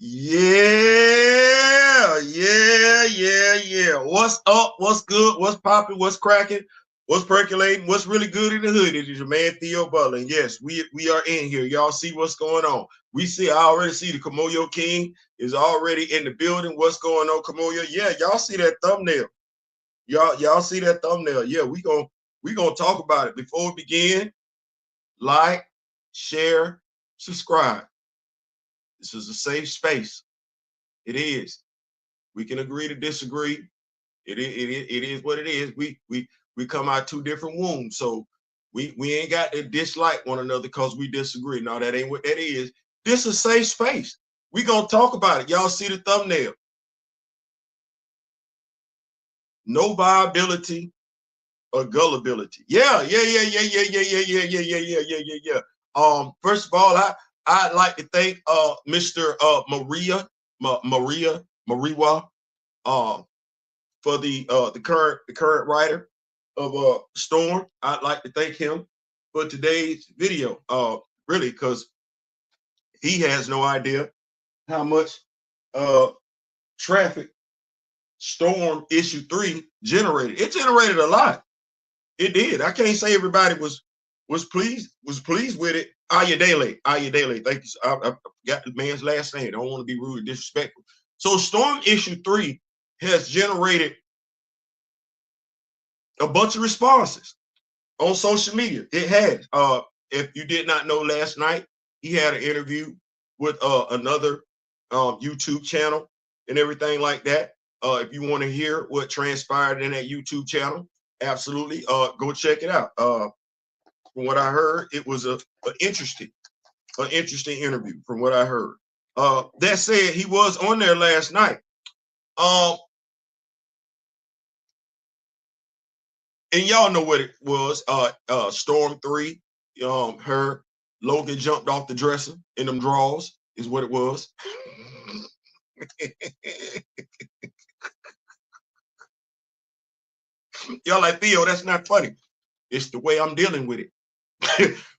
Yeah. What's up? What's good? What's popping? What's cracking? What's percolating? What's really good in the hood? It is your man Theo Butler. And yes, we are in here. Y'all see what's going on. I already see the Kamoyo King is already in the building. What's going on, Kamoyo? Yeah, y'all see that thumbnail. Y'all see that thumbnail. Yeah, we gonna talk about it. Before we begin, like, share, subscribe. This is a safe space. It is. We can agree to disagree. It is what it is. We come out two different wombs, so we ain't got to dislike one another because we disagree. No, that ain't what that is. This is a safe space. We gonna talk about it. Y'all see the thumbnail. No viability or gullibility. Yeah. First of all, I'd like to thank Mr. Mariwa for the current writer of Storm. I'd like to thank him for today's video. Really, because he has no idea how much traffic Storm issue 3 generated. It generated a lot. It did. I can't say everybody was pleased with it. Ayadele. Thank you. I got the man's last name. I don't want to be rude or disrespectful. So Storm issue 3 has generated a bunch of responses on social media. It has. If you did not know, last night he had an interview with another YouTube channel and everything like that. If you want to hear what transpired in that YouTube channel, absolutely go check it out. From what I heard, it was an interesting interview. From what I heard. That said, he was on there last night. And y'all know what it was. Storm 3. Her Logan jumped off the dresser in them drawers is what it was. Y'all like, Theo, that's not funny. It's the way I'm dealing with it.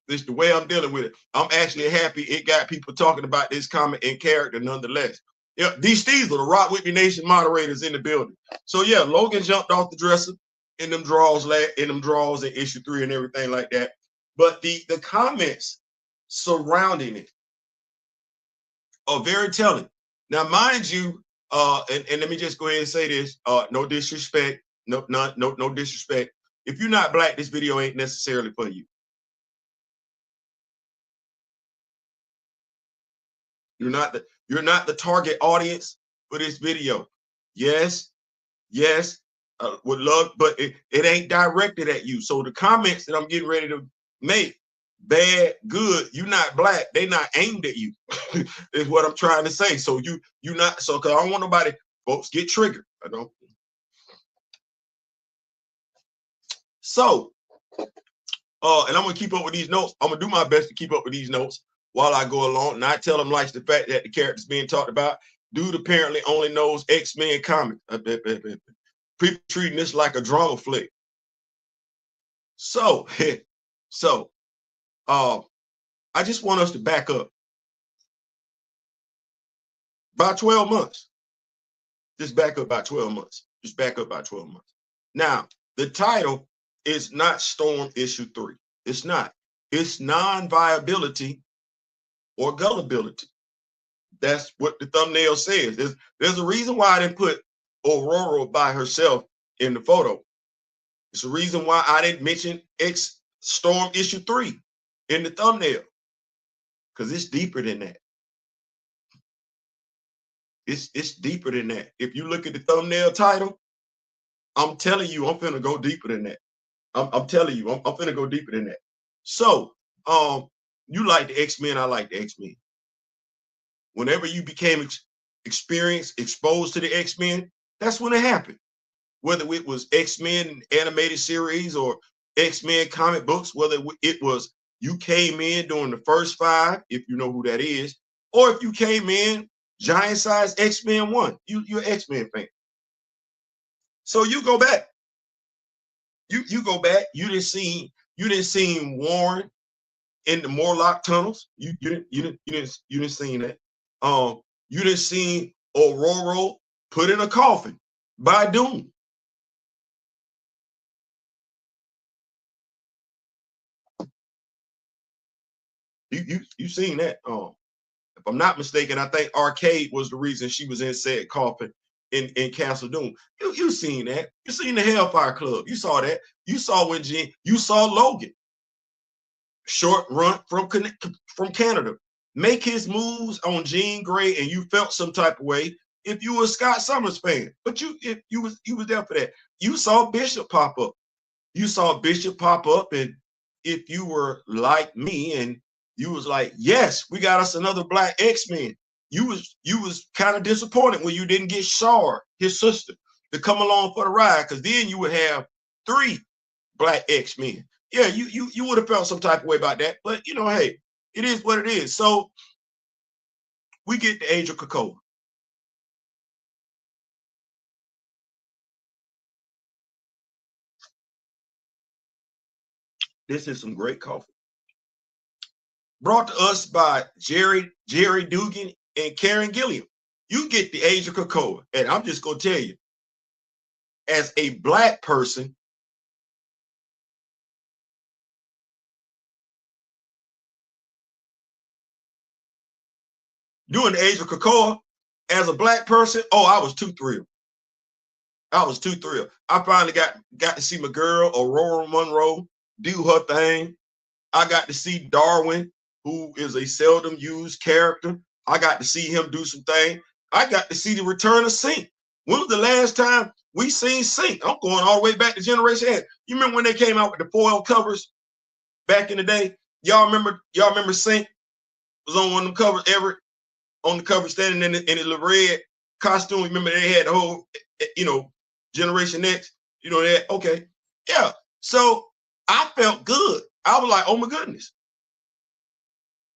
It's the way I'm dealing with it. I'm actually happy it got people talking about this comment in character nonetheless. Yeah, these are the Rock With Me Nation moderators in the building. So yeah, Logan jumped off the dresser in them drawers in issue 3 and everything like that. But the comments surrounding it are very telling. Now, mind you, and let me just go ahead and say this: no disrespect, no disrespect. If you're not black, this video ain't necessarily for you. You're not the target audience for this video. Yes, would love, but it ain't directed at you. So the comments that I'm getting ready to make, bad, good, you're not black, they not aimed at you. Is what I'm trying to say. So you not, so because I don't want nobody, folks, get triggered. I don't. So and I'm gonna keep up with these notes. I'm gonna do my best to keep up with these notes while I go along. Not tell them like the fact that the characters being talked about. Dude apparently only knows X-Men comics. People treating this like a drama flick. So I just want us to back up by 12 months. Just back up by 12 months. Just back up by 12 months. Now, the title is not Storm issue 3. It's not. It's non-viability or gullibility. That's what the thumbnail says. There's a reason why I didn't put Aurora by herself in the photo. It's a reason why I didn't mention Storm issue 3 in the thumbnail. Because it's deeper than that. It's deeper than that. If you look at the thumbnail title, I'm telling you, I'm finna go deeper than that. I'm telling you, I'm finna go deeper than that. So, you like the X-Men, I like the X-Men. Whenever you became exposed to the X-Men, that's when it happened. Whether it was X-Men animated series or X-Men comic books, whether it was you came in during the first 5, if you know who that is, or if you came in giant size X-Men 1, you're an X-Men fan. So you go back. You go back. You didn't see Warren in the Morlock tunnels. You didn't see that. You done seen Aurora put in a coffin by Doom. You seen that? If I'm not mistaken, I think Arcade was the reason she was in said coffin in Castle Doom. You seen that? You seen the Hellfire Club? You saw that? You saw when you saw Logan, short run from Canada, make his moves on Jean Grey, and you felt some type of way if you were a Scott Summers fan. But you was there for that. You saw Bishop pop up. You saw Bishop pop up, and if you were like me and you was like, yes, we got us another black X-Men, you was kind of disappointed when you didn't get Shard, his sister, to come along for the ride, because then you would have 3 black X-Men. Yeah, you would have felt some type of way about that, but you know, hey, it is what it is. So we get the Age of Krakoa. This is some great coffee. Brought to us by Jerry Dugan and Karen Gilliam. You get the Age of Krakoa, and I'm just gonna tell you, as a black person, doing the Age of Krakoa, as a black person, oh, I was too thrilled. I was too thrilled. I finally got to see my girl Aurora Monroe do her thing. I got to see Darwin, who is a seldom used character. I got to see him do some things. I got to see the return of Sync. When was the last time we seen Sync? I'm going all the way back to Generation X. You remember when they came out with the foil covers back in the day? Y'all remember Sync was on one of them covers, Everett on the cover standing in his red costume. Remember they had the whole, Generation X, that. Okay. Yeah. So I felt good. I was like, oh my goodness.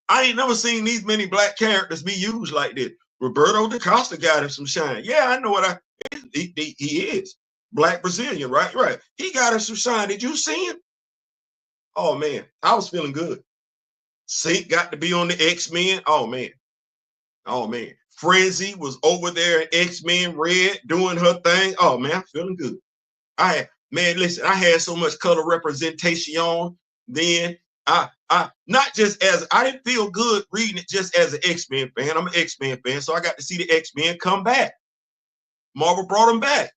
I ain't never seen these many black characters be used like this. Roberto da Costa got him some shine. Yeah, I know what he is. Black Brazilian, right? Right. He got him some shine. Did you see him? Oh man, I was feeling good. Sync got to be on the X-Men. Oh man. Oh man. Frenzy was over there in X-Men Red doing her thing. Oh man, I'm feeling good. Listen, I had so much color representation then. I not just as I didn't feel good reading it just as an X-Men fan. I'm an X-Men fan, so I got to see the X-Men come back. Marvel brought them back,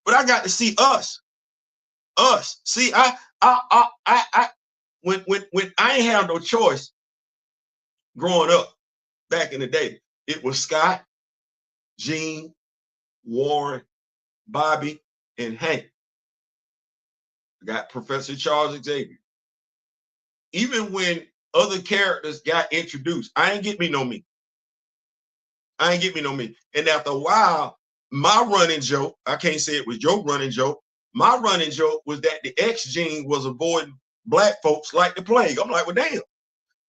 but I got to see us. See, when I ain't have no choice growing up back in the day, it was Scott, Gene, Warren, Bobby, and Hank. I got Professor Charles Xavier. Even when other characters got introduced, I ain't get me no me. And after a while, my running joke, I can't say it was your running joke. My running joke was that the X gene was avoiding black folks like the plague. I'm like, well, damn,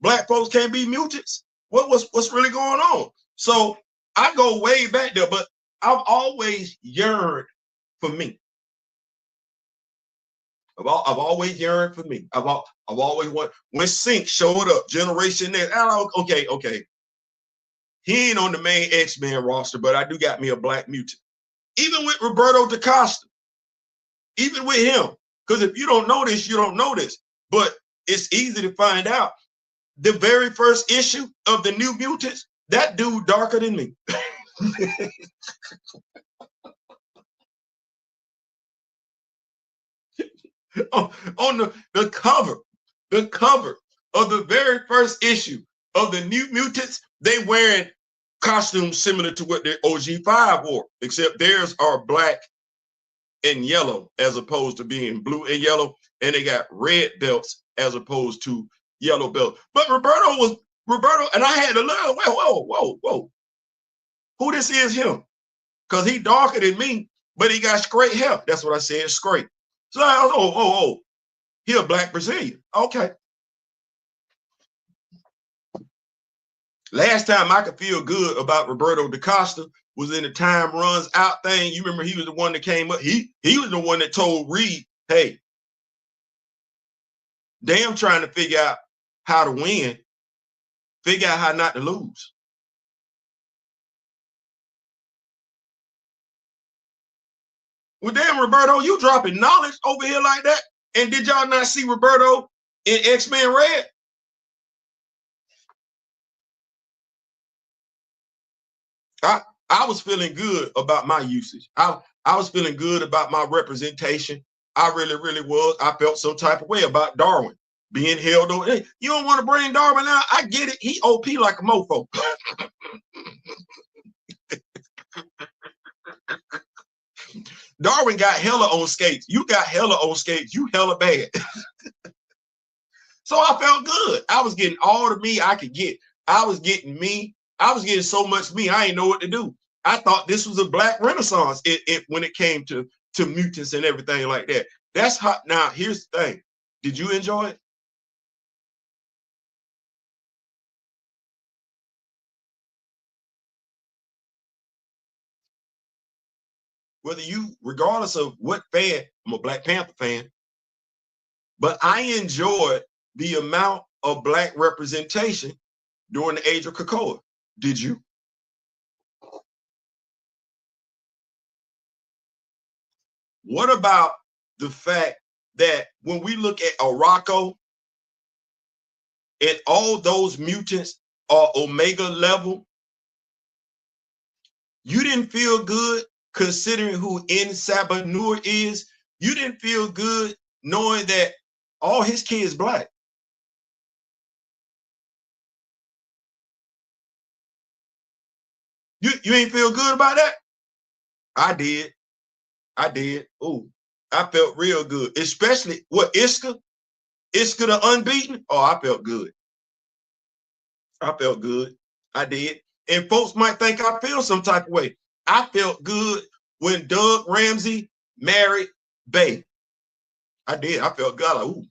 black folks can't be mutants. What's really going on? So I go way back there, but I've always yearned for me. I've always yearned for me. I've always wanted. When Sync showed up, Generation X, okay. He ain't on the main X-Men roster, but I do got me a black mutant. Even with Roberto da Costa, even with him, because if you don't know this, you don't know this. But it's easy to find out. The very first issue of the New Mutants, that dude darker than me. on the cover of the very first issue of the New Mutants, they wearing costumes similar to what the OG5 wore, except theirs are black and yellow as opposed to being blue and yellow, and they got red belts as opposed to yellow belts. But Roberto, and I had to learn, whoa. Who this is him? Because he darker than me, but he got straight hair. That's what I said, straight. So I was, oh, he a black Brazilian. Okay. Last time I could feel good about Roberto da Costa was in the Time Runs Out thing. You remember he was the one that came up. He was the one that told Reed, hey, damn trying to figure out how to win, figure out how not to lose. Well, damn, Roberto, you dropping knowledge over here like that? And did y'all not see Roberto in X-Men Red? I was feeling good about my usage. I was feeling good about my representation. I really, really was. I felt some type of way about Darwin being held on. Hey, you don't want to bring Darwin out? I get it. He OP like a mofo. Darwin got hella on skates. You got hella on skates. You hella bad. So I felt good. I was getting all the me I could get. I was getting me. I was getting so much me, I didn't know what to do. I thought this was a black renaissance when it came to mutants and everything like that. That's hot. Now, here's the thing. Did you enjoy it? Whether you, regardless of what fan, I'm a Black Panther fan, but I enjoyed the amount of black representation during the age of Krakoa. Did you? What about the fact that when we look at Arakko and all those mutants are Omega level, you didn't feel good considering who N'Sabanur is? You didn't feel good knowing that all his kids black? You ain't feel good about that? I did. I did. Ooh, I felt real good. Especially what Iska the unbeaten. Oh, I felt good. I felt good. I did. And folks might think I feel some type of way. I felt good when Doug Ramsey married Bay. I did. I felt good.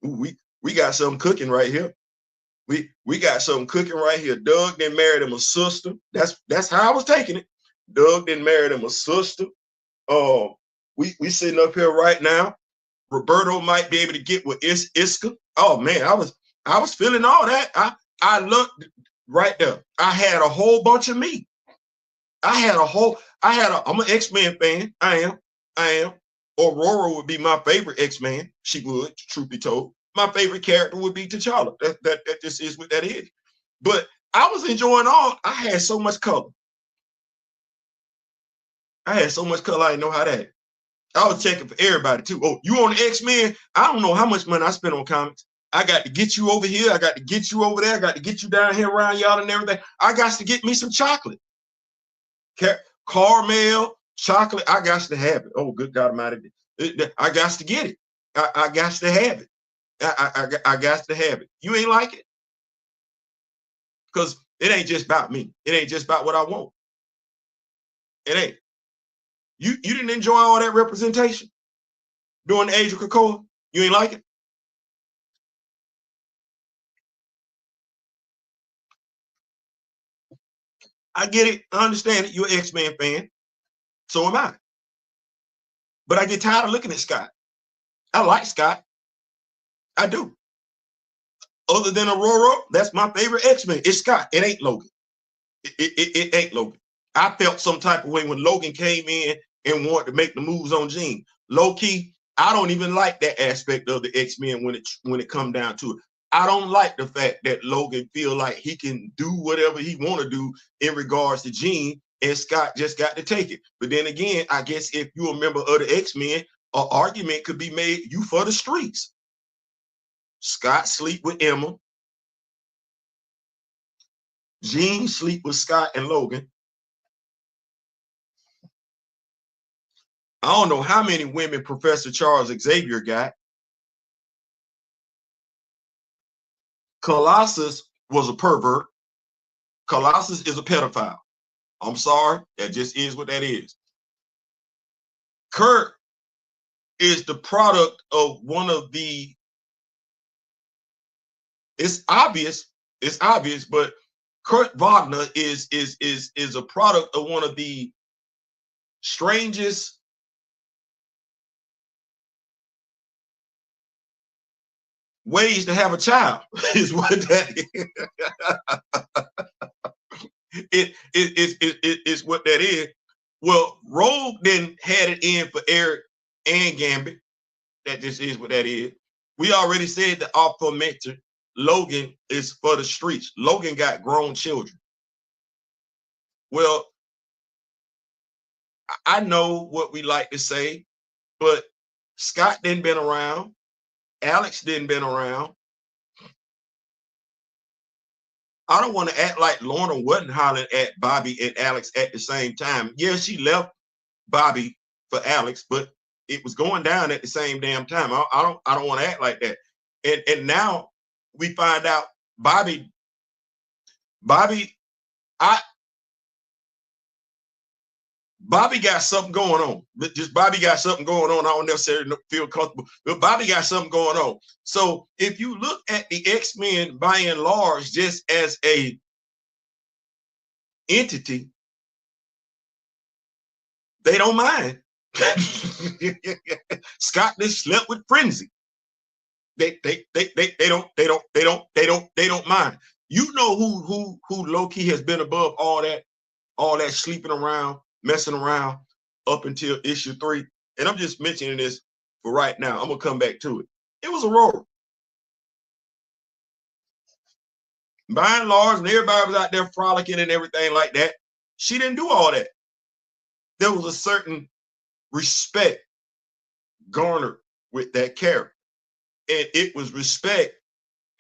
Like, we got something cooking right here. We got something cooking right here. Doug then married him a sister. That's how I was taking it. Doug then married him a sister. We sitting up here right now. Roberto might be able to get with Iska. Oh man, I was feeling all that. I looked right there. I had a whole bunch of me. I'm an X-Men fan. I am. Aurora would be my favorite X-Man. She would, truth be told. My favorite character would be T'Challa. That just is what that is. But I was enjoying all. I had so much color. I didn't know how that. I was checking for everybody too. Oh, you on the X-Men? I don't know how much money I spent on comics. I got to get you over here. I got to get you over there. I got to get you down here around y'all and everything. I got to get me some chocolate. Caramel, chocolate. I got to have it. Oh, good God Almighty. I got to get it. I got to have it. I got to have it. You ain't like it? Because it ain't just about me. It ain't just about what I want. It ain't. You didn't enjoy all that representation during the age of Krakoa? You ain't like it? I get it. I understand it. You're an X-Men fan. So am I. But I get tired of looking at Scott. I like Scott. I do. Other than Aurora, that's my favorite X-Men. It's Scott. It ain't Logan. It ain't Logan. I felt some type of way when Logan came in and wanted to make the moves on Jean. Low key, I don't even like that aspect of the X-Men when it come down to it. I don't like the fact that Logan feel like he can do whatever he want to do in regards to Jean, and Scott just got to take it. But then again, I guess if you're a member of the X-Men, an argument could be made you for the streets. Scott sleep with Emma. Jean sleep with Scott and Logan. I don't know how many women Professor Charles Xavier got. Colossus was a pervert. Colossus is a pedophile. I'm sorry, that just is what that is. Kurt is the product of one of the, it's obvious, but Kurt Wagner is a product of one of the strangest ways to have a child is what that is. It's what that is. Well, Rogue then had it in for Eric and Gambit. That just is what that is. We already said the aforementioned Logan is for the streets. Logan got grown children. Well, I know what we like to say, but Scott didn't been around. Alex didn't been around. I don't want to act like Lorna wasn't hollering at Bobby and Alex at the same time. Yeah, she left Bobby for Alex, but it was going down at the same damn time. I don't want to act like that. And now we find out Bobby, I Bobby got something going on. Just Bobby got something going on. I don't necessarily feel comfortable, but Bobby got something going on. So if you look at the X-Men by and large, just as a entity, they don't mind. Scott just slept with Frenzy. They don't mind. You know who low-key has been above all that sleeping around, messing around up until issue 3. And I'm just mentioning this for right now. I'm gonna come back to it. It was Aurora. By and large, and everybody was out there frolicking and everything like that. She didn't do all that. There was a certain respect garnered with that character. And it was respect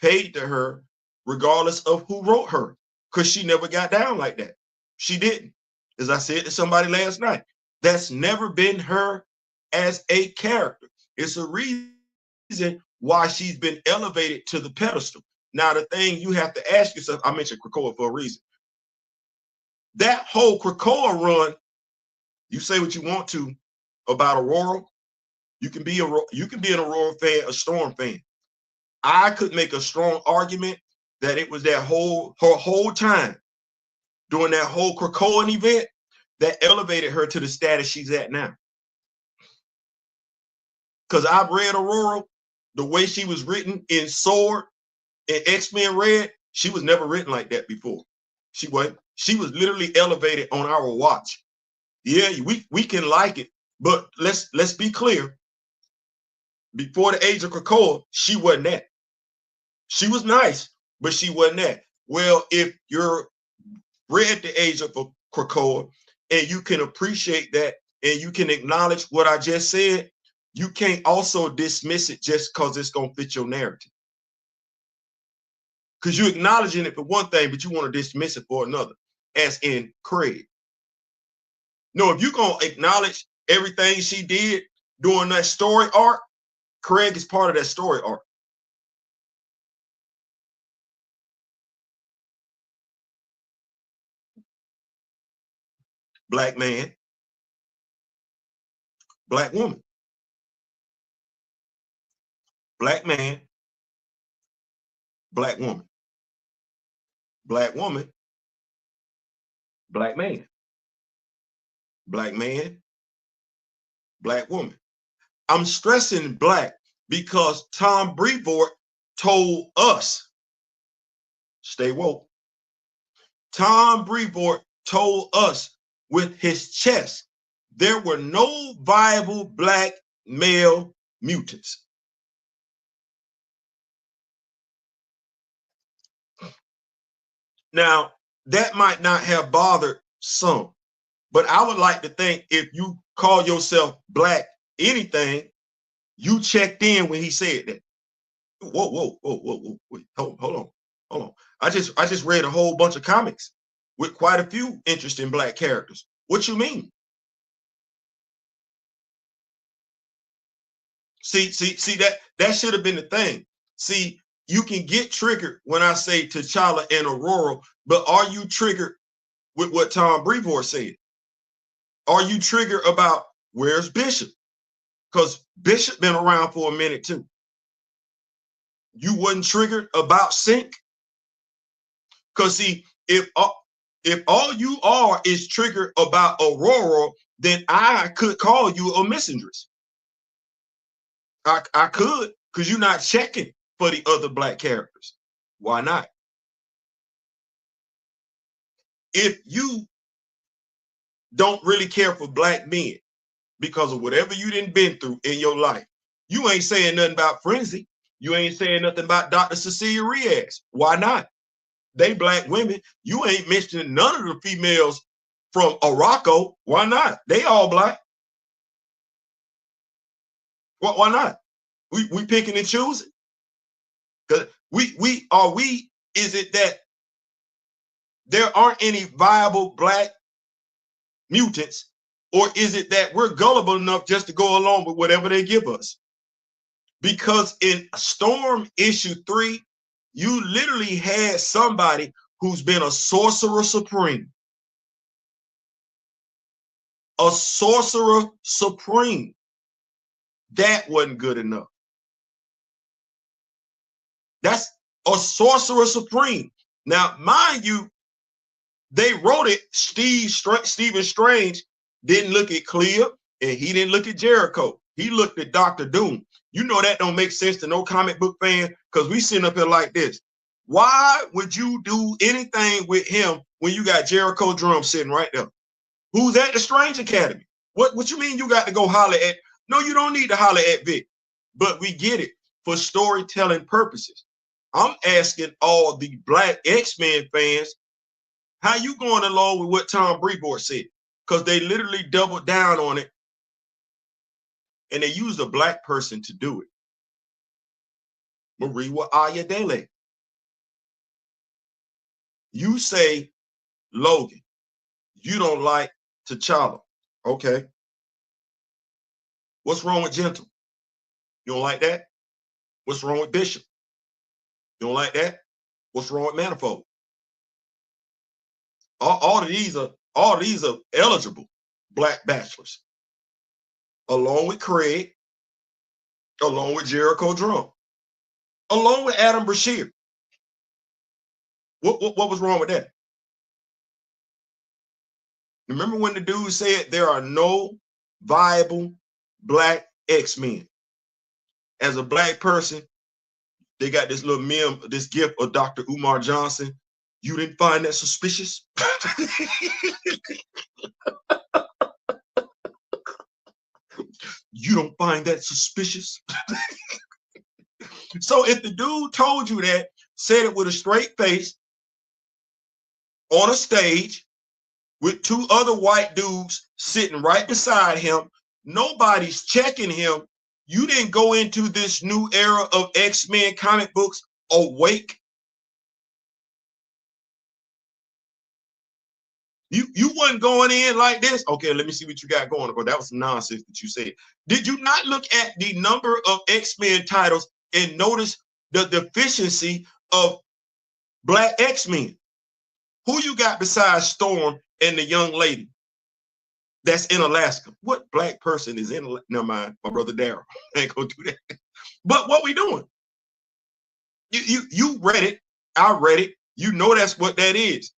paid to her regardless of who wrote her, because she never got down like that. She didn't. As I said to somebody last night, that's never been her as a character. It's a reason why she's been elevated to the pedestal. Now, the thing you have to ask yourself, I mentioned Krakoa for a reason. That whole Krakoa run, you say what you want to about Aurora. You can be an Aurora fan, a Storm fan. I could make a strong argument that it was her whole time during that whole Krakoan event that elevated her to the status she's at now. Because I've read Aurora, the way she was written in Sword and X-Men Red, she was never written like that before. She was literally elevated on our watch. Yeah, we can like it, but let's be clear. Before the age of Krakoa, she wasn't that. She was nice, but she wasn't that. Well, if you're read the age of Krakoa and you can appreciate that and you can acknowledge what I just said, you can't also dismiss it just because it's going to fit your narrative. Because you're acknowledging it for one thing, but you want to dismiss it for another, as in Craig. No, if you're going to acknowledge everything she did during that story arc, Craig is part of that story arc. Black man, black woman. Black man, black woman. Black woman, black man. Black man, black woman. I'm stressing black because Tom Breevort told us, stay woke. Tom Breevort told us with his chest, there were no viable black male mutants. Now, that might not have bothered some, but I would like to think if you call yourself black anything, you checked in when he said that. Whoa. Wait, hold on. I just read a whole bunch of comics with quite a few interesting black characters. What you mean? See, that should have been the thing. See, you can get triggered when I say T'Challa and Aurora, but are you triggered with what Tom Breevort said? Are you triggered about where's Bishop? Because Bishop been around for a minute too. You wasn't triggered about Sync? Because see, if all you are is triggered about Aurora, then I could call you a misandrist. I could, because you're not checking for the other black characters. Why not? If you don't really care for black men because of whatever you done been through in your life. You ain't saying nothing about Frenzy. You ain't saying nothing about Dr. Cecilia Riaz. Why not? They black women. You ain't mentioning none of the females from Morocco. Why not? They all black. Why not? We picking and choosing. Cause is it that there aren't any viable black mutants, or is it that we're gullible enough just to go along with whatever they give us? Because in Storm issue 3, you literally had somebody who's been a sorcerer supreme. A sorcerer supreme. That wasn't good enough. That's a sorcerer supreme. Now, mind you, they wrote it. Stephen Strange didn't look at Clea, and he didn't look at Jericho. He looked at Dr. Doom. You know that don't make sense to no comic book fan, because we sitting up here like this. Why would you do anything with him when you got Jericho Drum sitting right there? Who's at the Strange Academy? What you mean you got to go holler at? No, you don't need to holler at Vic. But we get it for storytelling purposes. I'm asking all the black X-Men fans, how you going along with what Tom Breevort said? Because they literally doubled down on it, and they used a black person to do it. Mariwa Ayadele. You say, Logan, you don't like T'Challa. Okay. What's wrong with Gentle? You don't like that? What's wrong with Bishop? You don't like that? What's wrong with Manifold? All of these are eligible black bachelors, along with Craig, along with Jericho Drum, along with Adam Brashear. What was wrong with that? Remember when the dude said there are no viable black X-Men? As a black person, they got this little meme, this gif of Dr. Umar Johnson. You didn't find that suspicious? You don't find that suspicious? So if the dude told you that, said it with a straight face, on a stage, with 2 other white dudes sitting right beside him, nobody's checking him, you didn't go into this new era of X-Men comic books awake. You wasn't going in like this. Okay, let me see what you got going on. That was some nonsense that you said. Did you not look at the number of X-Men titles and notice the deficiency of black X-Men? Who you got besides Storm and the young lady that's in Alaska? What black person is in? Never mind, my brother Daryl. I ain't gonna do that. But what we doing? You read it. I read it. You know that's what that is.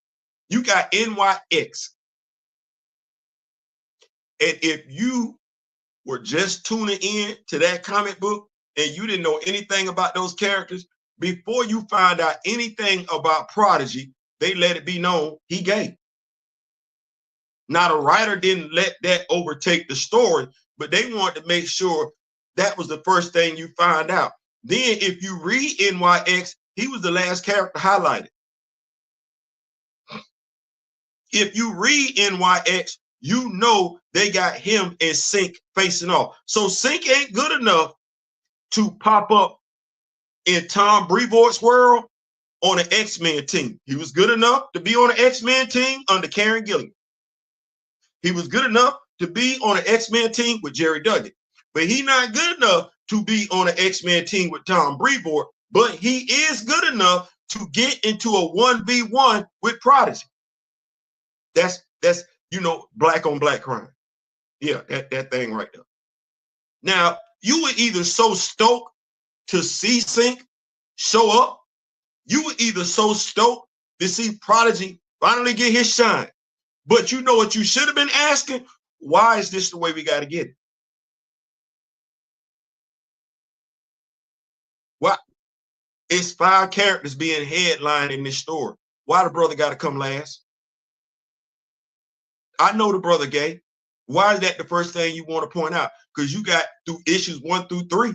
You got NYX. And if you were just tuning in to that comic book and you didn't know anything about those characters, before you find out anything about Prodigy, they let it be known he gay. Now, the writer didn't let that overtake the story, but they wanted to make sure that was the first thing you find out. Then if you read NYX, he was the last character highlighted. If you read NYX, you know they got him and Sync facing off. So Sync ain't good enough to pop up in Tom Breevort's world on an X-Men team. He was good enough to be on an X-Men team under Karen Gilliam. He was good enough to be on an X-Men team with Jerry Duggan. But he's not good enough to be on an X-Men team with Tom Breevort. But he is good enough to get into a 1v1 with Prodigy. That's black on black crime. Yeah, that thing right there. Now, you were either so stoked to see Sync show up, you were either so stoked to see Prodigy finally get his shine. But you know what you should have been asking? Why is this the way we got to get it? Why? It's 5 characters being headlined in this story. Why the brother got to come last? I know the brother gay. Why is that the first thing you want to point out? Because you got through issues 1 through 3,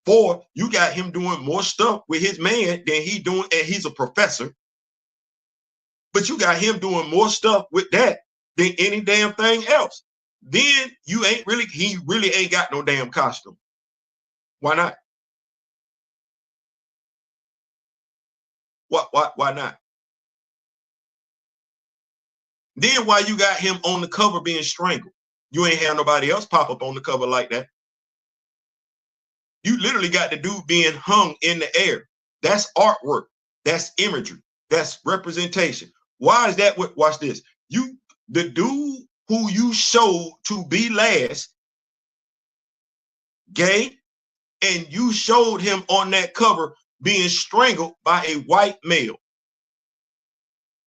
4, you got him doing more stuff with his man than he doing, and he's a professor. But you got him doing more stuff with that than any damn thing else. Then he really ain't got no damn costume. Why not? Why not? Then why you got him on the cover being strangled? You ain't have nobody else pop up on the cover like that. You literally got the dude being hung in the air. That's artwork. That's imagery. That's representation. Why is that? Watch this. The dude who you showed to be last, gay, and you showed him on that cover being strangled by a white male.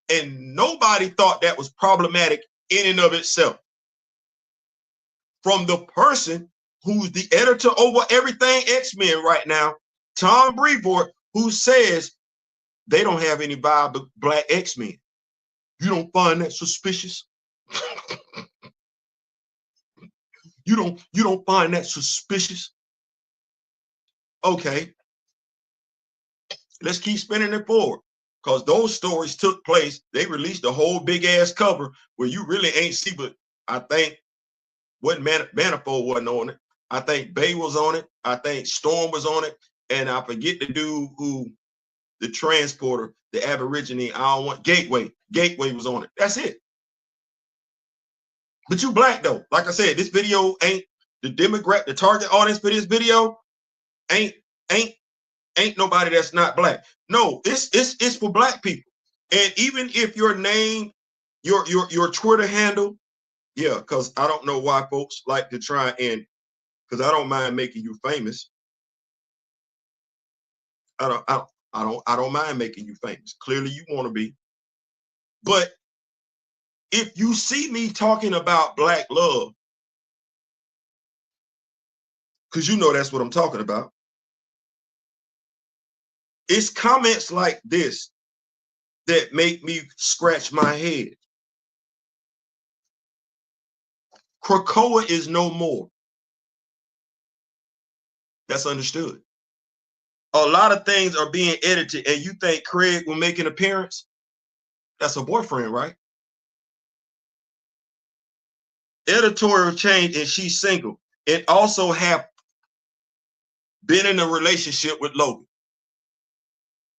And nobody thought that was problematic in and of itself. From the person who's the editor over everything X-Men right now, Tom Breevort, who says they don't have any viable black X-Men. You don't find that suspicious? You don't find that suspicious? Okay. Let's keep spinning it forward. Because those stories took place. They released a whole big ass cover where you really ain't see, but I think Manifold wasn't on it. I think Bay was on it. I think Storm was on it. And I forget the dude who, the transporter, the Aborigine, Gateway. Gateway was on it. That's it. But you black though. Like I said, this video ain't the demographic, the target audience for this video ain't nobody that's not black. No, it's for black people. And even if your name, your Twitter handle, yeah, because I don't know why folks like to try and, because I don't mind making you famous. I don't mind making you famous. Clearly you want to be. But if you see me talking about black love, because you know that's what I'm talking about, it's comments like this that make me scratch my head. Krakoa is no more. That's understood. A lot of things are being edited, and you think Craig will make an appearance? That's a boyfriend, right? Editorial change, and she's single, and also have been in a relationship with Logan.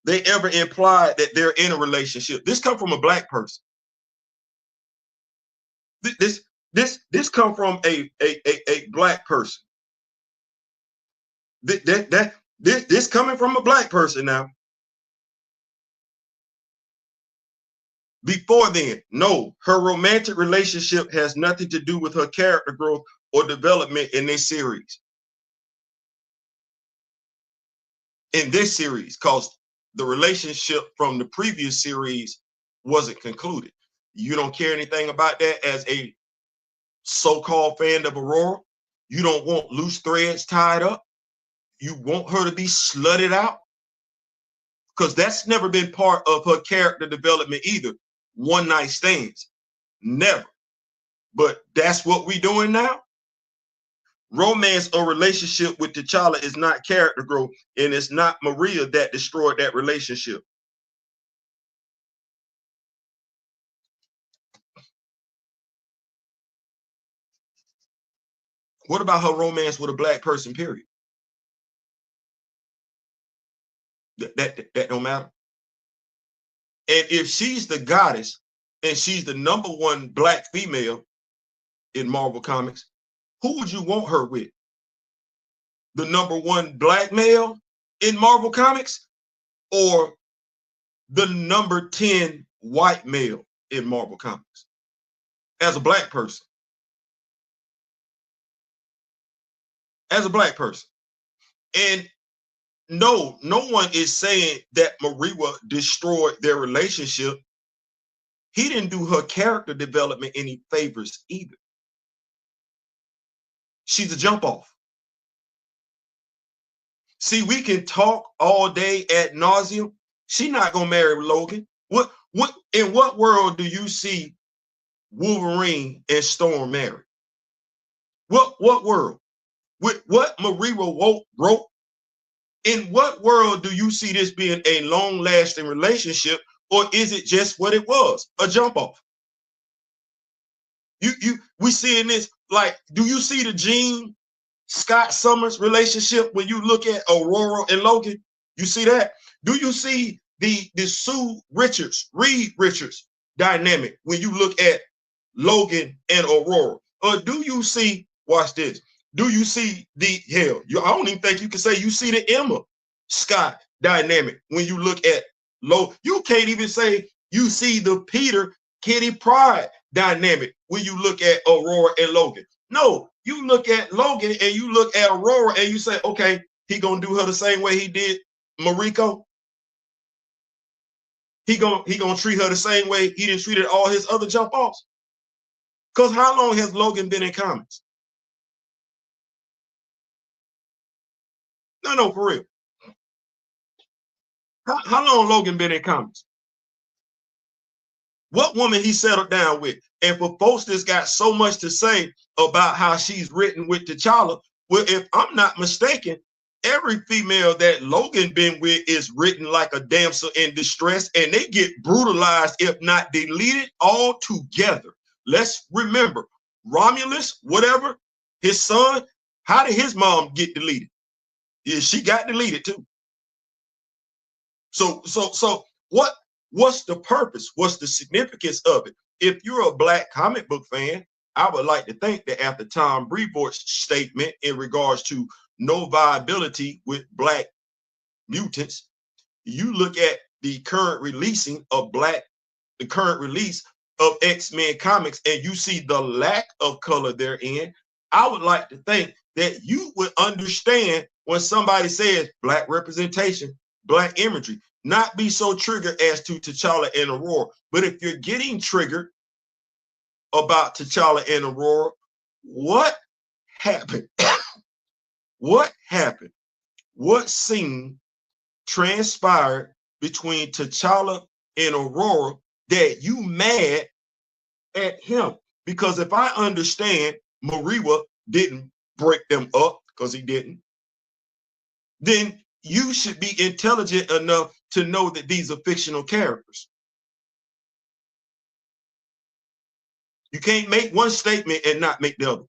They ever implied that they're in a relationship. This come from a black person. This come from a black person. This coming from a black person now. Before then, no, her romantic relationship has nothing to do with her character growth or development in this series. In this series, because the relationship from the previous series wasn't concluded. You don't care anything about that as a so-called fan of Aurora. You don't want loose threads tied up. You want her to be slutted out. Because that's never been part of her character development either. One night stands. Never. But that's what we doing now. Romance or relationship with T'Challa is not character growth, and it's not Maria that destroyed that relationship. What about her romance with a black person, period? That don't matter. And if she's the goddess and she's the #1 black female in Marvel Comics, who would you want her with? The #1 black male in Marvel Comics, or the #10 white male in Marvel Comics as a black person? As a black person. And no one is saying that Maria destroyed their relationship. He didn't do her character development any favors either. She's a jump off. See, we can talk all day ad nauseum. She's not gonna marry Logan. In what world do you see Wolverine and Storm married? What world? With what Marie wrote, in what world do you see this being a long-lasting relationship, or is it just what it was, a jump off? We seeing this, like, do you see the Gene Scott Summers relationship when you look at Aurora and Logan? You see that? Do you see the Sue Richards, Reed Richards dynamic when you look at Logan and Aurora? Or do you see, watch this, do you see the, hell, I don't even think you can say you see the Emma Scott dynamic when you look at Logan? You can't even say you see the Peter Kitty Pryde dynamic when you look at Aurora and Logan. No, you look at Logan and you look at Aurora and you say, okay, he gonna do her the same way he did Mariko. He gonna treat her the same way he didn't treat all his other jump offs. Because how long has Logan been in comics? No, for real. How long Logan been in comics? What woman he settled down with? And for folks that's got so much to say about how she's written with T'Challa, well, if I'm not mistaken, every female that Logan been with is written like a damsel in distress, and they get brutalized, if not deleted altogether. Let's remember, Romulus, whatever, his son, how did his mom get deleted? Yeah, she got deleted too. So what's the purpose? What's the significance of it? If you're a Black comic book fan, I would like to think that after Tom Breevort's statement in regards to no viability with Black mutants, you look at the current releasing of the current release of X-Men comics, and you see the lack of color therein. I would like to think that you would understand when somebody says Black representation, Black imagery, not be so triggered as to T'Challa and Aurora. But if you're getting triggered about T'Challa and Aurora, what happened? What happened? What scene transpired between T'Challa and Aurora that you mad at him? Because if I understand Mariwa didn't break them up, because he didn't, then you should be intelligent enough to know that these are fictional characters. You can't make one statement and not make the other.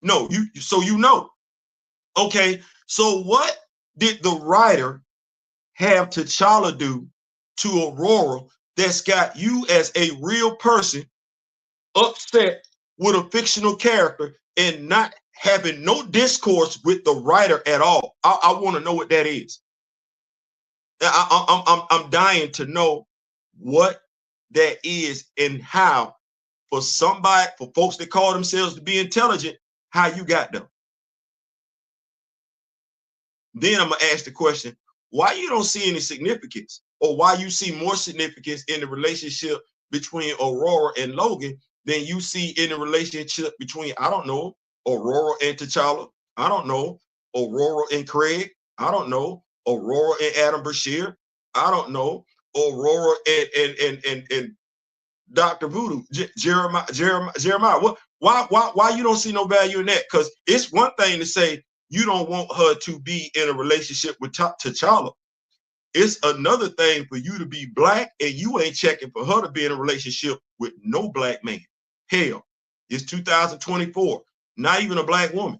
No, you know. Okay, so what did the writer have T'Challa do to Aurora that's got you as a real person upset with a fictional character and not having no discourse with the writer at all? I want to know what that is. I'm dying to know what that is, and how, for folks that call themselves to be intelligent, how you got them. Then I'm gonna ask the question, why you don't see any significance, or why you see more significance in the relationship between Aurora and Logan than you see in the relationship between, I don't know, Aurora and T'Challa, I don't know, Aurora and Craig, I don't know, Aurora and Adam Bashir, I don't know, Aurora and Dr. Voodoo, Jeremiah. What? Why you don't see no value in that? Because it's one thing to say you don't want her to be in a relationship with T'Challa. It's another thing for you to be Black and you ain't checking for her to be in a relationship with no Black man. Hell, it's 2024. Not even a Black woman.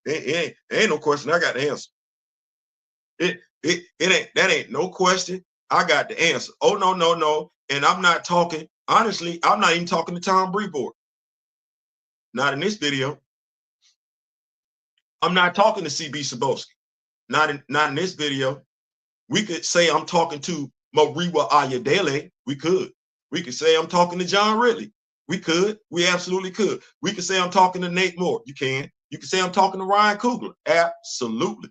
It ain't no question. I got the answer. It ain't no question. I got the answer. Oh, no. And I'm not talking, honestly, I'm not even talking to Tom Breevort. Not in this video. I'm not talking to CB Cebulski. Not in this video. We could say I'm talking to Mariwa Ayodele. We could. We could say I'm talking to John Ridley. We could. We absolutely could. We could say I'm talking to Nate Moore. You can. You can say I'm talking to Ryan Coogler. Absolutely.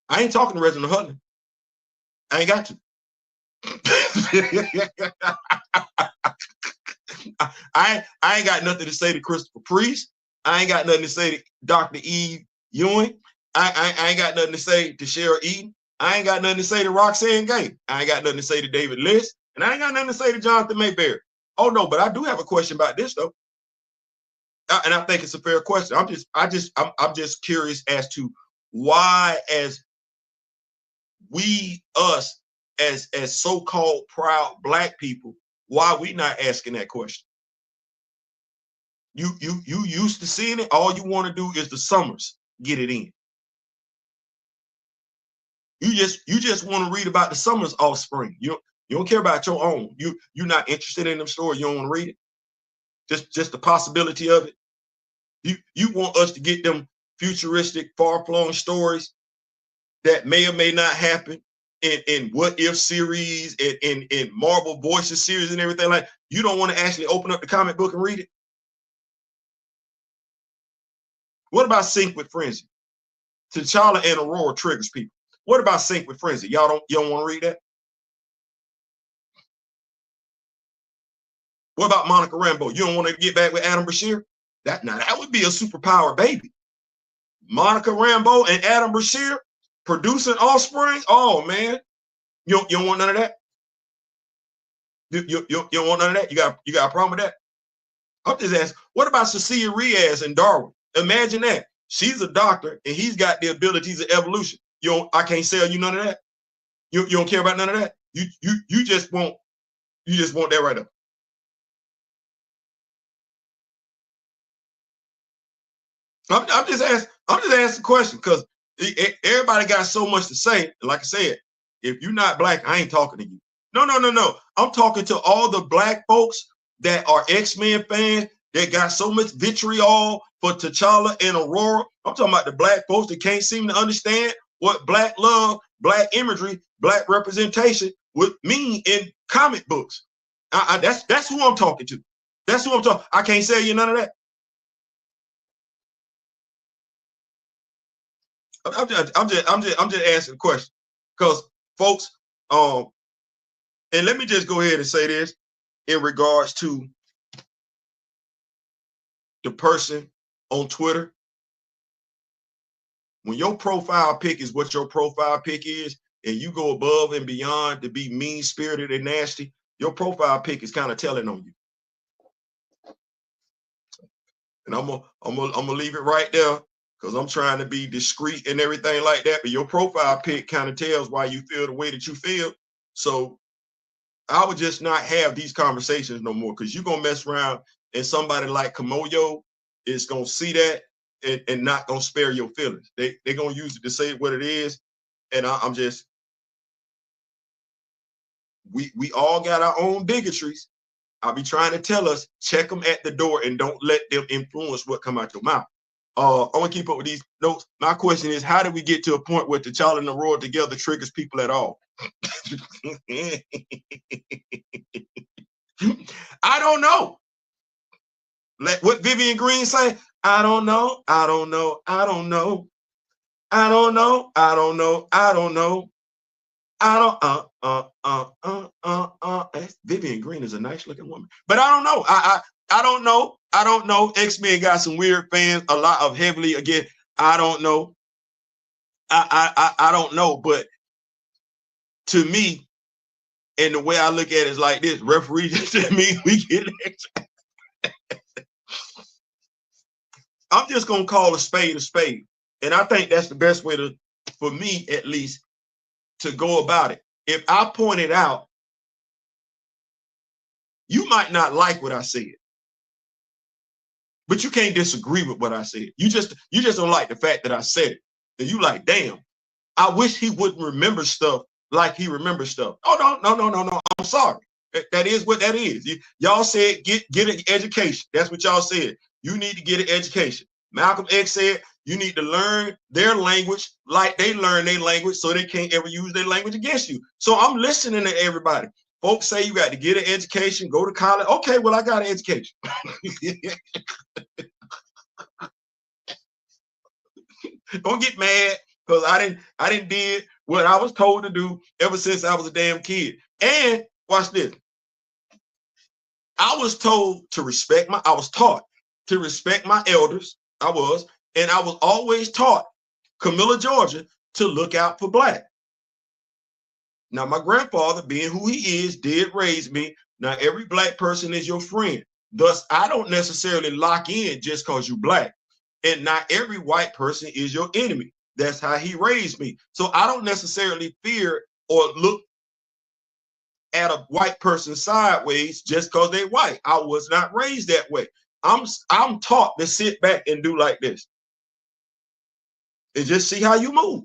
I ain't talking to Reginald Hudlin. I ain't got to. I ain't got nothing to say to Christopher Priest. I ain't got nothing to say to Dr. Eve Ewing. I ain't got nothing to say to Cheryl Eden. I ain't got nothing to say to Roxanne Gay. I ain't got nothing to say to David List. And I ain't got nothing to say to Jonathan Mayberry. Oh no, but I do have a question about this though. And I think it's a fair question. I'm just curious as to why, as us as so-called proud Black people, why we not asking that question. You used to seeing it. All you want to do is the summers get it in. You just want to read about the summer's offspring. You don't care about your own. You're not interested in them stories. You don't want to read it. Just the possibility of it. You want us to get them futuristic, far-flung stories that may or may not happen in What If series, in Marvel Voices series and everything like. You don't want to actually open up the comic book and read it. What about Sync with Frenzy? T'Challa and Aurora triggers people. What about Sync with Frenzy? You don't want to read that? What about Monica Rambeau? You don't want to get back with Adam Bashir? That would be a superpower baby. Monica Rambeau and Adam Bashir producing offspring. Oh man, you don't want none of that. You don't want none of that. You got a problem with that? I'm just asking. What about Cecilia Riaz and Darwin? Imagine that. She's a doctor and he's got the abilities of evolution. I can't sell you none of that. You don't care about none of that. You just want that right up. I'm just asking a question because everybody got so much to say. Like I said, if you're not Black, I ain't talking to you. No. I'm talking to all the Black folks that are X-Men fans that got so much vitriol for T'Challa and Aurora. I'm talking about the Black folks that can't seem to understand what Black love, Black imagery, Black representation would mean in comic books. That's who I'm talking to. That's who I'm talking. I can't sell you none of that. I'm just asking a question because folks, and let me just go ahead and say this in regards to the person on Twitter. When your profile pic is what your profile pic is, and you go above and beyond to be mean-spirited and nasty, your profile pic is kind of telling on you. And I'm gonna leave it right there because I'm trying to be discreet and everything like that. But your profile pic kind of tells why you feel the way that you feel. So I would just not have these conversations no more because you're gonna mess around and somebody like Kamoyo is gonna see that and not gonna spare your feelings. They're gonna use it to say what it is. And I'm just, we all got our own bigotries. I'll be trying to tell us, check them at the door and don't let them influence what come out your mouth. I want to keep up with these notes. My question is, how did we get to a point where T'Challa and Aurora together triggers people at all? I don't know. Let what Vivian Green say. I don't know. I don't know. I don't know. I don't know. I don't know. I don't know. I don't. Vivian Green is a nice looking woman, but I don't know. I don't know. I don't know. X-Men got some weird fans. A lot of heavily again. I don't know. I don't know. But to me, and the way I look at it is like this: referees to me, we get it. I'm just gonna call a spade, and I think that's the best way to, for me at least, to go about it. If I point it out, you might not like what I said, but you can't disagree with what I said. You just don't like the fact that I said it. And you like, damn, I wish he wouldn't remember stuff like he remembers stuff. Oh, no. I'm sorry. That is what that is. Y'all said get an education. That's what y'all said. You need to get an education. Malcolm X said you need to learn their language like they learn their language so they can't ever use their language against you. So I'm listening to everybody. Folks say you got to get an education, go to college. Okay, well, I got an education. Don't get mad because I didn't did what I was told to do ever since I was a damn kid. And watch this. I was taught to respect my elders. And I was always taught Camilla, Georgia, to look out for black. Now, my grandfather, being who he is, did raise me. Now, every black person is your friend. Thus, I don't necessarily lock in just because you black. And not every white person is your enemy. That's how he raised me. So I don't necessarily fear or look at a white person sideways just because they're white. I was not raised that way. I'm taught to sit back and do like this and just see how you move.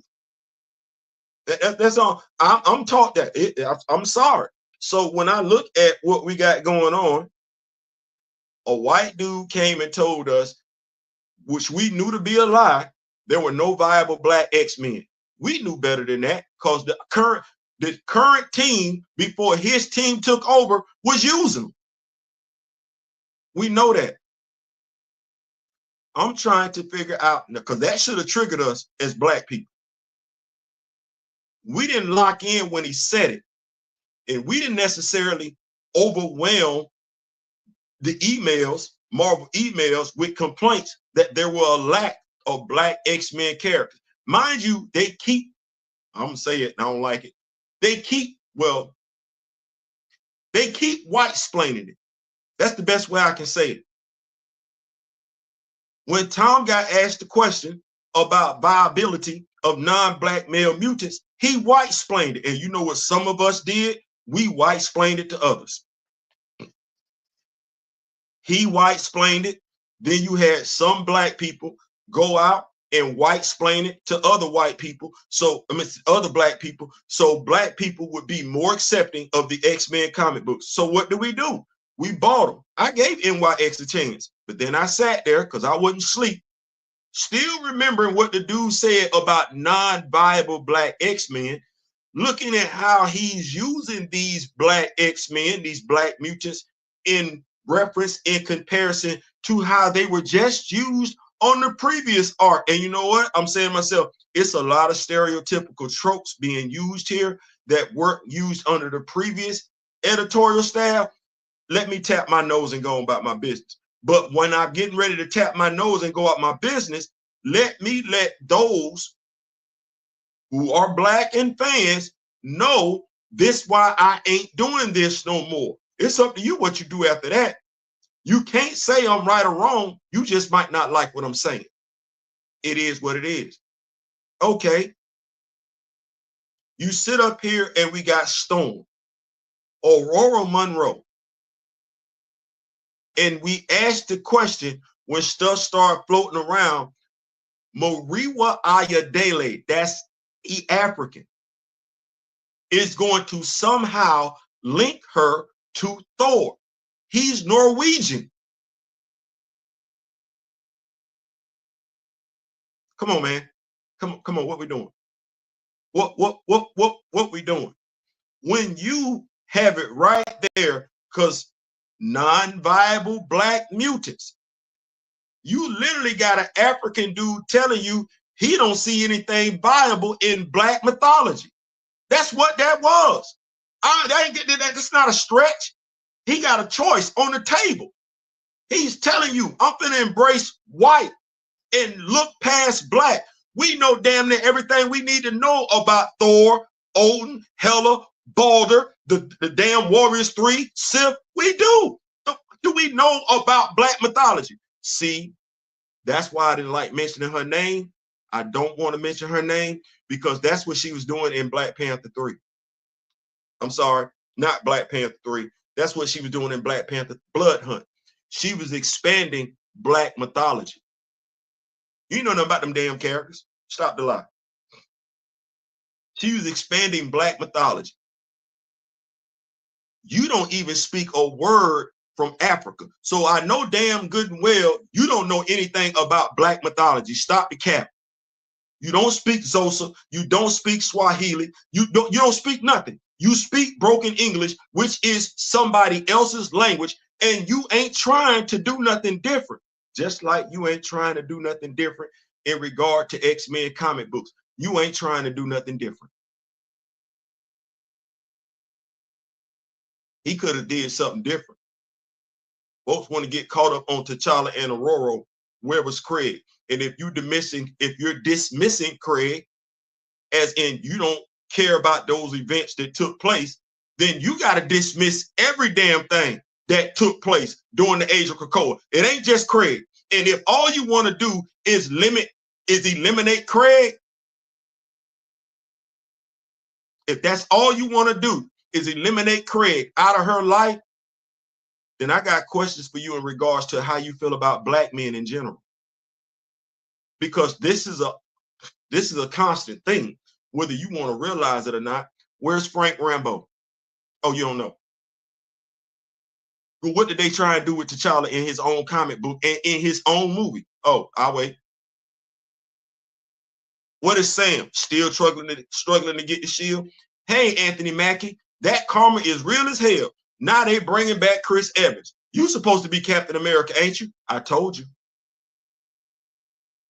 That's all. I'm taught that. I'm sorry. So when I look at what we got going on, a white dude came and told us, which we knew to be a lie, there were no viable black X-Men. We knew better than that because the current team before his team took over was using them. We know that. I'm trying to figure out, because that should have triggered us as black people. We didn't lock in when he said it, and we didn't necessarily overwhelm the emails, Marvel emails, with complaints that there were a lack of black X-Men characters. Mind you, they keep, I'm gonna say it, I don't like it. They keep white splaining it. That's the best way I can say it. When Tom got asked the question about viability of non-black male mutants, he white splained it. And you know what some of us did? We white splained it to others. He white splained it. Then you had some black people go out and white splain it to other white people. So, other black people. So black people would be more accepting of the X-Men comic books. So what do? We bought them. I gave NYX a chance, but then I sat there because I wouldn't sleep, still remembering what the dude said about non-viable black X-Men, looking at how he's using these black X-Men, these black mutants, in reference, in comparison to how they were just used on the previous arc. And you know what? I'm saying to myself, it's a lot of stereotypical tropes being used here that weren't used under the previous editorial staff. Let me tap my nose and go about my business. But when I'm getting ready to tap my nose and go out my business, let those who are black and fans know this why I ain't doing this no more. It's up to you what you do after that. You can't say I'm right or wrong. You just might not like what I'm saying. It is what it is. Okay. You sit up here and we got Storm, Aurora Monroe. And we asked the question when stuff started floating around, Mariwa Ayadele, that's African, is going to somehow link her to Thor. He's Norwegian. Come on, man. Come on, what we doing? What we doing? When you have it right there, because non-viable black mutants, you literally got an African dude telling you he don't see anything viable in black mythology. That's what that was. That's not a stretch. He got a choice on the table. He's telling you, I'm gonna embrace white and look past black. We know damn near everything we need to know about Thor, Odin, Hela, Balder, the damn Warriors 3, Sif. We do. Do we know about black mythology? See, that's why I didn't like mentioning her name. I don't want to mention her name because that's what she was doing in Black Panther 3. I'm sorry, not Black Panther 3. That's what she was doing in Black Panther Blood Hunt. She was expanding black mythology. You know nothing about them damn characters. Stop the lie. She was expanding black mythology. You don't even speak a word from Africa. So I know damn good and well you don't know anything about black mythology. Stop the cap. You don't speak Xhosa. You don't speak Swahili. You don't speak nothing. You speak broken English, which is somebody else's language, and you ain't trying to do nothing different. Just like you ain't trying to do nothing different in regard to X-Men comic books. You ain't trying to do nothing different. He could have did something different. Folks want to get caught up on T'Challa and Aurora. Where was Craig? And if you're dismissing Craig, as in you don't care about those events that took place, then you got to dismiss every damn thing that took place during the age of Krakoa. It ain't just Craig. And if all you want to do is eliminate Craig, if that's all you want to do is eliminate Craig out of her life, then I got questions for you in regards to how you feel about black men in general. Because this is a constant thing, whether you want to realize it or not. Where's Frank Rambo? Oh, you don't know. But what did they try and do with T'Challa in his own comic book and in his own movie? Oh, I'll wait. What is Sam? Still struggling to get the shield? Hey, Anthony Mackie, that karma is real as hell. Now they bringing back Chris Evans. You supposed to be Captain America, ain't you? I told you.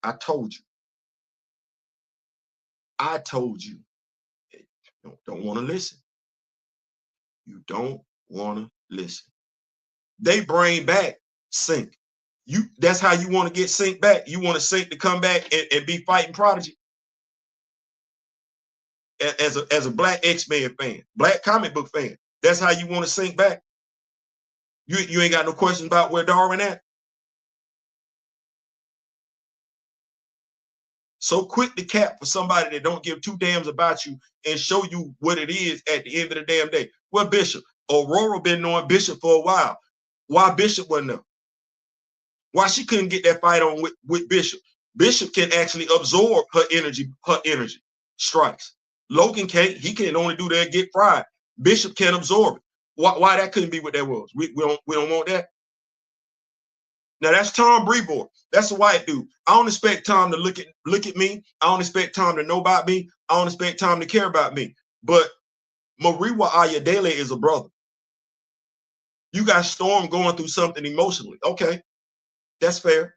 I told you. I told you. You don't want to listen. You don't want to listen. They bring back Sync. That's how you want to get Sync back. You want to Sync to come back and be fighting Prodigy. As a black X-Men fan, black comic book fan, that's how you want to Sync back. You ain't got no questions about where Darwin at. So quick to cap for somebody that don't give two damns about you and show you what it is at the end of the damn day. Well, Bishop, Aurora been knowing Bishop for a while. Why Bishop wasn't there? Why she couldn't get that fight on with Bishop? Bishop can actually absorb her energy strikes. Logan can't. He can only do that and get fried. Bishop can't absorb it. Why that couldn't be what that was? We don't want that. Now that's Tom Breevort. That's a white dude. I don't expect Tom to look at me. I don't expect Tom to know about me. I don't expect Tom to care about me. But Mariwa Ayadele is a brother. You got Storm going through something emotionally. Okay, that's fair.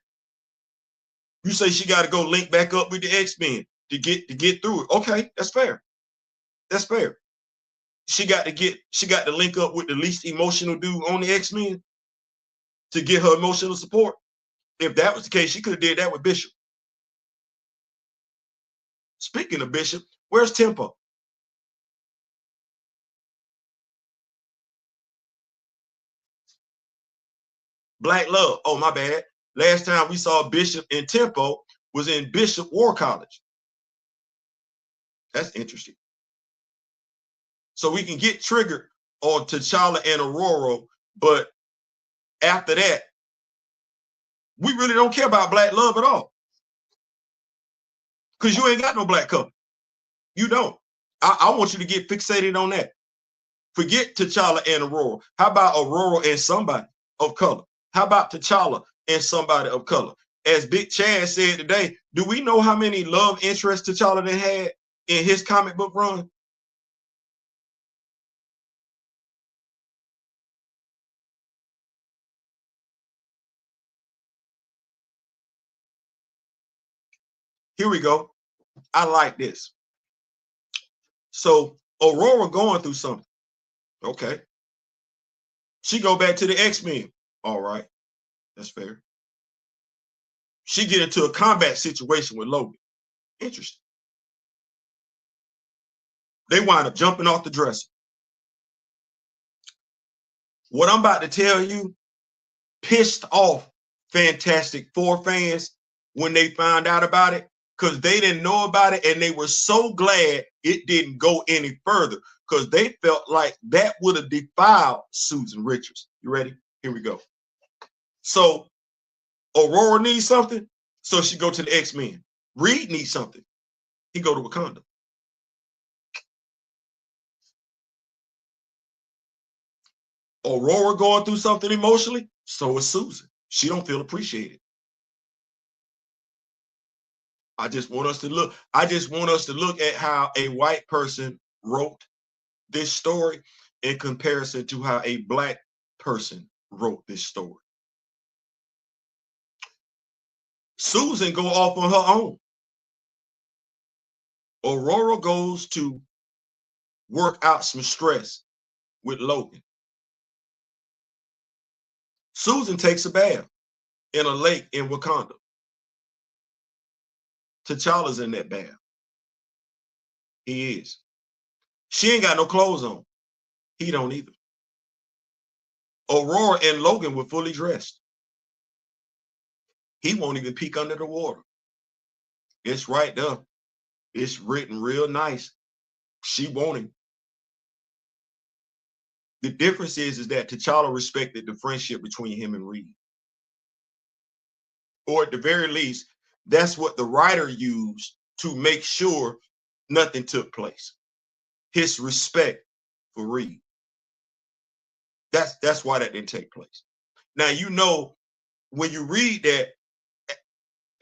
You say she got to go link back up with the X-Men to get through it. Okay, that's fair. That's fair. She got to link up with the least emotional dude on the X-Men to get her emotional support. If that was the case, she could have did that with Bishop. Speaking of Bishop, where's Tempo? Black Love. Oh, my bad. Last time we saw Bishop and Tempo was in Bishop War College. That's interesting. So we can get triggered on T'Challa and Aurora, but after that, we really don't care about Black Love at all. Because you ain't got no black couple. You don't. I want you to get fixated on that. Forget T'Challa and Aurora. How about Aurora and somebody of color? How about T'Challa and somebody of color? As Big Chad said today, do we know how many love interests T'Challa had in his comic book run? Here we go. I like this. So Aurora going through something. Okay. She go back to the X-Men. All right. That's fair. She get into a combat situation with Logan. Interesting. They wind up jumping off the dresser. What I'm about to tell you pissed off Fantastic Four fans when they found out about it, because they didn't know about it and they were so glad it didn't go any further, because they felt like that would have defiled Susan Richards. You ready? Here we go. So Aurora needs something, so she go to the X-Men. Reed needs something, he go to Wakanda. Aurora going through something emotionally, so is Susan. She don't feel appreciated. I just want us to look at how a white person wrote this story in comparison to how a black person wrote this story. Susan go off on her own. Aurora goes to work out some stress with Logan. Susan takes a bath in a lake in Wakanda. T'Challa's in that bath. He is. She ain't got no clothes on. He don't either. Aurora and Logan were fully dressed. He won't even peek under the water. It's right there. It's written real nice. She won't him. The difference is that T'Challa respected the friendship between him and Reed. Or at the very least, that's what the writer used to make sure nothing took place. His respect for Reed. That's why that didn't take place. Now, you know, when you read that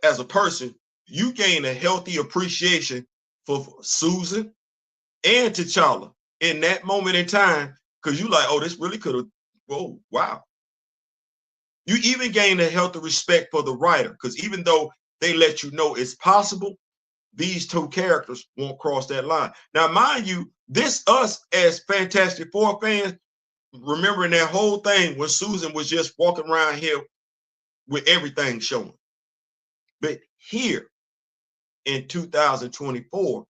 as a person, you gain a healthy appreciation for Susan and T'Challa in that moment in time, because you like, oh, this really could have, whoa, wow. You even gain a healthy respect for the writer, because even though they let you know it's possible, these two characters won't cross that line. Now, mind you, us as Fantastic Four fans, remembering that whole thing when Susan was just walking around here with everything showing. But here in 2024,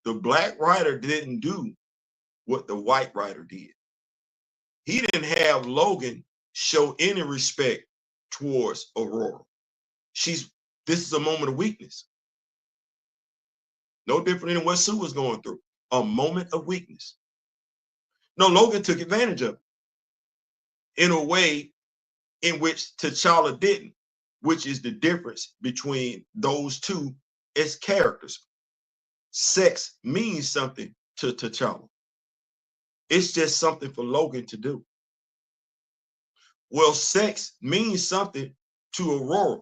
the black writer didn't do what the white writer did. He didn't have Logan show any respect towards Aurora. This is a moment of weakness. No different than what Sue was going through. A moment of weakness. No, Logan took advantage of it in a way in which T'Challa didn't, which is the difference between those two as characters. Sex means something to T'Challa. It's just something for Logan to do. Well, sex means something to Aurora.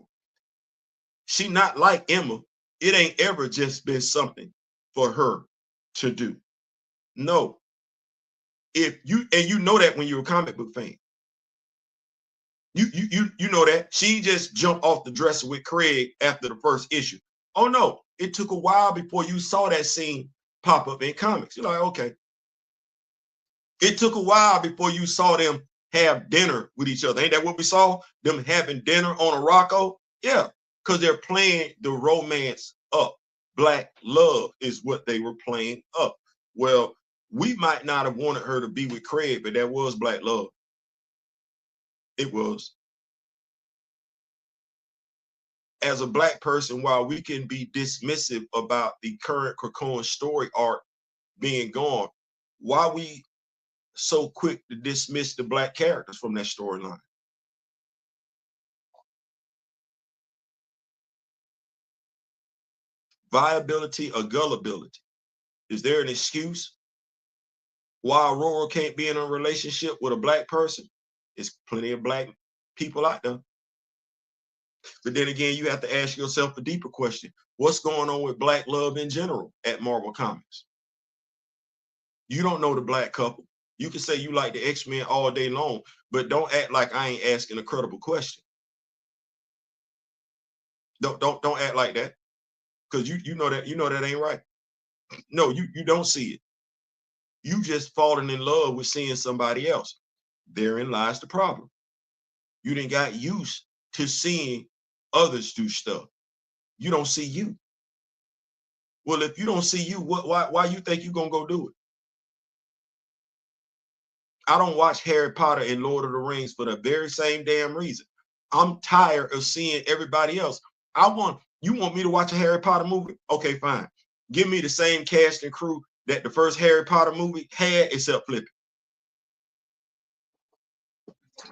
She not like Emma. It ain't ever just been something for her to do. No. If you, and you know that when you're a comic book fan. You know that. She just jumped off the dresser with Craig after the first issue. Oh no, it took a while before you saw that scene pop up in comics. You're like, okay. It took a while before you saw them have dinner with each other. Ain't that what we saw? Them having dinner on a Rocco? Yeah, because they're playing the romance up. Black love is what they were playing up. Well, we might not have wanted her to be with Craig, but that was black love. It was. As a black person, while we can be dismissive about the current Krakoan story arc being gone, why we so quick to dismiss the black characters from that storyline? Viability or gullibility? Is there an excuse why Aurora can't be in a relationship with a black person? There's plenty of black people out there. But then again, you have to ask yourself a deeper question. What's going on with black love in general at Marvel Comics? You don't know the black couple. You can say you like the X-Men all day long, but don't act like I ain't asking a credible question. Don't act like that. Because you know that ain't right. No, you don't see it. You just falling in love with seeing somebody else. Therein lies the problem. You didn't got used to seeing others do stuff. You don't see you. Well, if you don't see you, why you think you're gonna go do it? I don't watch Harry Potter and Lord of the Rings for the very same damn reason. I'm tired of seeing everybody else. You want me to watch a Harry Potter movie? Okay, fine. Give me the same cast and crew that the first Harry Potter movie had, except flip it.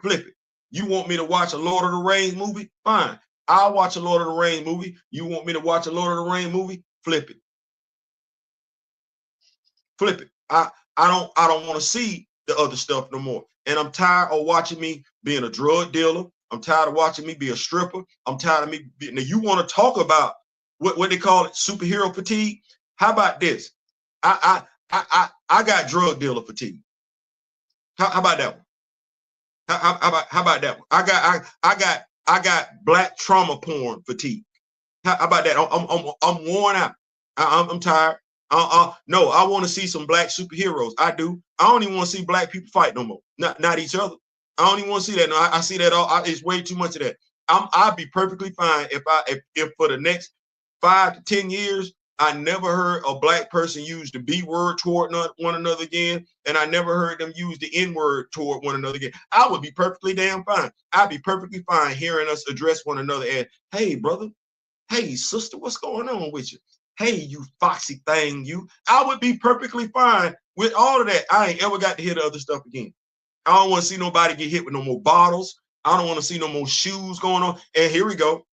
Flip it. You want me to watch a Lord of the Rings movie? Fine. I'll watch a Lord of the Rings movie. You want me to watch a Lord of the Rings movie? Flip it. Flip it. I don't want to see the other stuff no more. And I'm tired of watching me being a drug dealer. I'm tired of watching me be a stripper. I'm tired of me being, now you want to talk about what they call it, superhero fatigue? How about this? I got drug dealer fatigue. How about that one? How about that one? I got black trauma porn fatigue. How about that? I'm worn out. I'm tired. No, I want to see some black superheroes. I do. I don't even want to see black people fight no more. Not each other. I don't even want to see that. No, I see that all. It's way too much of that. I'd be perfectly fine if for the next 5 to 10 years, I never heard a black person use the B word toward one another again, and I never heard them use the N word toward one another again. I would be perfectly damn fine. I'd be perfectly fine hearing us address one another as, hey, brother, hey, sister, what's going on with you? Hey, you foxy thing, you. I would be perfectly fine with all of that. I ain't ever got to hear the other stuff again. I don't want to see nobody get hit with no more bottles. I don't want to see no more shoes going on. And here we go.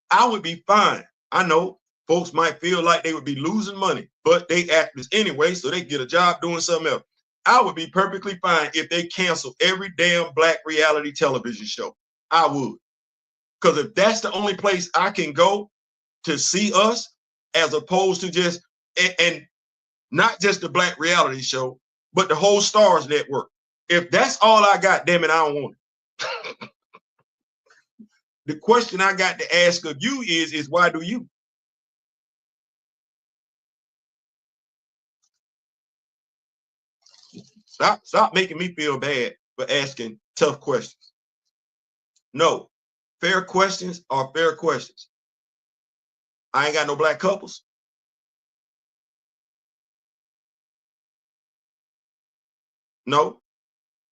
I would be fine. I know folks might feel like they would be losing money, but they actors anyway, so they get a job doing something else. I would be perfectly fine if they cancel every damn black reality television show. I would. Because if that's the only place I can go to see us, as opposed to just, and not just the black reality show, but the whole Stars Network. If that's all I got, damn it, I don't want it. The question I got to ask of you is why do you? Stop making me feel bad for asking tough questions. No, fair questions are fair questions. I ain't got no black couples. No,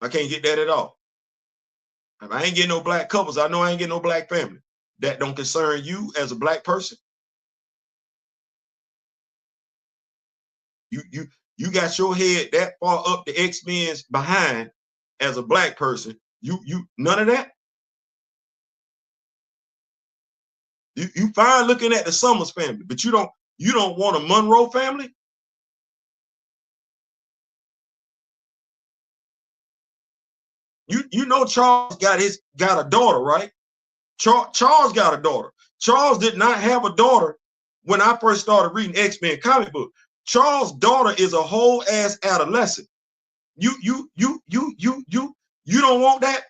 I can't get that at all. If I ain't getting no black couples, I know I ain't getting no black family. That don't concern you as a black person. You got your head that far up the X-Men's behind as a black person. You none of that. You fine looking at the Summers family, but you don't want a Monroe family. You know Charles got a daughter, right? Charles got a daughter. Charles did not have a daughter when I first started reading X-Men comic book. Charles' daughter is a whole ass adolescent. You don't want that?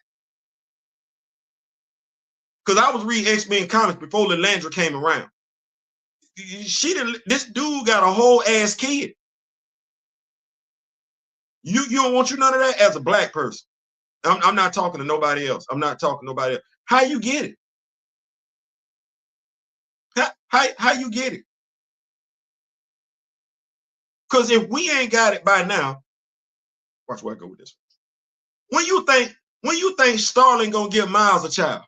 Because I was reading X-Men comics before Lilandra came around. This dude got a whole ass kid. You don't want none of that as a black person. I'm not talking to nobody else. I'm not talking to nobody else. How you get it? How you get it? Because if we ain't got it by now, watch where I go with this. When you think Starling gonna give Miles a child?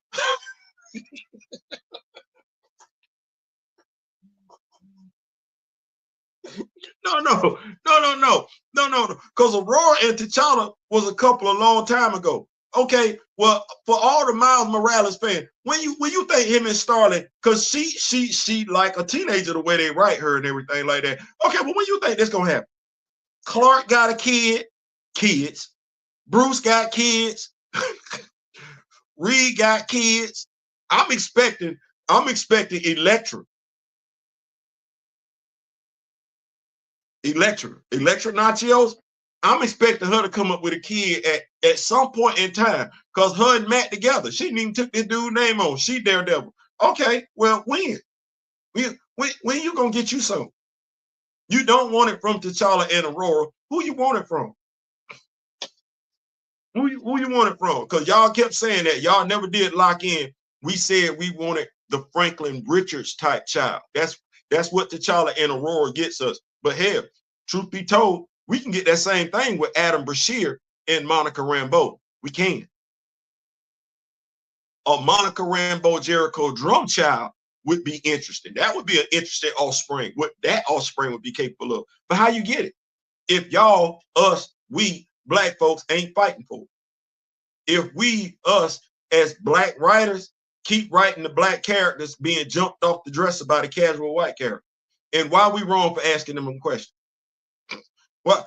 No. Because Aurora and T'Challa was a couple a long time ago. Okay, well, for all the Miles Morales fans, when you think him and Starling, because she like a teenager the way they write her and everything like that. Okay, well, when you think this gonna happen? Clark got a kids. Bruce got kids. Reed got kids. I'm expecting Electra Nachios. I'm expecting her to come up with a kid at some point in time, because her and Matt together, she didn't even took this dude's name on. She Daredevil. Okay, well, when you gonna get you some? You don't want it from T'Challa and Aurora. Who you want it from? Who you want it from? Because y'all kept saying that. Y'all never did lock in. We said we wanted the Franklin Richards type child. That's what T'Challa and Aurora gets us. But hell, truth be told, we can get that same thing with Adam Brashear and Monica Rambeau. We can. A Monica Rambeau Jericho drum child would be interesting. That would be an interesting offspring. What that offspring would be capable of. But how you get it? If y'all, we black folks ain't fighting for it. If we, as black writers, keep writing the black characters being jumped off the dresser by the casual white character. And why we wrong for asking them a question? Why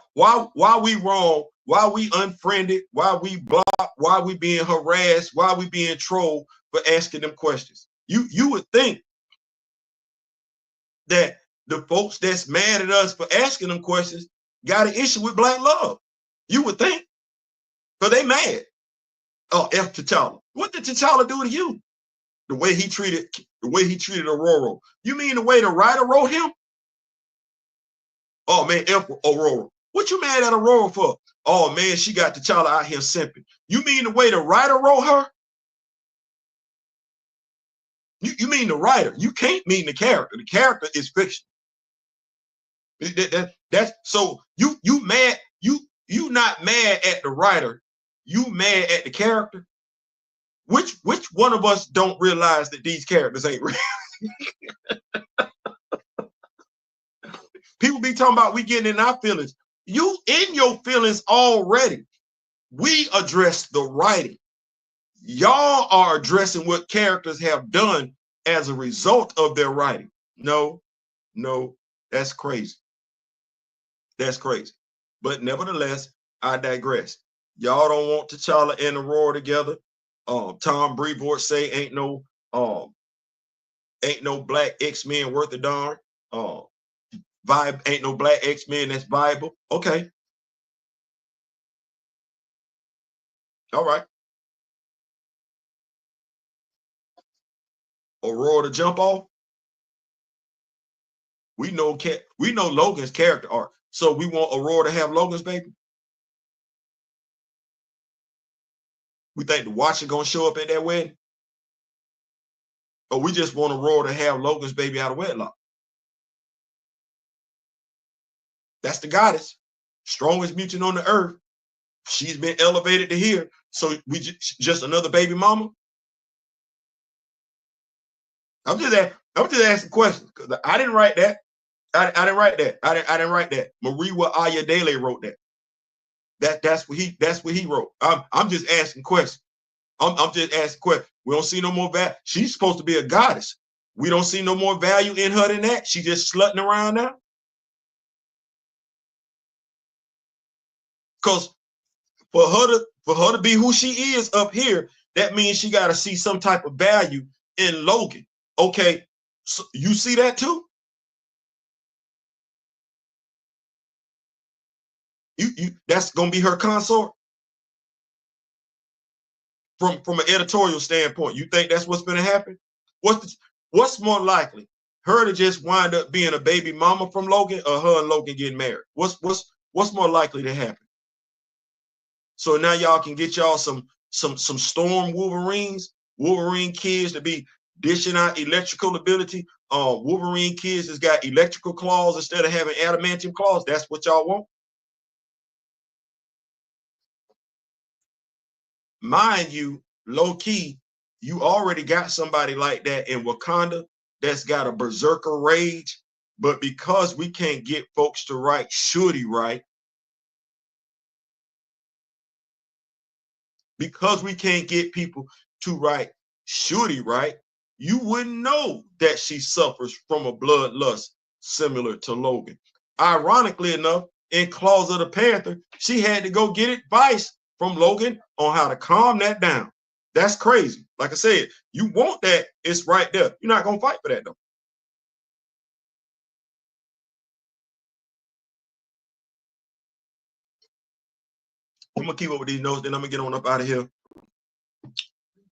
we wrong? Why we unfriended? Why we blocked? Why we being harassed? Why we being trolled for asking them questions? You would think that the folks that's mad at us for asking them questions got an issue with black love. You would think, because they mad. Oh, F T'Challa. What did T'Challa do to you? The way he treated Aurora. You mean the way the writer wrote him? Oh man, F Aurora. What you mad at Aurora for? Oh man, she got T'Challa out here simping. You mean the way the writer wrote her? You mean the writer. You can't mean the character. The character is fiction. That's so you mad, you not mad at the writer, you mad at the character. Which one of us don't realize that these characters ain't real? People be talking about we getting in our feelings. You in your feelings already. We address the writing. Y'all are addressing what characters have done as a result of their writing. No, that's crazy. That's crazy. But nevertheless, I digress. Y'all don't want T'Challa and Aurora together. Tom Breevort say ain't no black X-Men worth a darn. Ain't no black X-Men that's viable. Okay. All right. Aurora to jump off. We know Logan's character arc. So we want Aurora to have Logan's baby. We think the Watcher gonna show up at that wedding? Or we just want Aurora to have Logan's baby out of wedlock? That's the goddess. Strongest mutant on the earth. She's been elevated to here. So we just another baby mama? I'm just asking questions because I didn't write that. I didn't write that. I didn't write that. Mariwa Ayadele wrote that. That's what he wrote. I'm just asking questions. I'm just asking questions. We don't see no more value. She's supposed to be a goddess. We don't see no more value in her than that. She just slutting around now. Because for her to be who she is up here, that means she got to see some type of value in Logan. Okay, so you see that too? You that's gonna be her consort? From an editorial standpoint, you think that's what's gonna happen? What's more likely? Her to just wind up being a baby mama from Logan, or her and Logan getting married? What's more likely to happen? So now y'all can get y'all some Storm Wolverine kids to be dishing out electrical ability. Wolverine kids has got electrical claws instead of having adamantium claws. That's what y'all want? Mind you, low key, you already got somebody like that in Wakanda that's got a berserker rage, but because we can't get folks to write Shuri right, because we can't get people to write Shuri right, you wouldn't know that she suffers from a bloodlust similar to Logan. Ironically enough, in Claws of the Panther, she had to go get advice from Logan on how to calm that down. That's crazy. Like I said, you want that, it's right there. You're not going to fight for that, though. I'm going to keep up with these notes, then I'm going to get on up out of here.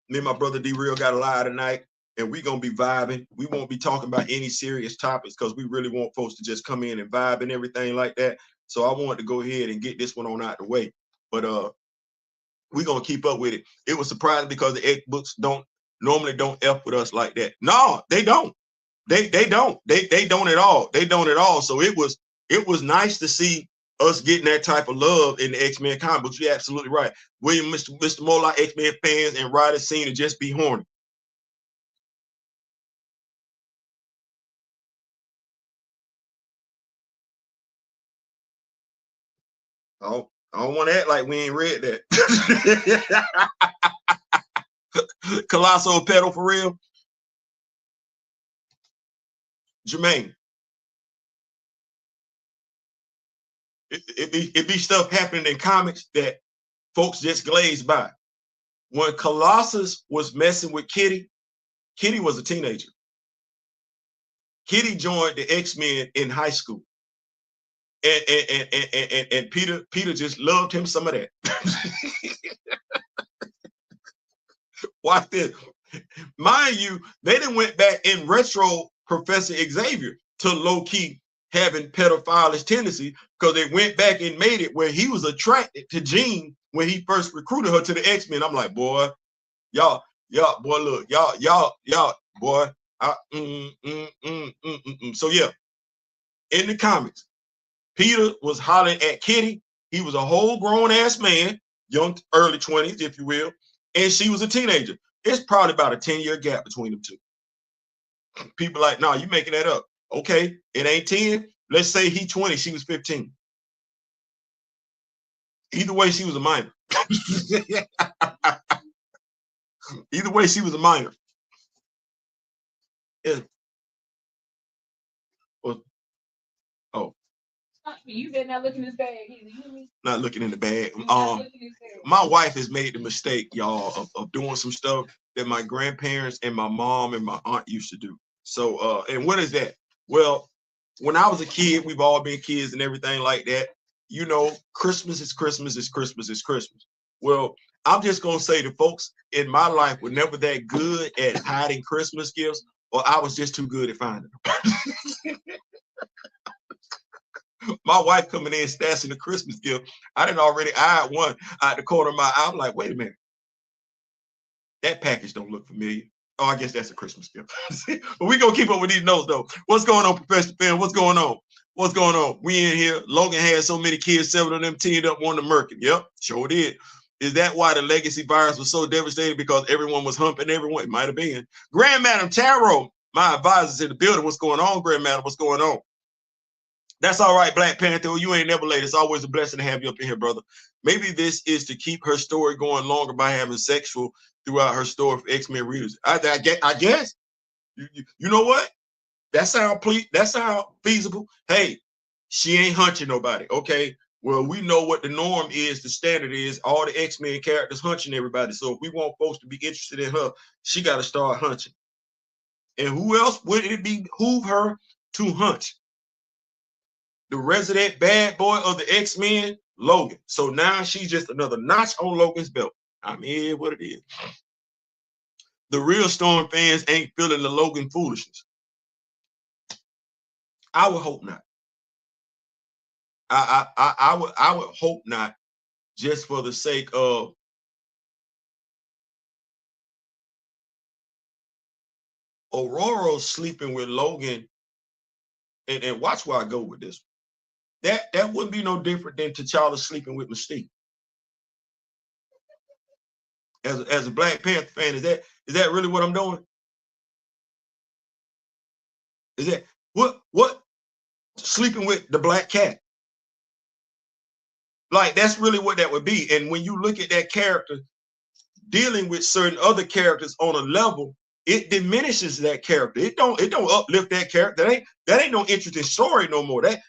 Me and my brother D-Real got a lie tonight, and we're going to be vibing. We won't be talking about any serious topics because we really want folks to just come in and vibe and everything like that. So I wanted to go ahead and get this one on out the way. But we're going to keep up with it. It was surprising because the X books normally don't F with us like that. No, they don't. They don't. They don't at all. They don't at all. So it was nice to see us getting that type of love in the X-Men comic books. You're absolutely right. William, Mr. Moloch, X-Men fans and writers seem to just be horny. I don't want to act like we ain't read that. Colossal pedal for real. Jermaine. It be stuff happening in comics that folks just glaze by. When Colossus was messing with Kitty, Kitty was a teenager. Kitty joined the X-Men in high school. And Peter just loved him some of that. Watch this. Mind you, they done went back in retro Professor Xavier to low-key having pedophilic tendency because they went back and made it where he was attracted to Jean when he first recruited her to the X-Men. I'm like, boy, y'all, boy, look, y'all boy. So yeah, in the comics, Peter was hollering at Kitty. He was a whole grown ass man, young, early 20s, if you will, and she was a teenager. It's probably about a 10-year gap between them two. People like, nah, you making that up. Okay, it ain't 10. Let's say he 20, she was 15. Either way, she was a minor. Either way, she was a minor. Yeah. Well, oh. You better not look in his bag either. Not looking in the bag. My wife has made the mistake, y'all, of doing some stuff that my grandparents and my mom and my aunt used to do. So, and what is that? Well, when I was a kid, we've all been kids and everything like that. You know, Christmas is Christmas is Christmas is Christmas. Well, I'm just gonna say the folks in my life were never that good at hiding Christmas gifts, or I was just too good at finding them. My wife coming in stashing the Christmas gift. I didn't already eyed one out the corner of my eye. I'm like, wait a minute. That package don't look familiar. Oh, I guess that's a Christmas gift. But we gonna keep up with these notes though. What's going on, Professor Finn? What's going on? What's going on? We in here. Logan had so many kids, 7 of them teamed up on the Merkin. Yep, sure did. Is that why the legacy virus was so devastating? Because everyone was humping everyone? It might have been. Grand Madam Tarot, my advisor's in the building. What's going on, Grand Madam? What's going on? That's all right, Black Panther. You ain't never late. It's always a blessing to have you up in here, brother. Maybe this is to keep her story going longer by having sexual throughout her story for X-Men readers. I guess. You know what? That sound feasible. Hey, she ain't hunching nobody. Okay. Well, we know what the norm is, the standard is all the X-Men characters hunching everybody. So if we want folks to be interested in her, she got to start hunching. And who else would it behoove her to hunch? The resident bad boy of the X-Men, Logan. So now she's just another notch on Logan's belt. I mean, what it is. The real Storm fans ain't feeling the Logan foolishness. I would hope not. I would hope not, just for the sake of Aurora sleeping with Logan. And watch where I go with this. That wouldn't be no different than T'Challa sleeping with Mystique. As a Black Panther fan, is that really what I'm doing? Is that what sleeping with the Black Cat? Like, that's really what that would be. And when you look at that character dealing with certain other characters on a level, it diminishes that character. It don't uplift that character. That ain't no interesting story no more. That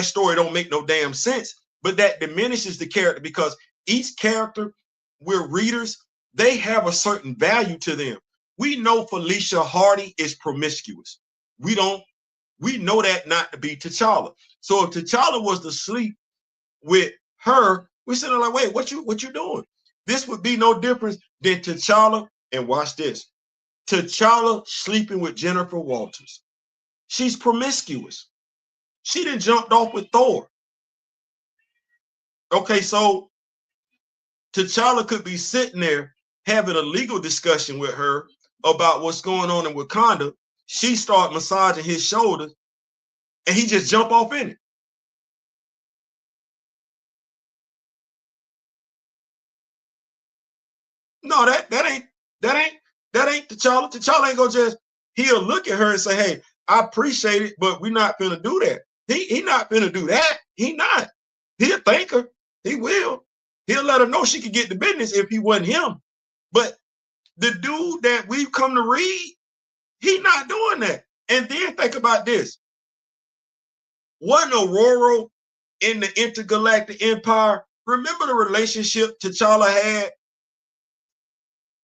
story don't make no damn sense. But that diminishes the character, because each character, we're readers, they have a certain value to them. We know Felicia Hardy is promiscuous. We know that not to be T'Challa. So if T'Challa was to sleep with her, we're sitting there like, wait, what you doing? This would be no difference than T'Challa, and watch this, T'Challa sleeping with Jennifer Walters. She's promiscuous. She done jumped off with Thor. Okay, so T'Challa could be sitting there having a legal discussion with her about what's going on in Wakanda. She start massaging his shoulders, and he just jump off in it. No, that ain't T'Challa. T'Challa ain't gonna just, he'll look at her and say, hey, I appreciate it, but we're not gonna do that. He not gonna do that. He not. He'll thank her. He will. He'll let her know she could get the business if he wasn't him. But the dude that we've come to read, he not doing that. And then think about this. Wasn't Aurora in the intergalactic empire? Remember the relationship T'Challa had,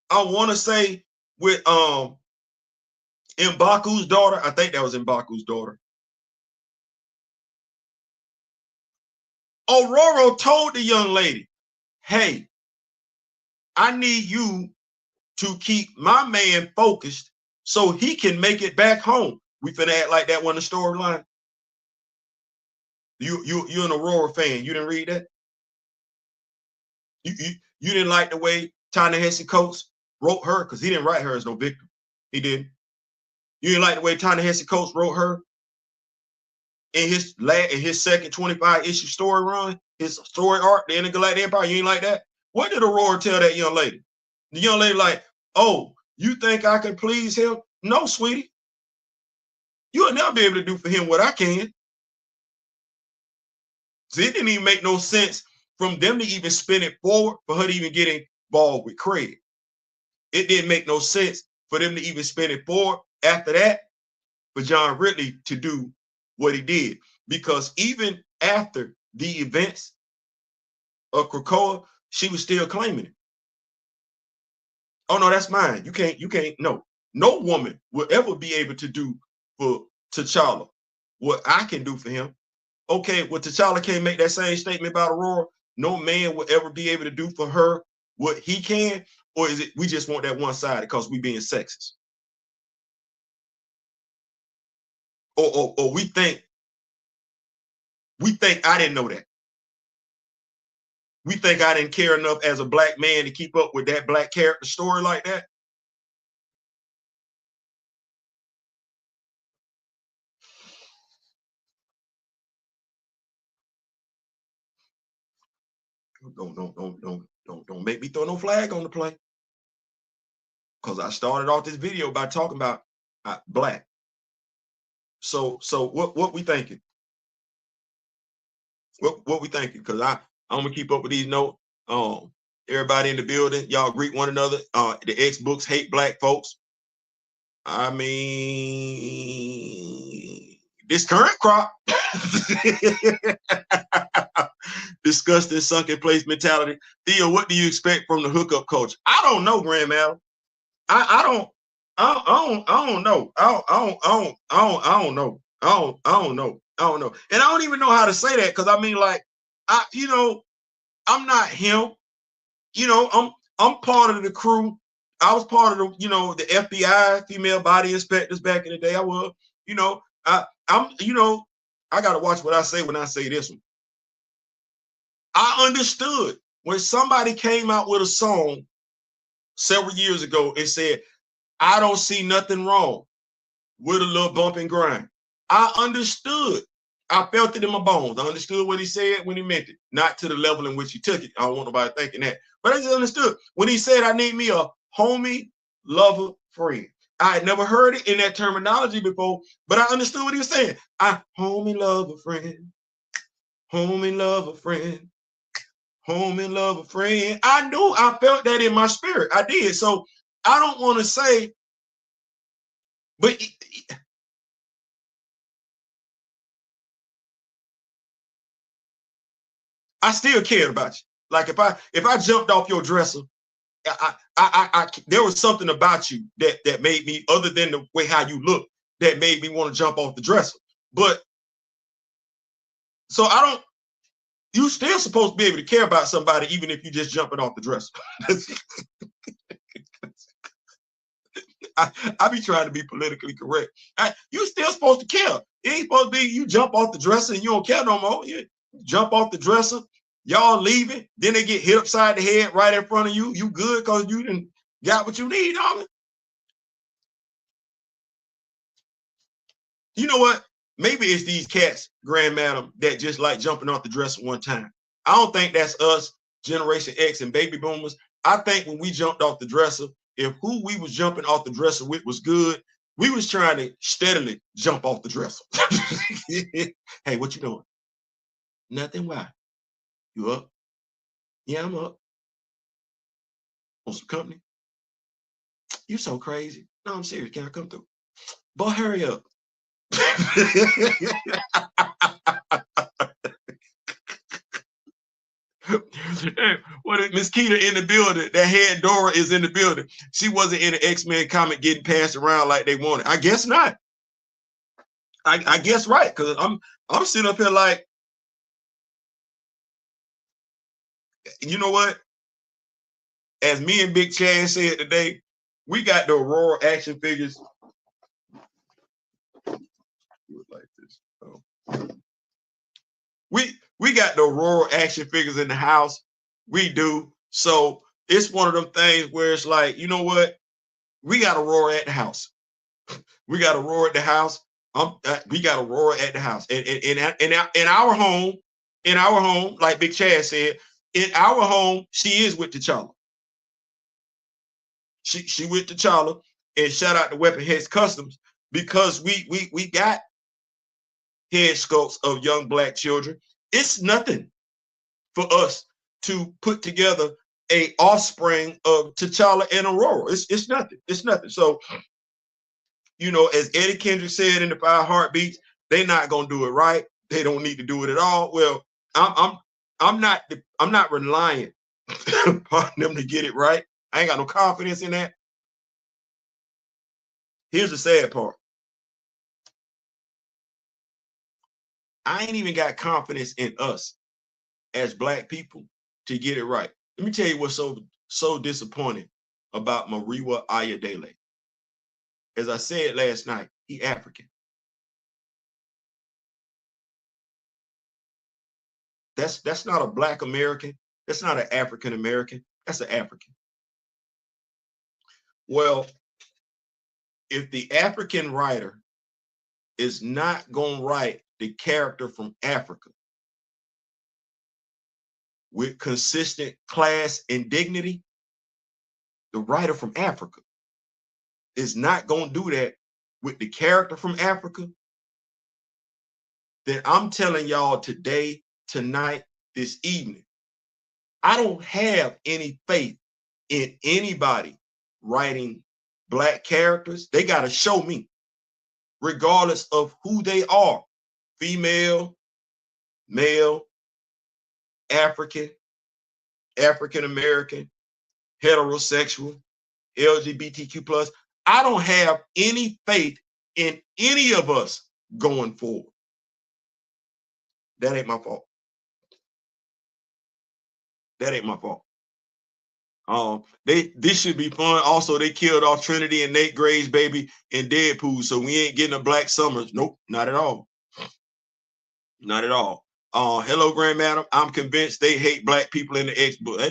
I want to say, with M'Baku's daughter? I think that was M'Baku's daughter. Aurora told the young lady, hey, I need you to keep my man focused so he can make it back home. We finna act like that wasn't a storyline. You're an Aurora fan. You didn't read that? You didn't like the way Ta-Nehisi Coates wrote her, because he didn't write her as no victim. He didn't. You didn't like the way Ta-Nehisi Coates wrote her in his second 25-issue story run, his story arc, the Intergalactic Empire. You ain't like that? What did Aurora tell that young lady? The young lady like, oh, you think I can please him? No, sweetie. You'll never be able to do for him what I can. So it didn't even make no sense from them to even spin it forward for her to even get involved with Craig. It didn't make no sense for them to even spin it forward after that for John Ridley to do what he did. Because even after the events of Krakoa, she was still claiming it. Oh no, that's mine. You can't, no. No woman will ever be able to do for T'Challa what I can do for him. Okay, well, T'Challa can't make that same statement about Aurora. No man will ever be able to do for her what he can, or is it we just want that one side because we being sexist? Or we think I didn't know that. We think I didn't care enough as a black man to keep up with that black character story like that. Don't make me throw no flag on the play. Because I started off this video by talking about black. So what we thinking? What we thinking? Because I'm gonna keep up with these notes. Everybody in the building, y'all greet one another. The X-Books hate black folks. I mean, this current crop discuss this sunken place mentality. Theo, what do you expect from the hookup culture? I don't know, Grandma. I don't know. I don't know. I don't know. And I don't even know how to say that because I mean, like, I'm not him. I'm part of the crew. I was part of the, the FBI, female body inspectors back in the day. I was, I gotta watch what I say when I say this one. I understood when somebody came out with a song several years ago and said, I don't see nothing wrong with a little bump and grind. I understood. I felt it in my bones. I understood what he said when he meant it, not to the level in which he took it. I don't want nobody thinking that. But I just understood. When he said, I need me a homie, lover, friend. I had never heard it in that terminology before, but I understood what he was saying. Homie, lover, friend. Homie, lover, friend. Homie, lover, friend. I knew, I felt that in my spirit. I did. So I don't want to say, but I still cared about you. Like if I jumped off your dresser, there was something about you that made me, other than the way how you look, that made me want to jump off the dresser. But so you still supposed to be able to care about somebody even if you just jumping off the dresser. I be trying to be politically correct. You still supposed to care. It ain't supposed to be you jump off the dresser and you don't care no more. You jump off the dresser, y'all leaving, then they get hit upside the head right in front of you. You good because you didn't got what you need, homie. You know what? Maybe it's these cats, Grand Madam, that just like jumping off the dresser one time. I don't think that's us, Generation X and baby boomers. I think when we jumped off the dresser, if who we was jumping off the dresser with was good, we was trying to steadily jump off the dresser. Hey, what you doing? Nothing. Why? You up? Yeah, I'm up. Want some company? You so crazy. No, I'm serious. Can I come through? But hurry up. What is Miss Keita in the building? That head Dora is in the building. She wasn't in the X-Men comic getting passed around like they wanted. I guess not. I guess right, because I'm sitting up here like, you know what? As me and Big Chad said today, we got the Aurora action figures. Like this. Oh. We got the Aurora action figures in the house. We do. So it's one of them things where it's like, you know what? We got to roar at the house. We got to roar at the house. We got to roar at the house. In our home, like Big Chad said, in our home, she is with T'Challa. She with T'Challa, and shout out to Weapon Heads Customs, because we got head sculpts of young Black children. It's nothing for us to put together a offspring of T'Challa and Aurora. It's nothing. It's nothing. So, you know, as Eddie Kendrick said in the 5 Heartbeats, they're not gonna do it right. They don't need to do it at all. Well, I'm not relying upon them to get it right. I ain't got no confidence in that. Here's the sad part. I ain't even got confidence in us as Black people to get it right. Let me tell you what's so disappointing about Mariwa Ayodele. As I said last night, he African. That's not a Black American. That's not an African American. That's an African. Well, if the African writer is not going to write the character from Africa with consistent class and dignity, the writer from Africa is not going to do that with the character from Africa, then I'm telling y'all today, tonight, this evening, I don't have any faith in anybody writing Black characters. They got to show me, regardless of who they are, female, male, African, African-American, heterosexual, LGBTQ+. I don't have any faith in any of us going forward. That ain't my fault. That ain't my fault. This should be fun. Also, they killed off Trinity and Nate Gray's baby in Deadpool, so we ain't getting a Black Summers. Nope, not at all. Not at all. Hello, Grand Madam. I'm convinced they hate Black people in the X book. I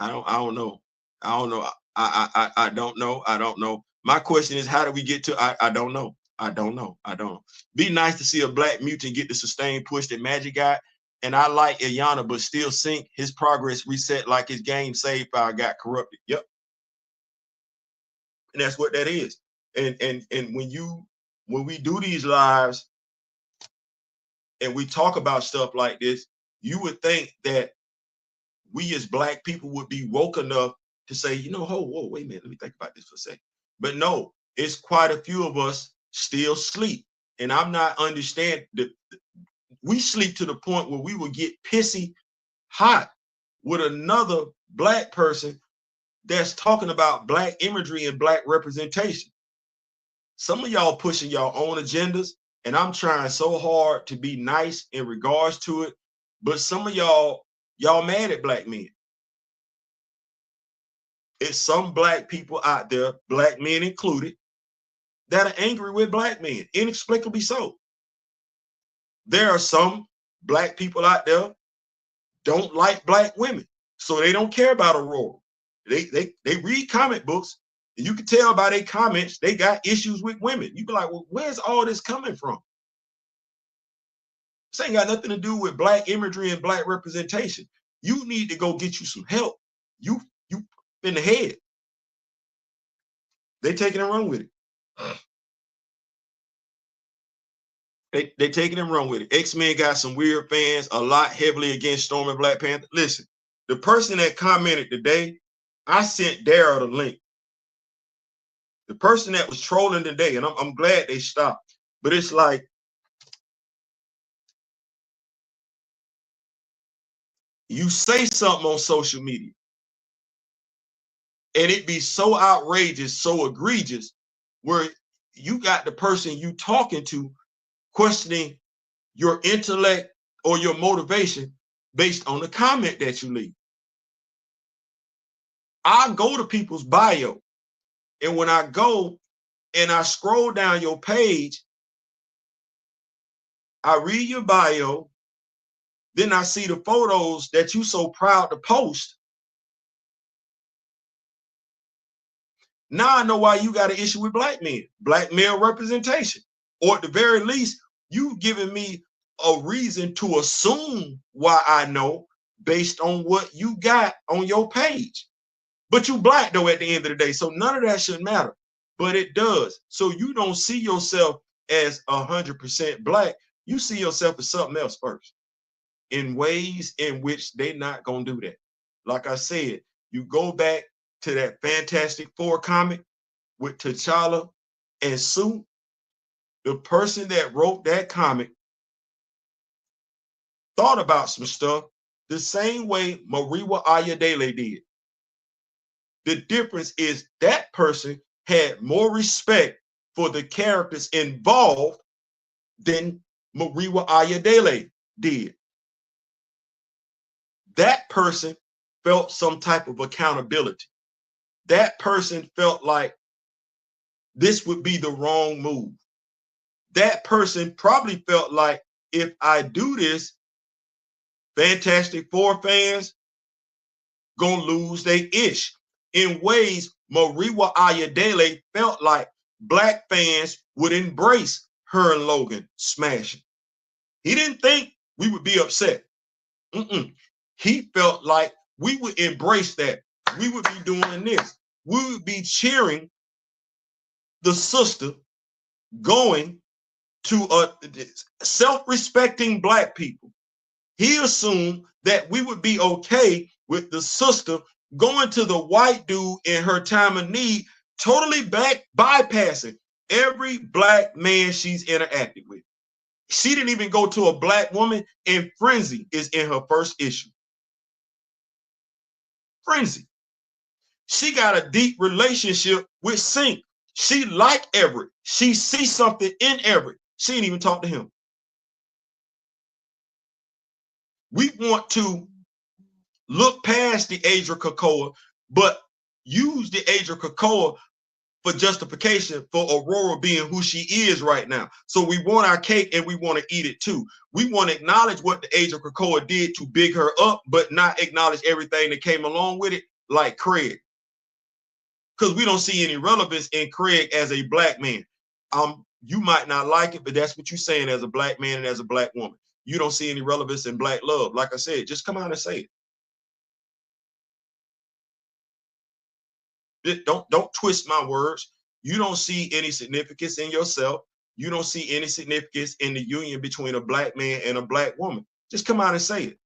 don't know. I don't know. I don't know. I don't know. My question is, how do we get to? I don't know. I don't know. I don't know. Be nice to see a Black mutant get the sustained push that Magic got. And I like Ilyana, but still Sync, his progress reset like his game save file got corrupted. Yep. And that's what that is. And when we do these lives and we talk about stuff like this, you would think that we as Black people would be woke enough to say, you know, whoa, wait a minute, let me think about this for a second. But no, it's quite a few of us still sleep. And I'm not understanding that we sleep to the point where we will get pissy hot with another Black person that's talking about Black imagery and Black representation. Some of y'all pushing your own agendas, and I'm trying so hard to be nice in regards to it, but some of y'all mad at Black men. It's some Black people out there, Black men included, that are angry with Black men, inexplicably so. There are some Black people out there don't like Black women, so they don't care about Aurora. They read comic books, and you can tell by their comments they got issues with women. You be like, well, where's all this coming from? This ain't got nothing to do with Black imagery and Black representation. You need to go get you some help. You in the head. They taking and run with it. They taking and run with it. X-Men got some weird fans, a lot heavily against Storm and Black Panther. Listen, the person that commented today, I sent Daryl the link. The person that was trolling today, and I'm glad they stopped, but it's like, you say something on social media, and it be so outrageous, so egregious, where you got the person you talking to questioning your intellect or your motivation based on the comment that you leave. I go to people's bio, and when I go and I scroll down your page, I read your bio, Then I see the photos that you so proud to post. Now I know why you got an issue with black men, black male representation. Or at the very least, you've given me a reason to assume why I know based on what you got on your page. But you black though at the end of the day, so none of that should matter. But it does. So you don't see yourself as 100% black. You see yourself as something else first, in ways in which they're not gonna do that. Like I said, you go back to that Fantastic Four comic with T'Challa and Sue. The person that wrote that comic thought about some stuff the same way Mariwa Ayodele did. The difference is that person had more respect for the characters involved than Mariwa Ayodele did. That person felt some type of accountability. That person felt like this would be the wrong move. That person probably felt like, if I do this, Fantastic Four fans gonna lose their ish. In ways, Mariwa Ayodele felt like black fans would embrace her and Logan smashing. He didn't think we would be upset. He felt like we would embrace that. We would be doing this. We would be cheering the sister going to self-respecting black people. He assumed that we would be okay with the sister going to the white dude in her time of need, totally bypassing every black man she's interacted with. She didn't even go to a black woman, and Frenzy is in her first issue. Frenzy. She got a deep relationship with Sync. She liked Everett. She sees something in Everett. She didn't even talk to him. We want to look past the age of Krakoa, but use the age of Krakoa for justification for Aurora being who she is right now. So we want our cake and we want to eat it too. We want to acknowledge what the age of Krakoa did to big her up, but not acknowledge everything that came along with it, like Craig. Because we don't see any relevance in Craig as a black man. You might not like it, but that's what you're saying as a black man and as a black woman. You don't see any relevance in black love. Like I said, just come out and say it. Don't twist my words. You don't see any significance in yourself. You don't see any significance in the union between a black man and a black woman. Just come out and say it.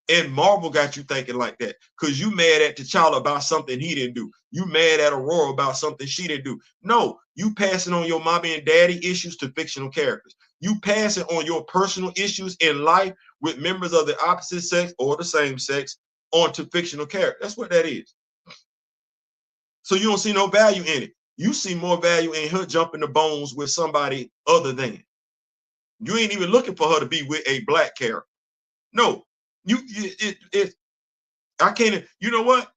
And Marvel got you thinking like that because you mad at T'Challa about something he didn't do. You mad at Aurora about something she didn't do. No, you passing on your mommy and daddy issues to fictional characters. You passing on your personal issues in life with members of the opposite sex or the same sex onto fictional characters. That's what that is. So you don't see no value in it. You see more value in her jumping the bones with somebody other than. You ain't even looking for her to be with a black character. No, I can't. You know what?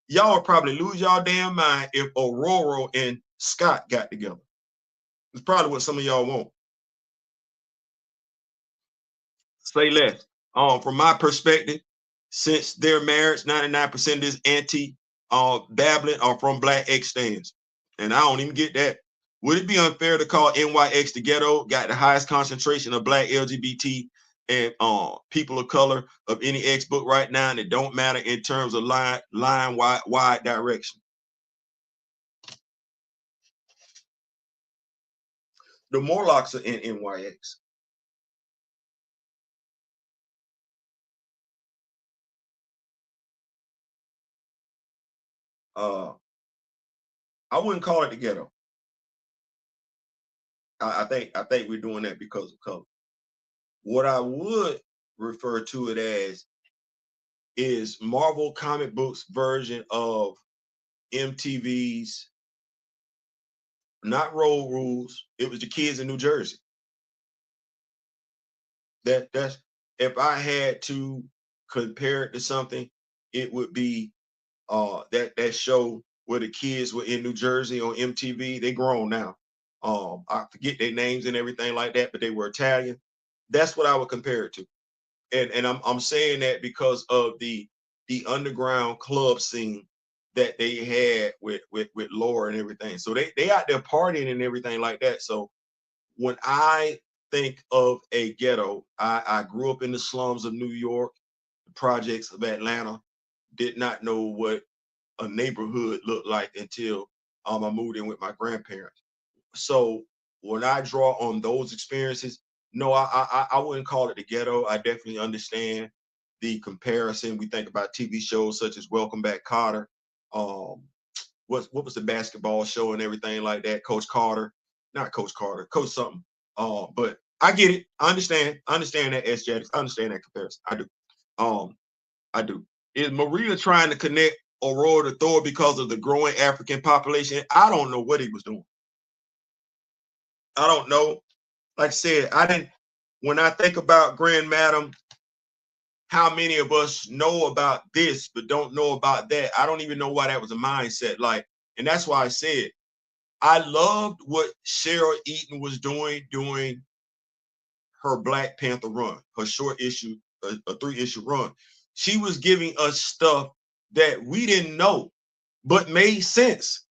Y'all would probably lose y'all damn mind if Aurora and Scott got together. It's probably what some of y'all want. Say less. From my perspective, since their marriage, 99% of this anti-babbling are from black X stands. And I don't even get that. Would it be unfair to call NYX the ghetto got the highest concentration of black LGBT and people of color of any X book right now, and it don't matter in terms of line wide direction? The Morlocks are in NYX. I wouldn't call it the ghetto. I think we're doing that because of color. What I would refer to it as is Marvel comic books version of MTV's not Road Rules. It was the Kids in New Jersey. That's if I had to compare it to something, it would be that show where the kids were in New Jersey on MTV. They grown now. I forget their names and everything like that, but they were Italian. That's what I would compare it to. And I'm saying that because of the underground club scene that they had with Laura and everything. So they out there partying and everything like that. So when I think of a ghetto, I grew up in the slums of New York, the projects of Atlanta, did not know what a neighborhood looked like until I moved in with my grandparents. So when I draw on those experiences, no, I wouldn't call it the ghetto. I definitely understand the comparison. We think about TV shows such as Welcome Back, Kotter. Um, what was the basketball show and everything like that? Coach Carter, not Coach Carter, Coach something. But I get it. I understand. I understand that SJ. I understand that comparison. I do. I do. Is Maria trying to connect Aurora to Thor because of the growing African population? I don't know what he was doing. I don't know. Like I said, I didn't. When I think about Grand Madam, how many of us know about this but don't know about that? I don't even know why that was a mindset. Like, and that's why I said I loved what Cheryl Eaton was doing during her Black Panther run, her short issue, a 3-issue run. She was giving us stuff that we didn't know, but made sense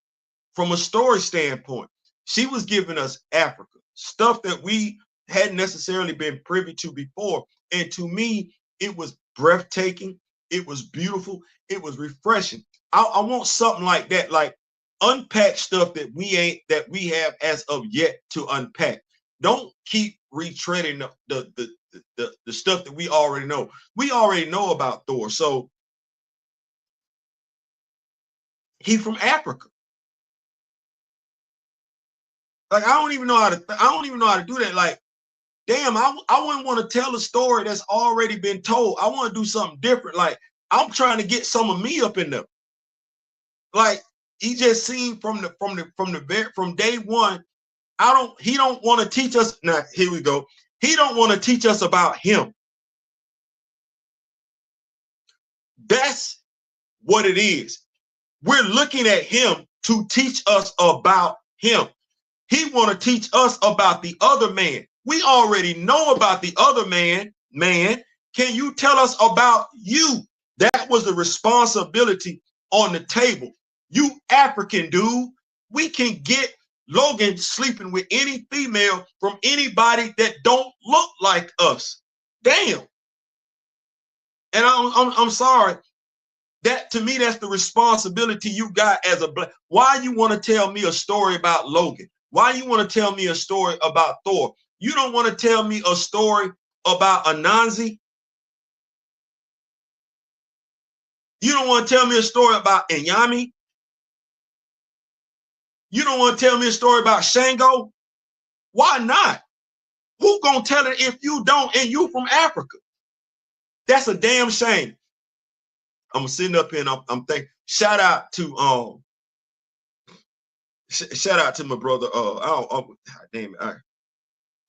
from a story standpoint. She was giving us Africa, stuff that we hadn't necessarily been privy to before. And to me, it was breathtaking. It was beautiful. It was refreshing. I want something like that, like unpack stuff that we have as of yet to unpack. Don't keep retreading the stuff that we already know. We already know about Thor. So he's from Africa. Like I don't even know how to do that. Like, damn, I wouldn't want to tell a story that's already been told. I want to do something different. Like I'm trying to get some of me up in there. Like he just seen from day one. He don't want to teach us. Now here we go. He don't want to teach us about him. That's what it is. We're looking at him to teach us about him. He want to teach us about the other man. We already know about the other man. Man, can you tell us about you? That was the responsibility on the table. You African dude, we can get Logan sleeping with any female from anybody that don't look like us. Damn. And I'm sorry. That to me, that's the responsibility you got as a black. Why you want to tell me a story about Logan? Why you want to tell me a story about Thor? You don't want to tell me a story about Anansi. You don't want to tell me a story about Enyami. You don't want to tell me a story about Shango. Why not? Who gonna tell it if you don't and you from Africa? That's a damn shame. I'm sitting up here and I'm thinking, shout out to my brother. Damn it. All right.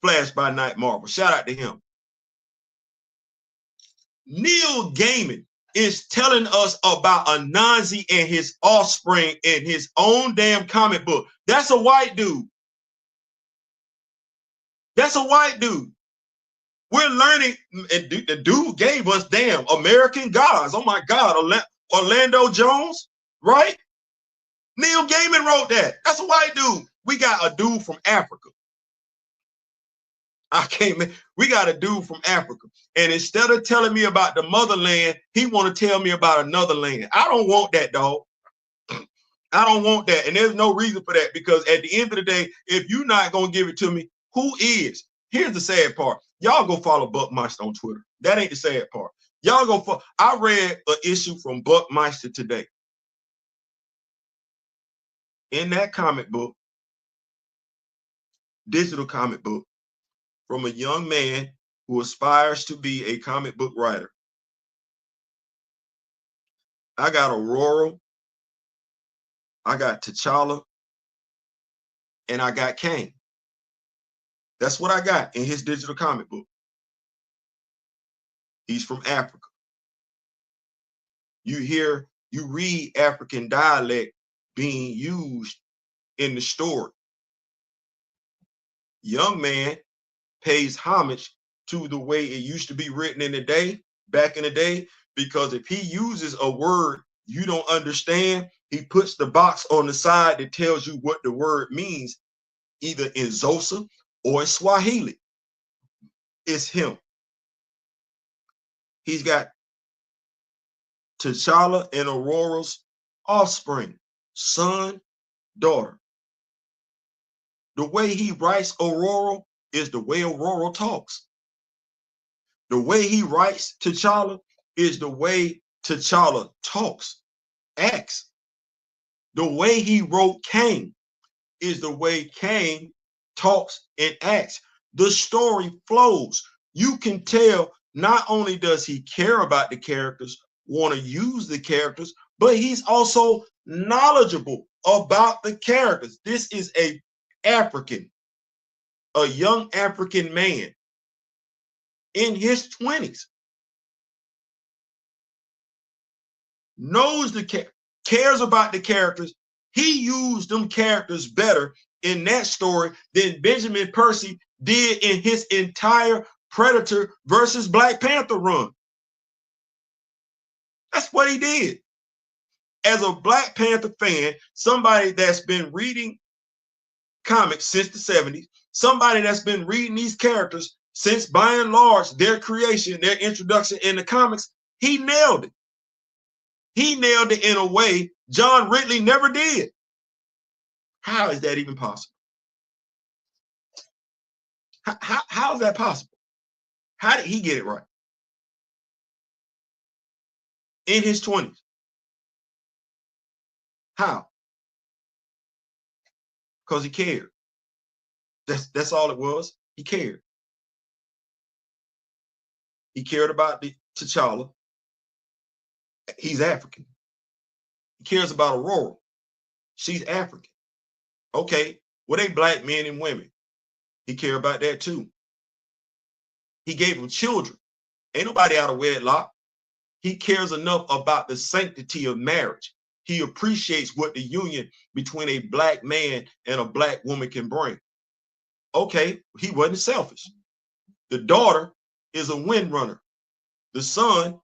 Flash by Night Marvel. Shout out to him. Neil Gaiman is telling us about Anansi and his offspring in his own damn comic book. That's a white dude. That's a white dude. We're learning. The dude gave us damn American Gods. Oh my God, Orlando Jones, right? Neil Gaiman wrote that. That's a white dude. We got a dude from Africa. We got a dude from Africa. And instead of telling me about the motherland, he want to tell me about another land. I don't want that, dog. I don't want that. And there's no reason for that because at the end of the day, if you're not going to give it to me, who is? Here's the sad part. Y'all go follow Buckmeister on Twitter. That ain't the sad part. Y'all go follow. I read an issue from Buckmeister today. In that comic book, digital comic book, from a young man who aspires to be a comic book writer. I got Aurora, I got T'Challa, and I got Kane. That's what I got in his digital comic book. He's from Africa. You read African dialect being used in the story. Young man pays homage to the way it used to be written in the day, back in the day, because if he uses a word you don't understand, he puts the box on the side that tells you what the word means, either in Xhosa or in Swahili. It's him. He's got T'Challa and Aurora's offspring, son, daughter. The way he writes Aurora is the way Aurora talks. The way he writes T'Challa is the way T'Challa talks, acts. The way he wrote Kang is the way Kang talks and acts. The story flows. You can tell not only does he care about the characters, want to use the characters, but he's also knowledgeable about the characters. This is a young African man in his 20s, knows cares about the characters. He used them characters better in that story than Benjamin Percy did in his entire Predator versus Black Panther run. That's what he did. As a Black Panther fan, somebody that's been reading comics since the 70s, somebody that's been reading these characters since, by and large, their creation, their introduction in the comics, he nailed it. He nailed it in a way John Ridley never did. How is that even possible? How is that possible? How did he get it right? In his 20s. How? Because he cared. That's all it was. He cared. He cared about the T'Challa. He's African. He cares about Aurora. She's African. Okay, well, they Black men and women. He cared about that too. He gave them children. Ain't nobody out of wedlock. He cares enough about the sanctity of marriage. He appreciates what the union between a Black man and a Black woman can bring. Okay, he wasn't selfish. The daughter is a wind runner. The son,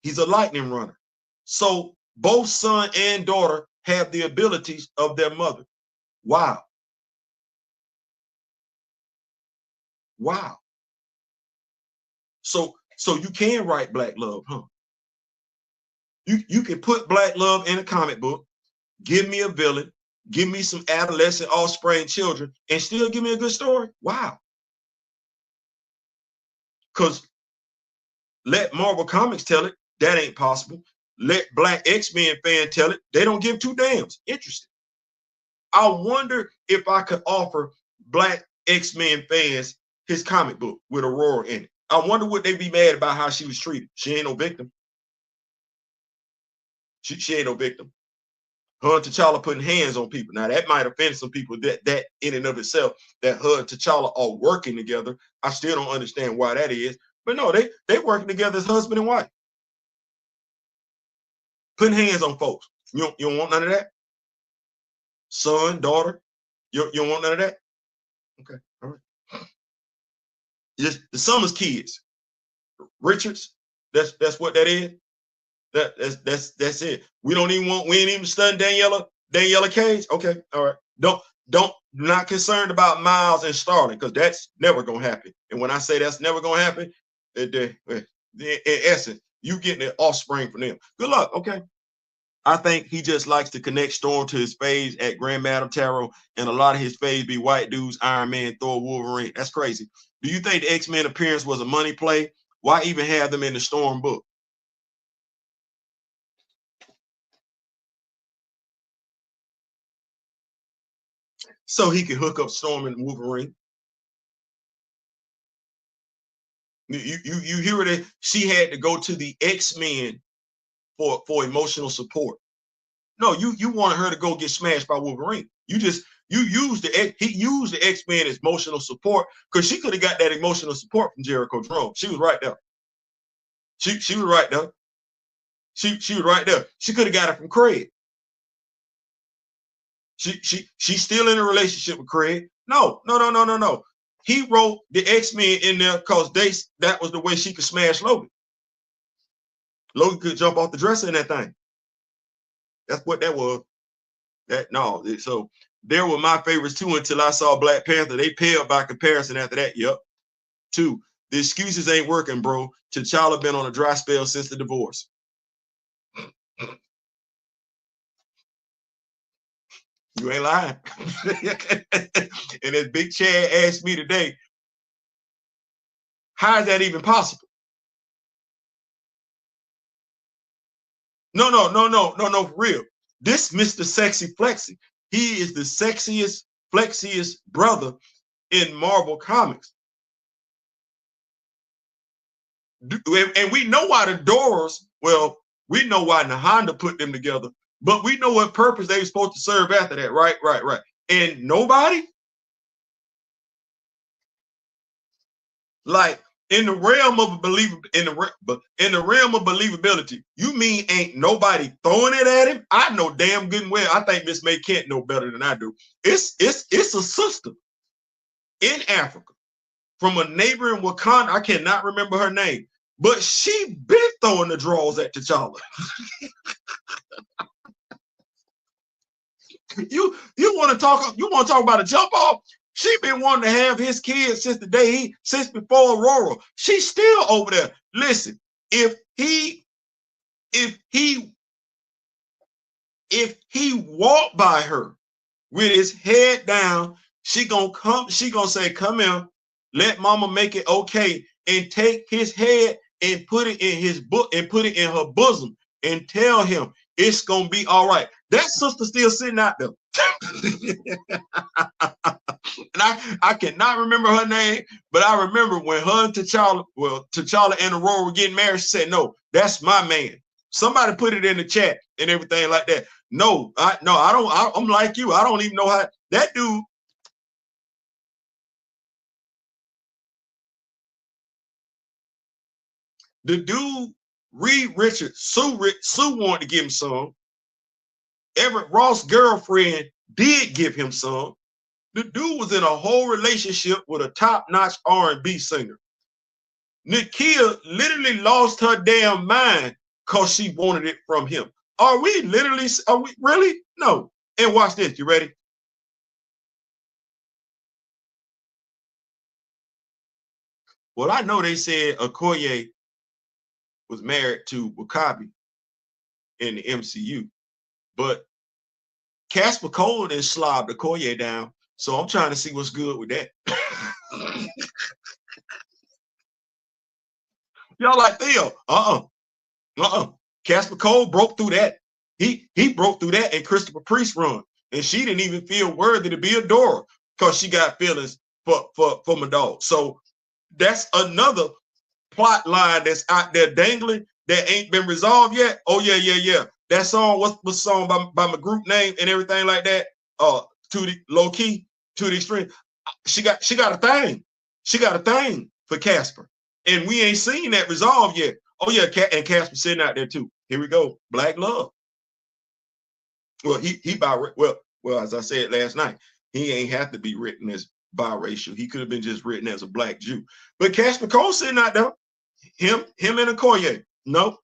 he's a lightning runner. So both son and daughter have the abilities of their mother. Wow. Wow. So you can write Black love, huh? You can put Black love in a comic book, give me a villain, give me some adolescent offspring children, and still give me a good story. Wow. Because let Marvel Comics tell it, that ain't possible. Let Black X-Men fan tell it, they don't give two damns. Interesting. I wonder if I could offer Black X-Men fans his comic book with Aurora in it. I wonder would they be mad about how she was treated. She ain't no victim. She ain't no victim. Her and T'Challa putting hands on people. Now that might offend some people that in and of itself, that her and T'Challa are working together. I still don't understand why that is. But no, they working together as husband and wife. Putting hands on folks. You don't want none of that? Son, daughter, you don't want none of that? Okay, all right. Just the Summers kids. Richards, that's what that is. That's it. We ain't even studying Daniela Cage. Okay, all right. Not concerned about Miles and Starling, because that's never gonna happen. And when I say that's never gonna happen, in essence, you getting an offspring from them. Good luck, okay. I think he just likes to connect Storm to his phase at Grand Madam Tarot, and a lot of his phase be white dudes, Iron Man, Thor, Wolverine. That's crazy. Do you think the X-Men appearance was a money play? Why even have them in the Storm book? So he could hook up Storm and Wolverine. You hear that she had to go to the X-Men for emotional support. No, you wanted her to go get smashed by Wolverine. He used the X-Men as emotional support, because she could have got that emotional support from Jericho Drone. She was right there. She was right there. She was right there. She could have got it from Craig. She's still in a relationship with Craig. No. he wrote the X-Men in there because that was the way she could smash Logan. Logan could jump off the dresser in that thing. That's what that was. So there were my favorites too until I saw Black Panther. They paled by comparison after that. Yep. 2, the excuses ain't working, bro. T'Challa been on a dry spell since the divorce. You ain't lying. And as Big Chad asked me today, how is that even possible? No, for real. This Mr. Sexy Flexy, he is the sexiest, flexiest brother in Marvel Comics. And we know why the Doors, well, we know why Nahanda put them together, but we know what purpose they were supposed to serve after that, right? And nobody, like, in the realm of believability, you mean ain't nobody throwing it at him? I know damn good and well. I think Miss May Kent know better than I do. It's a sister in Africa from a neighboring Wakanda. I cannot remember her name, but she been throwing the draws at T'Challa. You want to talk about a jump off? She been wanting to have his kids since before Aurora. She's still over there. Listen, if he walked by her with his head down, she gonna say, come here, let mama make it okay, and take his head and put it in his book and put it in her bosom and tell him it's gonna be all right. That sister still sitting out there. And I cannot remember her name, but I remember when her and T'Challa and Aurora were getting married, she said, no, that's my man. Somebody put it in the chat and everything like that. No, I don't. I'm like you. I don't even know how that dude. The dude, Reed Richards, Sue wanted to give him some. Everett Ross' girlfriend did give him some. The dude was in a whole relationship with a top-notch R&B singer. Nakia literally lost her damn mind because she wanted it from him. Are we really? No. And watch this. You ready? Well, I know they said Okoye was married to W'Kabi in the MCU, but Casper Cole then slobbed Okoye down. So I'm trying to see what's good with that. Y'all like Theo? Casper Cole broke through that. He broke through that, and Christopher Priest run, and she didn't even feel worthy to be a Dora because she got feelings for my dog. So that's another plot line that's out there dangling that ain't been resolved yet. Oh yeah. That song, what's the song by my group name and everything like that? To the low key, to the extreme. She got a thing. She got a thing for Casper, and we ain't seen that resolved yet. Oh yeah, and Casper sitting out there too. Here we go. Black love. Well, well, as I said last night, he ain't have to be written as biracial. He could have been just written as a black Jew. But Casper Cole sitting out there. Him and Okoye. No.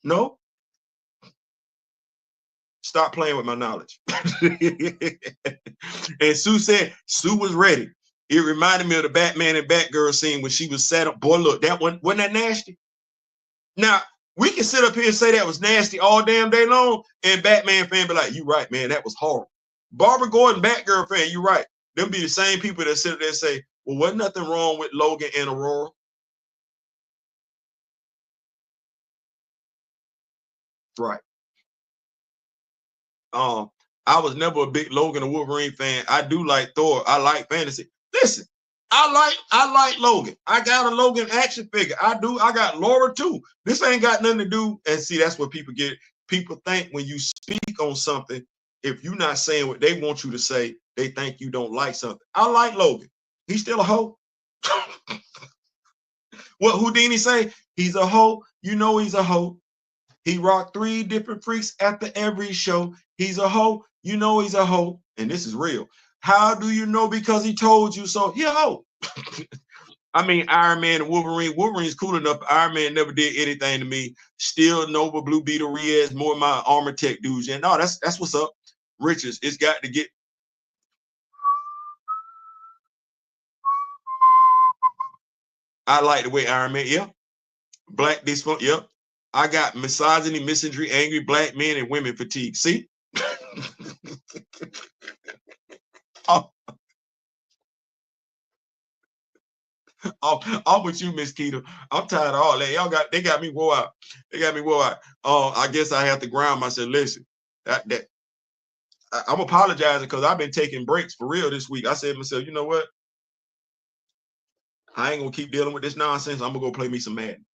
Stop playing with my knowledge. And Sue said Sue was ready. It reminded me of the Batman and Batgirl scene when she was sat up. Boy, look, that one wasn't that nasty. Now, we can sit up here and say that was nasty all damn day long, and Batman fan be like, you right, man, that was horrible. Barbara Gordon, Batgirl fan, you right. Them be the same people that sit there and say, well, wasn't nothing wrong with Logan and Aurora. Right. I was never a big Logan or Wolverine fan. I do like Thor. I like fantasy. Listen, I like Logan. I got a Logan action figure. I do. I got Laura too. This ain't got nothing to do. And see, that's what people get. People think when you speak on something, if you're not saying what they want you to say, they think you don't like something. I like Logan. He's still a hoe. What Houdini say? He's a hoe. You know he's a hoe. He rocked 3 different freaks after every show. He's a hoe. You know he's a hoe. And this is real. How do you know? Because he told you so. He a hoe. I mean, Iron Man and Wolverine. Wolverine's cool enough. Iron Man never did anything to me. Still Nova, Blue Beetle, Reyes, more of my armor tech dudes. And no, that's what's up. Richards, it's got to get. I like the way Iron Man, yeah. Black dysfunction, yeah. I got misogyny, misandry, angry black men and women fatigue. See? I'm with you, Miss Keto. I'm tired of all that. They got me wore out. They got me wore out. I guess I have to ground myself. Listen, I'm apologizing because I've been taking breaks for real this week. I said to myself, you know what? I ain't gonna keep dealing with this nonsense. I'm gonna go play me some Madden.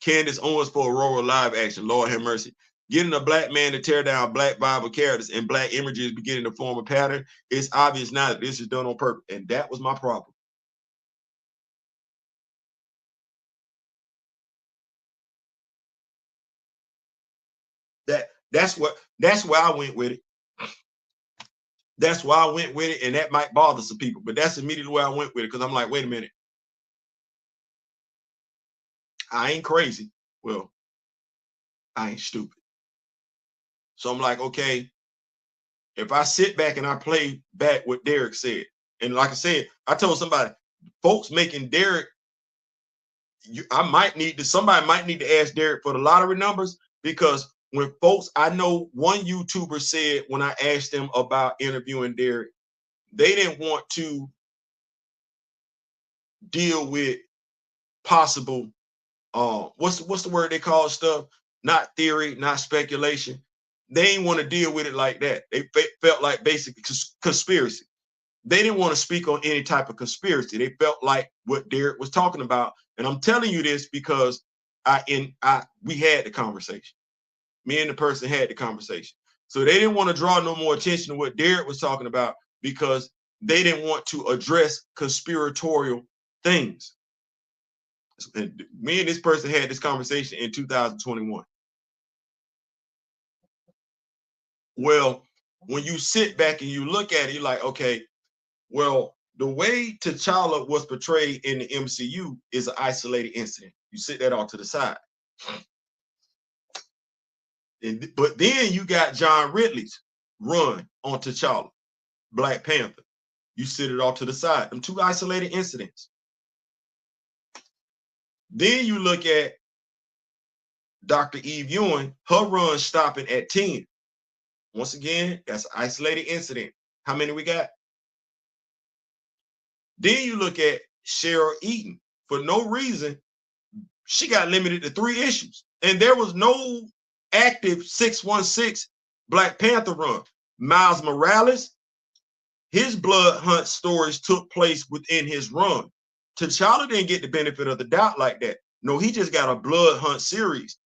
Candace Owens for Aurora live action. Lord have mercy. Getting a black man to tear down black Bible characters and black images beginning to form a pattern. It's obvious now that this is done on purpose. And that was my problem. That's where I went with it. That's why I went with it, and that might bother some people, but that's immediately where I went with it because I'm like, wait a minute. I ain't crazy. Well, I ain't stupid. So I'm like, okay, if I sit back and I play back what Derek said, and like I said, I told somebody, folks making Derek, somebody might need to ask Derek for the lottery numbers, because when folks, I know one YouTuber said when I asked them about interviewing Derek, they didn't want to deal with possible, what's the word they call stuff? Not theory, not speculation. They didn't want to deal with it like that. They felt like basically conspiracy. They didn't want to speak on any type of conspiracy. They felt like what Derek was talking about. And I'm telling you this because we had the conversation. Me and the person had the conversation. So they didn't want to draw no more attention to what Derek was talking about because they didn't want to address conspiratorial things. And me and this person had this conversation in 2021. Well, when you sit back and you look at it, you're like, okay, well, the way T'Challa was portrayed in the MCU is an isolated incident. You sit that all to the side. But then you got John Ridley's run on T'Challa, Black Panther. You sit it all to the side. Them two isolated incidents. Then you look at Dr. Eve Ewing, her run stopping at 10. Once again, that's an isolated incident. How many we got? Then you look at Cheryl Eaton. For no reason, she got limited to 3 issues. And there was no active 616 Black Panther run. Miles Morales, his blood hunt stories took place within his run. T'Challa didn't get the benefit of the doubt like that. No, he just got a blood hunt series.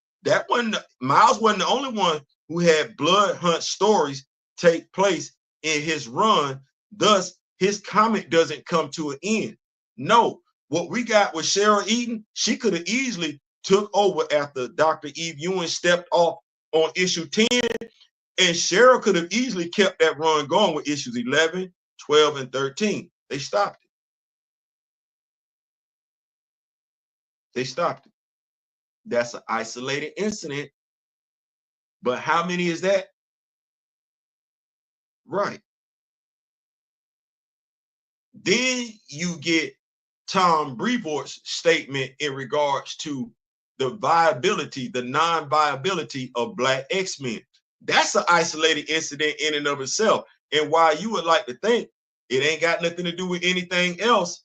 Miles wasn't the only one who had blood hunt stories take place in his run. Thus, his comic doesn't come to an end. No, what we got with Cheryl Eaton, she could have easily took over after Dr. Eve Ewing stepped off on issue 10, and Cheryl could have easily kept that run going with issues 11, 12, and 13. They stopped it. They stopped it. That's an isolated incident. But how many is that? Right. Then you get Tom Breevort's statement in regards to the viability, the non-viability of Black X-Men. That's an isolated incident in and of itself. And while you would like to think it ain't got nothing to do with anything else,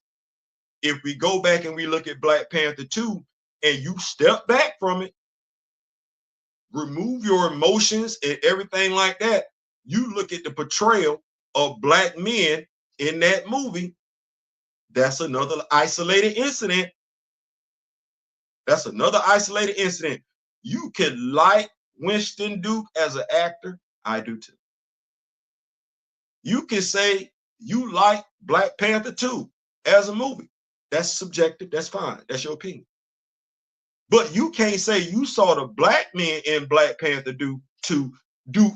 if we go back and we look at Black Panther 2 and you step back from it, remove your emotions and everything like that, you look at the portrayal of Black men in that movie, that's another isolated incident. That's another isolated incident. You can like Winston Duke as an actor. I do too. You can say you like Black Panther 2 as a movie. That's subjective. That's fine. That's your opinion. But you can't say you saw the Black men in Black Panther do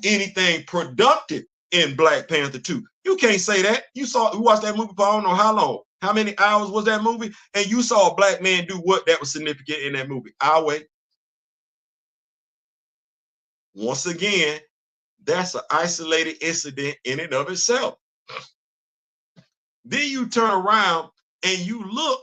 anything productive in Black Panther 2. You can't say that. You watched that movie for I don't know how long. How many hours was that movie? And you saw a black man do what that was significant in that movie? I'll wait. Once again, that's an isolated incident in and of itself. Then you turn around and you look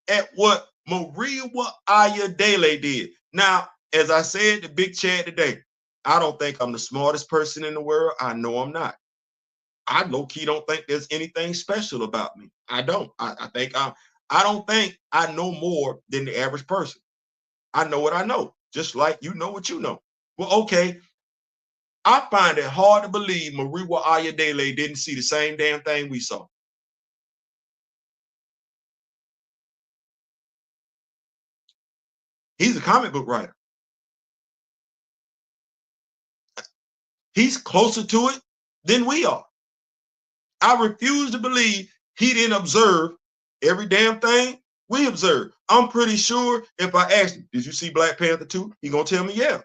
at what Maria Ayadele did. Now, as I said, the big chat today, I don't think I'm the smartest person in the world. I know I'm not. I low-key don't think there's anything special about me. I don't. I don't think I know more than the average person. I know what I know, just like you know what you know. Well, okay. I find it hard to believe Maria Ayadele didn't see the same damn thing we saw. He's a comic book writer. He's closer to it than we are. I refuse to believe he didn't observe every damn thing we observe. I'm pretty sure if I asked him, did you see Black Panther 2? He's going to tell me, yeah.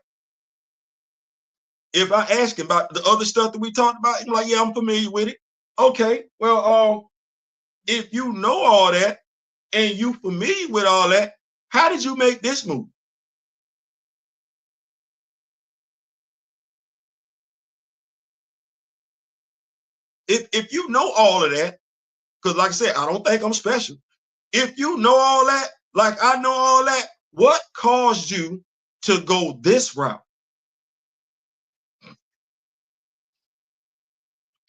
If I ask him about the other stuff that we talked about, he's like, yeah, I'm familiar with it. Okay, well, if you know all that and you familiar with all that, how did you make this movie? If you know all of that, because like I said, I don't think I'm special. If you know all that, like I know all that, what caused you to go this route?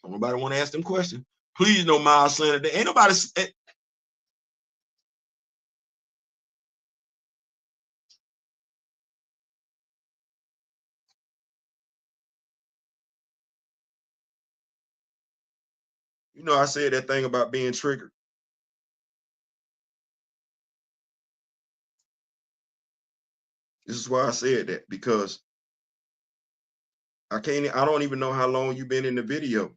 Nobody want to ask them questions. Please, no Miles Slander. Ain't nobody. You know, I said that thing about being triggered. This is why I said that, because I don't even know how long you've been in the video.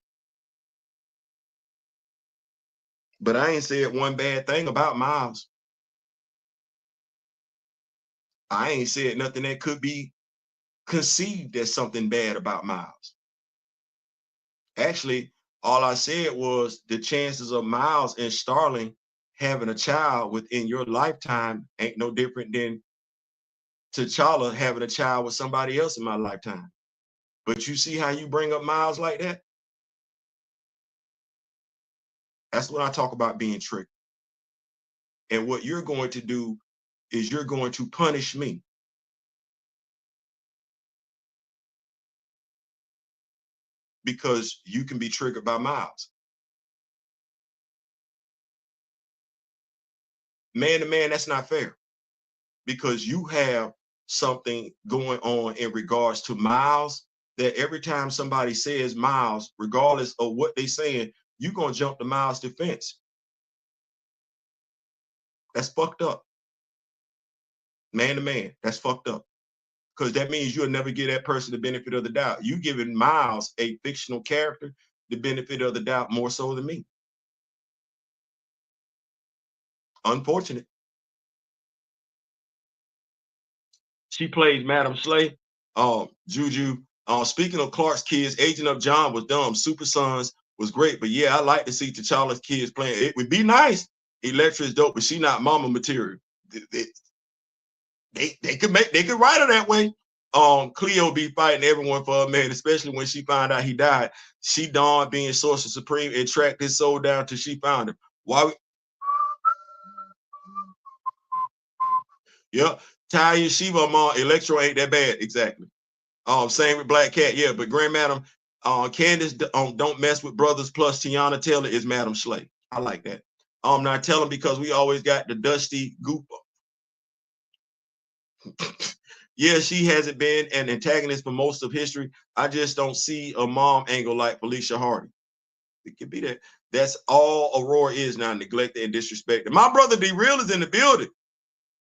But I ain't said one bad thing about Miles. I ain't said nothing that could be conceived as something bad about Miles. Actually, all I said was the chances of Miles and Starling having a child within your lifetime ain't no different than T'Challa having a child with somebody else in my lifetime. But you see how you bring up Miles like that? That's when I talk about being tricked. And what you're going to do is you're going to punish me. Because you can be triggered by Miles. Man to man, that's not fair. Because you have something going on in regards to Miles that every time somebody says Miles, regardless of what they're saying, you're going to jump to Miles' defense. That's fucked up. Man to man, that's fucked up. Because that means you'll never give that person the benefit of the doubt. You giving Miles, a fictional character, the benefit of the doubt more so than me. Unfortunate. She plays Madam Slay. Juju. Speaking of Clark's kids, Agent of John was dumb. Super Sons was great, but yeah, I like to see T'Challa's kids playing. It would be nice. Elektra is dope, but she not mama material. They could write her that way. Cleo be fighting everyone for a man, especially when she found out he died. She dawned being Sorcerer Supreme and tracked his soul down till she found him. Why? Yep. Talia Shiva Mom, Electro ain't that bad. Exactly. Same with Black Cat. Yeah, but Grand Madam, Candace, don't mess with brothers. Plus Tiana Taylor is Madam Slay. I like that. Now tell them because we always got the Dusty Gooper. Yeah, she hasn't been an antagonist for most of history. I just don't see a mom angle like Felicia Hardy. It could be that. That's all Aurora is now, neglected and disrespected. My brother D-Real is in the building.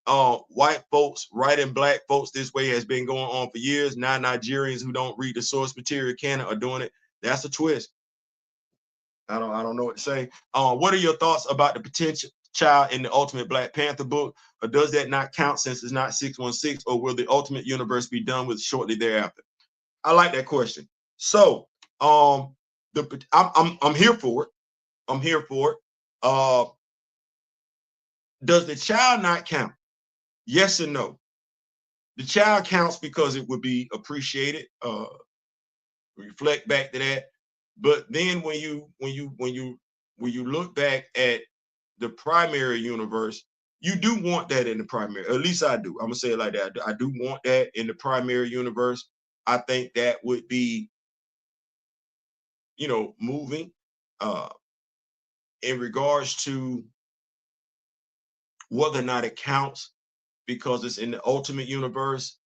White folks writing black folks this way has been going on for years. Now Nigerians who don't read the source material canon are doing it. That's a twist. I don't know what to say. What are your thoughts about the potential child in the Ultimate Black Panther book? Or does that not count since it's not 616? Or will the Ultimate Universe be done with shortly thereafter? I like that question. So I'm here for it. I'm here for it. Uh, does the child not count? Yes and no. The child counts because it would be appreciated. Reflect back to that. But then when you look back at the primary universe, you do want that in the primary. At least I do. I'm gonna say it like that. I do want that in the primary universe. I think that would be, moving. Uh, in regards to whether or not it counts because it's in the ultimate universe,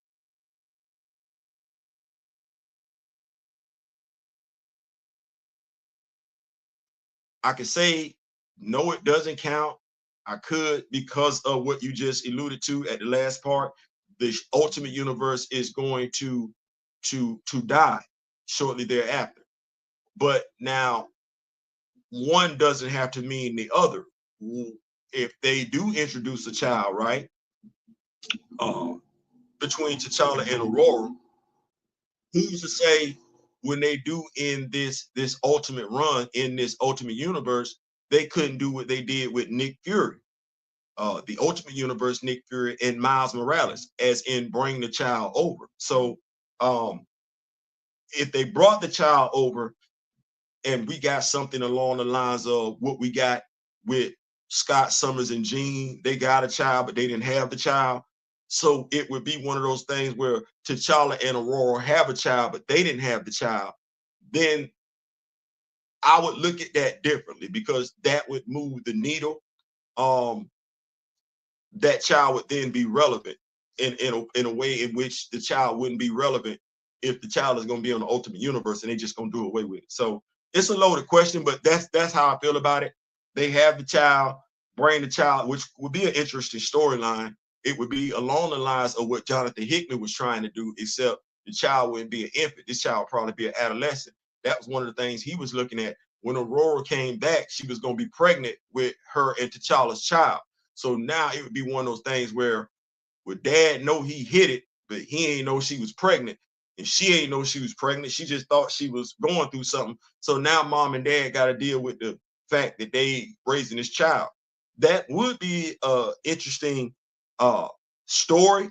I could say no, it doesn't count. I could, because of what you just alluded to at the last part. The ultimate universe is going to die shortly thereafter. But now, one doesn't have to mean the other. If they do introduce a child, right, uh, between T'Challa and Aurora, who's to say when they do in this ultimate run in this ultimate universe, they couldn't do what they did with Nick Fury, the ultimate universe, Nick Fury and Miles Morales, as in bring the child over. So um, if they brought the child over and we got something along the lines of what we got with Scott Summers and Jean, they got a child, but they didn't have the child. So it would be one of those things where T'Challa and Aurora have a child, but they didn't have the child. Then I would look at that differently because that would move the needle. Um, that child would then be relevant in a way in which the child wouldn't be relevant if the child is going to be on the ultimate universe and they just going to do away with it. So it's a loaded question, but that's how I feel about it. They have the child, bring the child, which would be an interesting storyline. It would be along the lines of what Jonathan Hickman was trying to do, except the child wouldn't be an infant. This child would probably be an adolescent. That was one of the things he was looking at. When Aurora came back, she was going to be pregnant with her and T'Challa's child. So now it would be one of those things where dad know he hit it, but he ain't know she was pregnant. And she ain't know she was pregnant. She just thought she was going through something. So now mom and dad got to deal with the fact that they raising this child. That would be a interesting uh story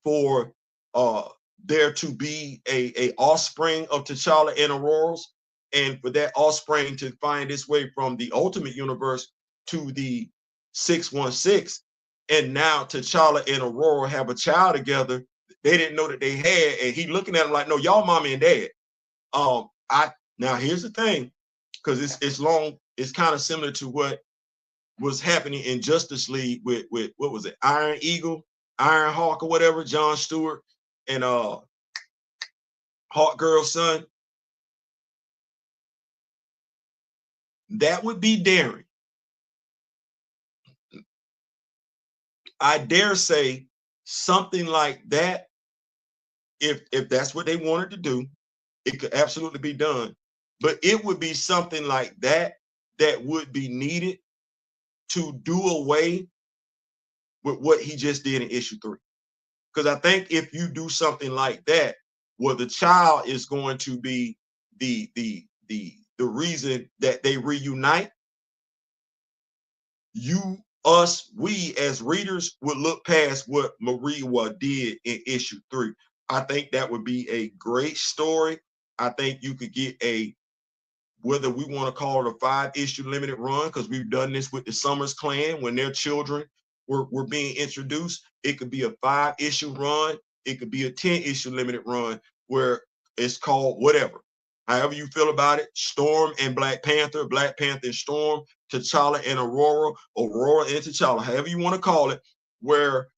for uh there to be a offspring of T'Challa and Aurora's, and for that offspring to find its way from the ultimate universe to the 616, and now T'Challa and Aurora have a child together they didn't know that they had, and he looking at them like, no, y'all mommy and dad. I Now here's the thing, because it's kind of similar to what was happening in Justice League with what was it, Iron Eagle, Iron Hawk or whatever, John Stewart and Hawk Girl's son. That would be daring. I dare say something like that, if that's what they wanted to do, it could absolutely be done. But it would be something like that that would be needed to do away with what he just did in issue 3. Because I think if you do something like that, where the child is going to be the reason that they reunite, we as readers would look past what Maria did in issue 3. I think that would be a great story. I think you could get whether we want to call it a 5-issue limited run, because we've done this with the Summers clan when their children were being introduced. It could be a 5-issue run. It could be a 10-issue limited run where it's called whatever. However you feel about it, Storm and Black Panther and Storm, T'Challa and Aurora, Aurora and T'Challa, however you want to call it, where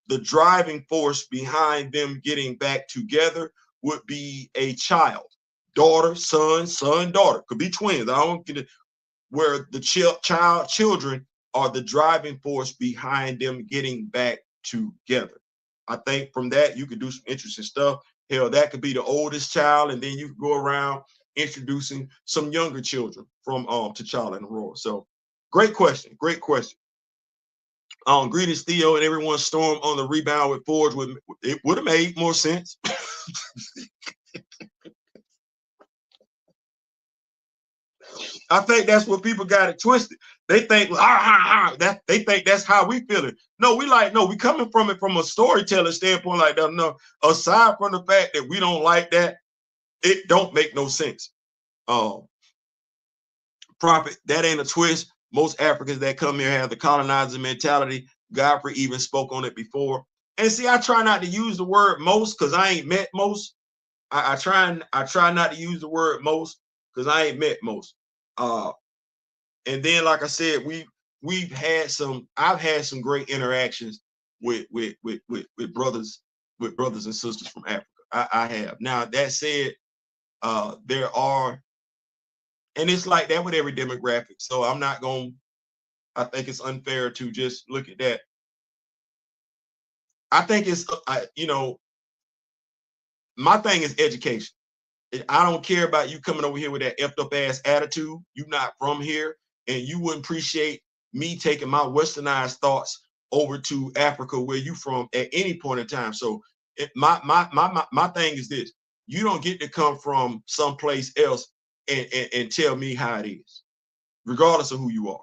the driving force behind them getting back together would be a child, daughter, son, daughter. Could be twins. I don't get it. Where the children are the driving force behind them getting back together. I think from that you could do some interesting stuff. Hell, that could be the oldest child, and then you could go around introducing some younger children from T'Challa and Aurora. So, great question. Great question. Greetings, Theo, and everyone. Storm on the rebound with Forge. It would have made more sense. I think that's what people got it twisted. They think that they think that's how we feel it. No, we like, no, we coming from it from a storyteller standpoint like that. No, aside from the fact that we don't like that, it don't make no sense. Prophet, that ain't a twist. Most Africans that come here have the colonizer mentality. Godfrey even spoke on it before. And see, I try not to use the word most because I ain't met most. I try not to use the word most because I ain't met most. And then, like I said, I've had some great interactions with brothers and sisters from Africa. I have. Now that said, there are, and it's like that with every demographic. So I'm not going. I think it's unfair to just look at that. I think it's, my thing is education. I don't care about you coming over here with that effed up ass attitude. You're not from here, and you wouldn't appreciate me taking my westernized thoughts over to Africa, where you from, at any point in time. So my thing is this: you don't get to come from someplace else and tell me how it is, regardless of who you are.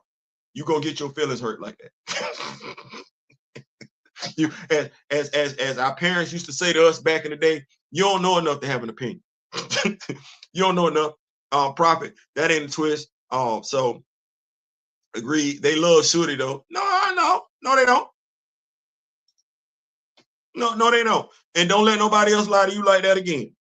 You're gonna get your feelings hurt like that. You, as our parents used to say to us back in the day, you don't know enough to have an opinion. You don't know enough. Prophet, that ain't a twist. So agreed. They love Shorty though. No, they don't. No, they don't. And don't let nobody else lie to you like that again.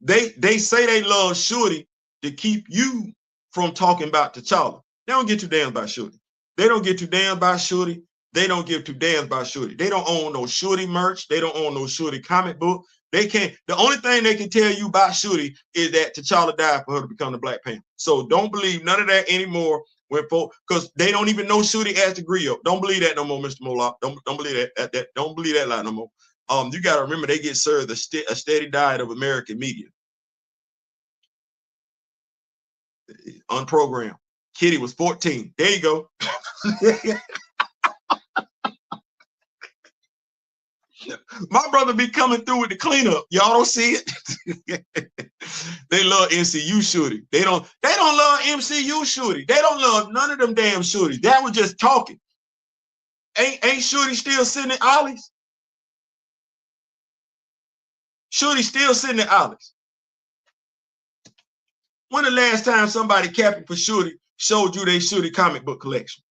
They say they love Shorty to keep you from talking about T'Challa. They don't get too damn about Shorty. They don't get too damn about Shorty. They don't give two damns about Shorty. They don't own no Shorty merch. They don't own no Shorty comic book. They can't. The only thing they can tell you about Shorty is that T'Challa died for her to become the Black Panther. So don't believe none of that anymore. Because they don't even know Shorty as the griot. Don't believe that no more, Mr. Moloch. Don't believe that. Don't believe that lie no more. You got to remember they get served a steady diet of American media. Unprogrammed. Kitty was 14. There you go. My brother be coming through with the cleanup. Y'all don't see it. They love MCU Shorty. They don't love MCU Shorty. They don't love none of them damn Shorties. That was just talking. Ain't Shorty still sitting in Ollie's? Shorty still sitting in Ollie's. When the last time somebody capping for Shorty showed you their Shorty comic book collection?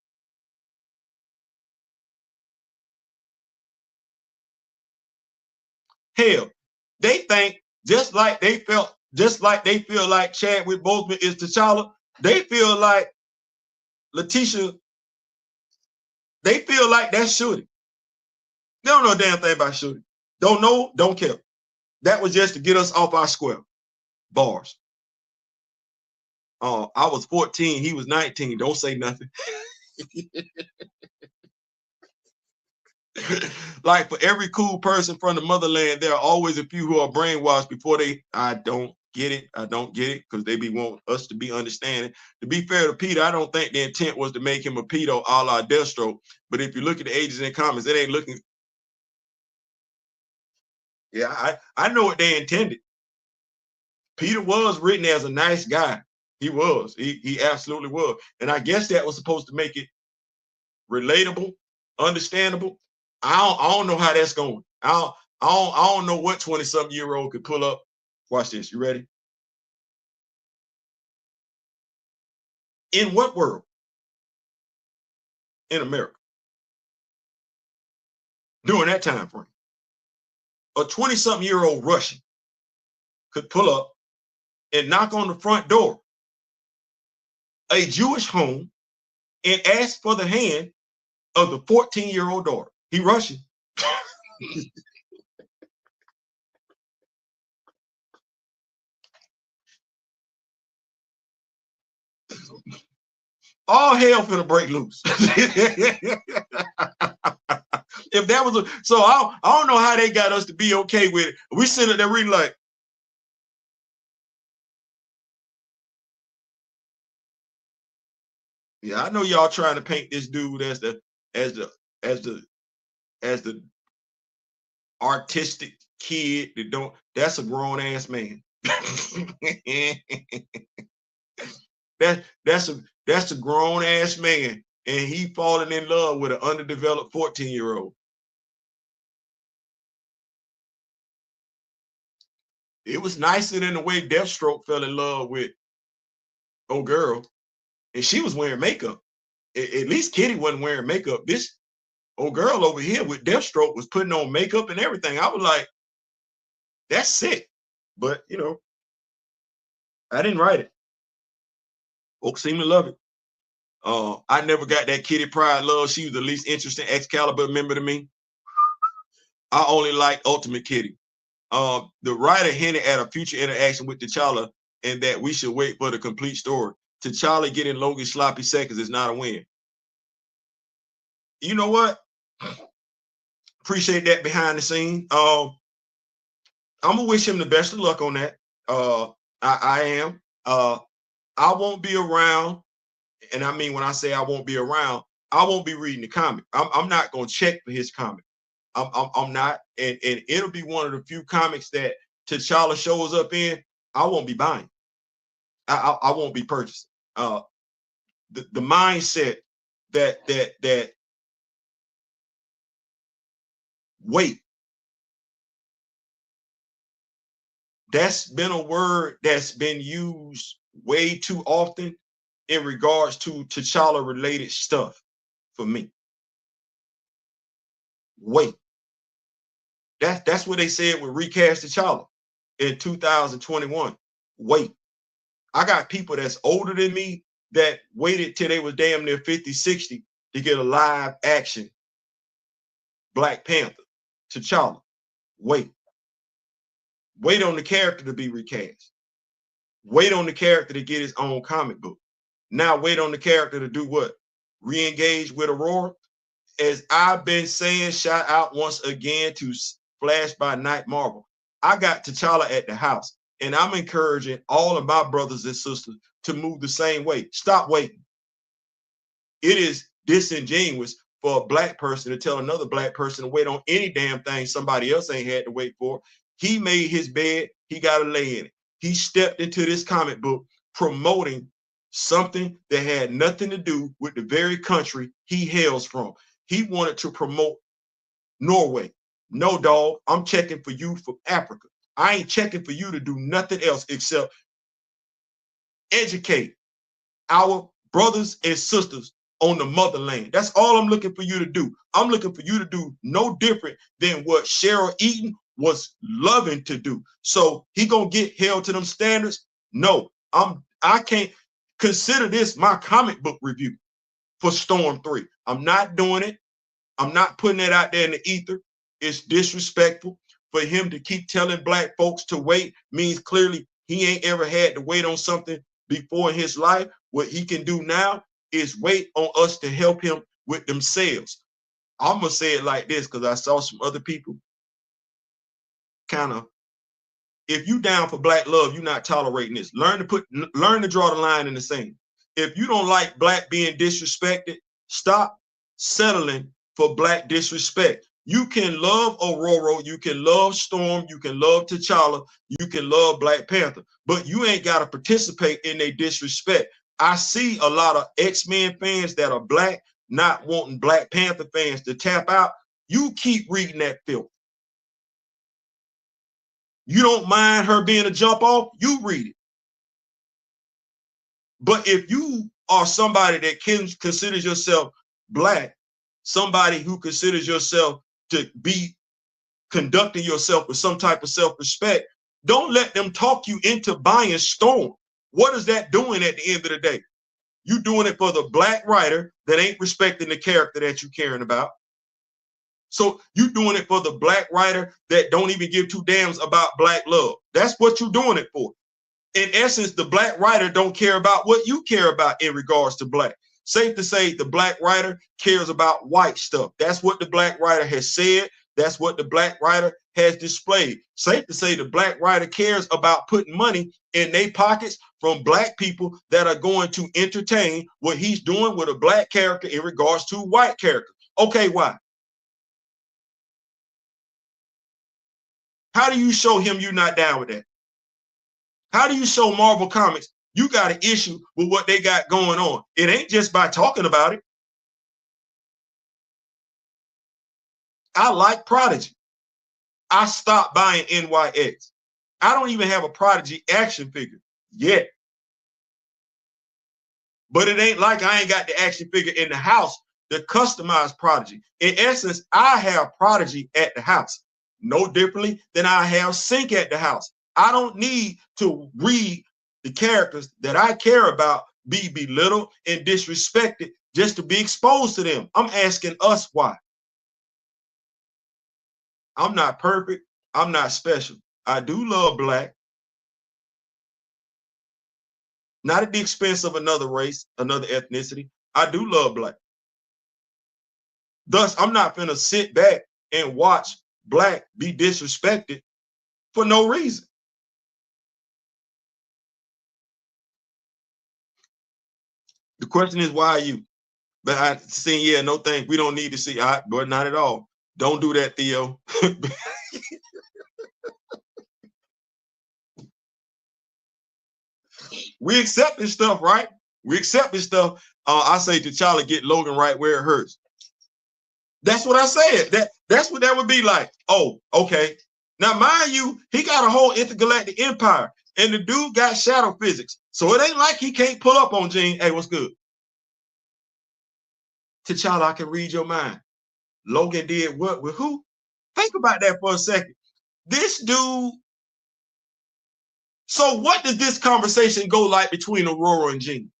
Hell, they think just like they feel like Chadwick Boseman is T'Challa, they feel like Letitia, they feel like that's Shorty. They don't know a damn thing about Shorty. Don't know, don't care. That was just to get us off our square. Bars. I was 14, he was 19. Don't say nothing. Like for every cool person from the motherland, there are always a few who are brainwashed before they. I don't get it because they be wanting us to be understanding. To be fair to Peter, I don't think the intent was to make him a pedo a la Deathstroke. But if you look at the ages and comments, it ain't looking. Yeah, I know what they intended. Peter was written as a nice guy. He was. He absolutely was. And I guess that was supposed to make it relatable, understandable. I don't know how that's going. I don't know what 20-something-year-old could pull up. Watch this. You ready? In what world? In America. During that time frame. A 20-something-year-old Russian could pull up and knock on the front door, a Jewish home, and ask for the hand of the 14-year-old daughter. He Russian. All hell finna break loose. If that was so I don't know how they got us to be okay with it. We sitting there reading like, yeah, I know y'all trying to paint this dude as the artistic kid that don't. That's a grown ass man. that's a grown ass man, and he falling in love with an underdeveloped 14-year-old. It was nicer than the way Deathstroke fell in love with old girl, and she was wearing makeup. At least Kitty wasn't wearing makeup. This old girl over here with Deathstroke was putting on makeup and everything. I was like, that's sick. But you know, I didn't write it. Folks seem to love it. I never got that Kitty Pryde love. She was the least interesting Excalibur member to me. I only like Ultimate Kitty. The writer hinted at a future interaction with T'Challa and that we should wait for the complete story. T'Challa getting Logan's sloppy seconds is not a win. You know what? Appreciate that behind the scene. I'm gonna wish him the best of luck on that. I am. I won't be around, and I mean when I say I won't be around, I won't be reading the comic. I'm not gonna check for his comic. I'm not, and it'll be one of the few comics that T'Challa shows up in. I won't be buying. I won't be purchasing. The mindset that wait. That's been a word that's been used way too often in regards to T'Challa related stuff for me. Wait. That's what they said with recast T'Challa in 2021. Wait. I got people that's older than me that waited till they was damn near 50, 60 to get a live action Black Panther. T'Challa. Wait. Wait on the character to be recast. Wait on the character to get his own comic book. Now wait on the character to do what? Re-engage with Aurora? As I've been saying, shout out once again to Flash by Night Marvel. I got T'Challa at the house, and I'm encouraging all of my brothers and sisters to move the same way. Stop waiting. It is disingenuous for a Black person to tell another Black person to wait on any damn thing somebody else ain't had to wait for. He made his bed, he got to lay in it. He stepped into this comic book promoting something that had nothing to do with the very country he hails from. He wanted to promote Norway. No, dog, I'm checking for you from Africa. I ain't checking for you to do nothing else except educate our brothers and sisters on the motherland. That's all I'm looking for you to do. I'm looking for you to do no different than what Cheryl Eaton was loving to do. So he gonna get held to them standards? No, I can't consider this my comic book review for Storm 3. I'm not doing it. I'm not putting it out there in the ether. It's disrespectful for him to keep telling Black folks to wait. Means clearly he ain't ever had to wait on something before in his life. What he can do now is wait on us to help him with themselves. I'm gonna say it like this because I saw some other people kind of, if you down for Black love, you're not tolerating this. Learn to draw the line in the sand. If you don't like Black being disrespected, stop settling for Black disrespect. You can love Aurora, you can love Storm, you can love T'Challa, you can love Black Panther, but you ain't got to participate in their disrespect. I see a lot of X-Men fans that are Black not wanting Black Panther fans to tap out. You keep reading that filth. You don't mind her being a jump off, you read it. But if you are somebody that considers yourself Black, somebody who considers yourself to be conducting yourself with some type of self-respect, don't let them talk you into buying Storm. What is that doing at the end of the day? You doing it for the Black writer that ain't respecting the character that you caring about. So you doing it for the Black writer that don't even give two damns about Black love. That's what you doing it for. In essence, the Black writer don't care about what you care about in regards to Black. Safe to say the Black writer cares about white stuff. That's what the Black writer has said. That's what the Black writer has displayed. Safe to say the Black writer cares about putting money in their pockets from Black people that are going to entertain what he's doing with a Black character in regards to white character. Okay, why? How do you show him you're not down with that? How do you show Marvel Comics You got an issue with what they got going on. It ain't just by talking about it. I like Prodigy. I stopped buying NYX. I don't even have a Prodigy action figure yet. But it ain't like I ain't got the action figure in the house to customize Prodigy. In essence, I have Prodigy at the house, no differently than I have Sync at the house. I don't need to read the characters that I care about be belittled and disrespected just to be exposed to them. I'm asking us why. I'm not perfect. I'm not special. I do love black. Not at the expense of another race, another ethnicity. I do love black. Thus, I'm not going to sit back and watch black be disrespected for no reason. The question is, why are you? But I see, yeah, no thanks. We don't need to see, but not at all. Don't do that, Theo. We accepting stuff, right? We accepting stuff. I say T'Challa get Logan right where it hurts. That's what I said. That's what that would be like. Oh, okay. Now, mind you, he got a whole intergalactic empire, and the dude got shadow physics. So it ain't like he can't pull up on Gene. Hey, what's good? T'Challa, I can read your mind. Logan did what with who? Think about that for a second. This dude. So what does this conversation go like between Aurora and Jean?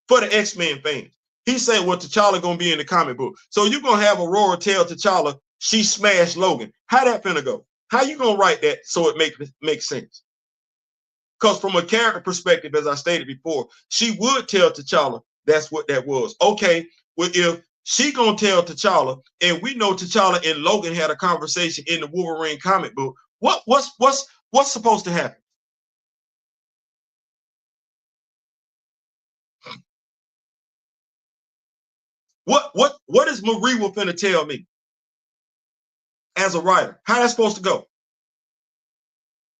For the X-Men fans. He said, well, T'Challa gonna be in the comic book. So you're gonna have Aurora tell T'Challa she smashed Logan. How that finna go? How you gonna write that so it makes sense? Because from a character perspective, as I stated before, she would tell T'Challa that's what that was. Okay, well, if she gonna tell T'Challa, and we know T'Challa and Logan had a conversation in the Wolverine comic book, what's supposed to happen? What is Marie finna tell me as a writer? How that's supposed to go?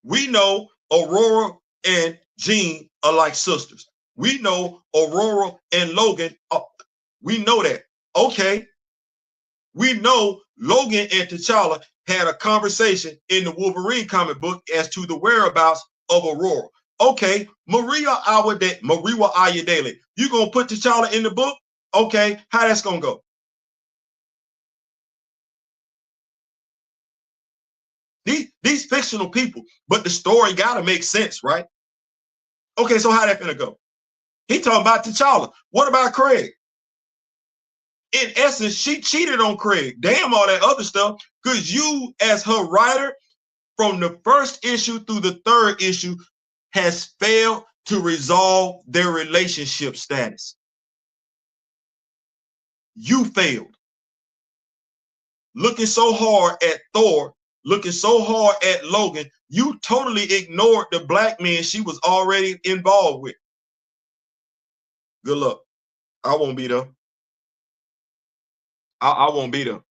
We know Aurora and Jean are like sisters. We know Aurora and Logan. We know that. Okay. We know Logan and T'Challa had a conversation in the Wolverine comic book as to the whereabouts of Aurora. Okay, Maria Ayadele. You gonna put T'Challa in the book? Okay, how that's gonna go? These fictional people, but the story gotta make sense, right? Okay, so how that gonna go? He talking about T'Challa. What about Craig? In essence, she cheated on Craig. Damn all that other stuff, because you, as her writer, from the first issue through the third issue, has failed to resolve their relationship status. You failed. Looking so hard at Thor, looking so hard at Logan, you totally ignored the black men she was already involved with. Good luck. I won't be there. I won't be there.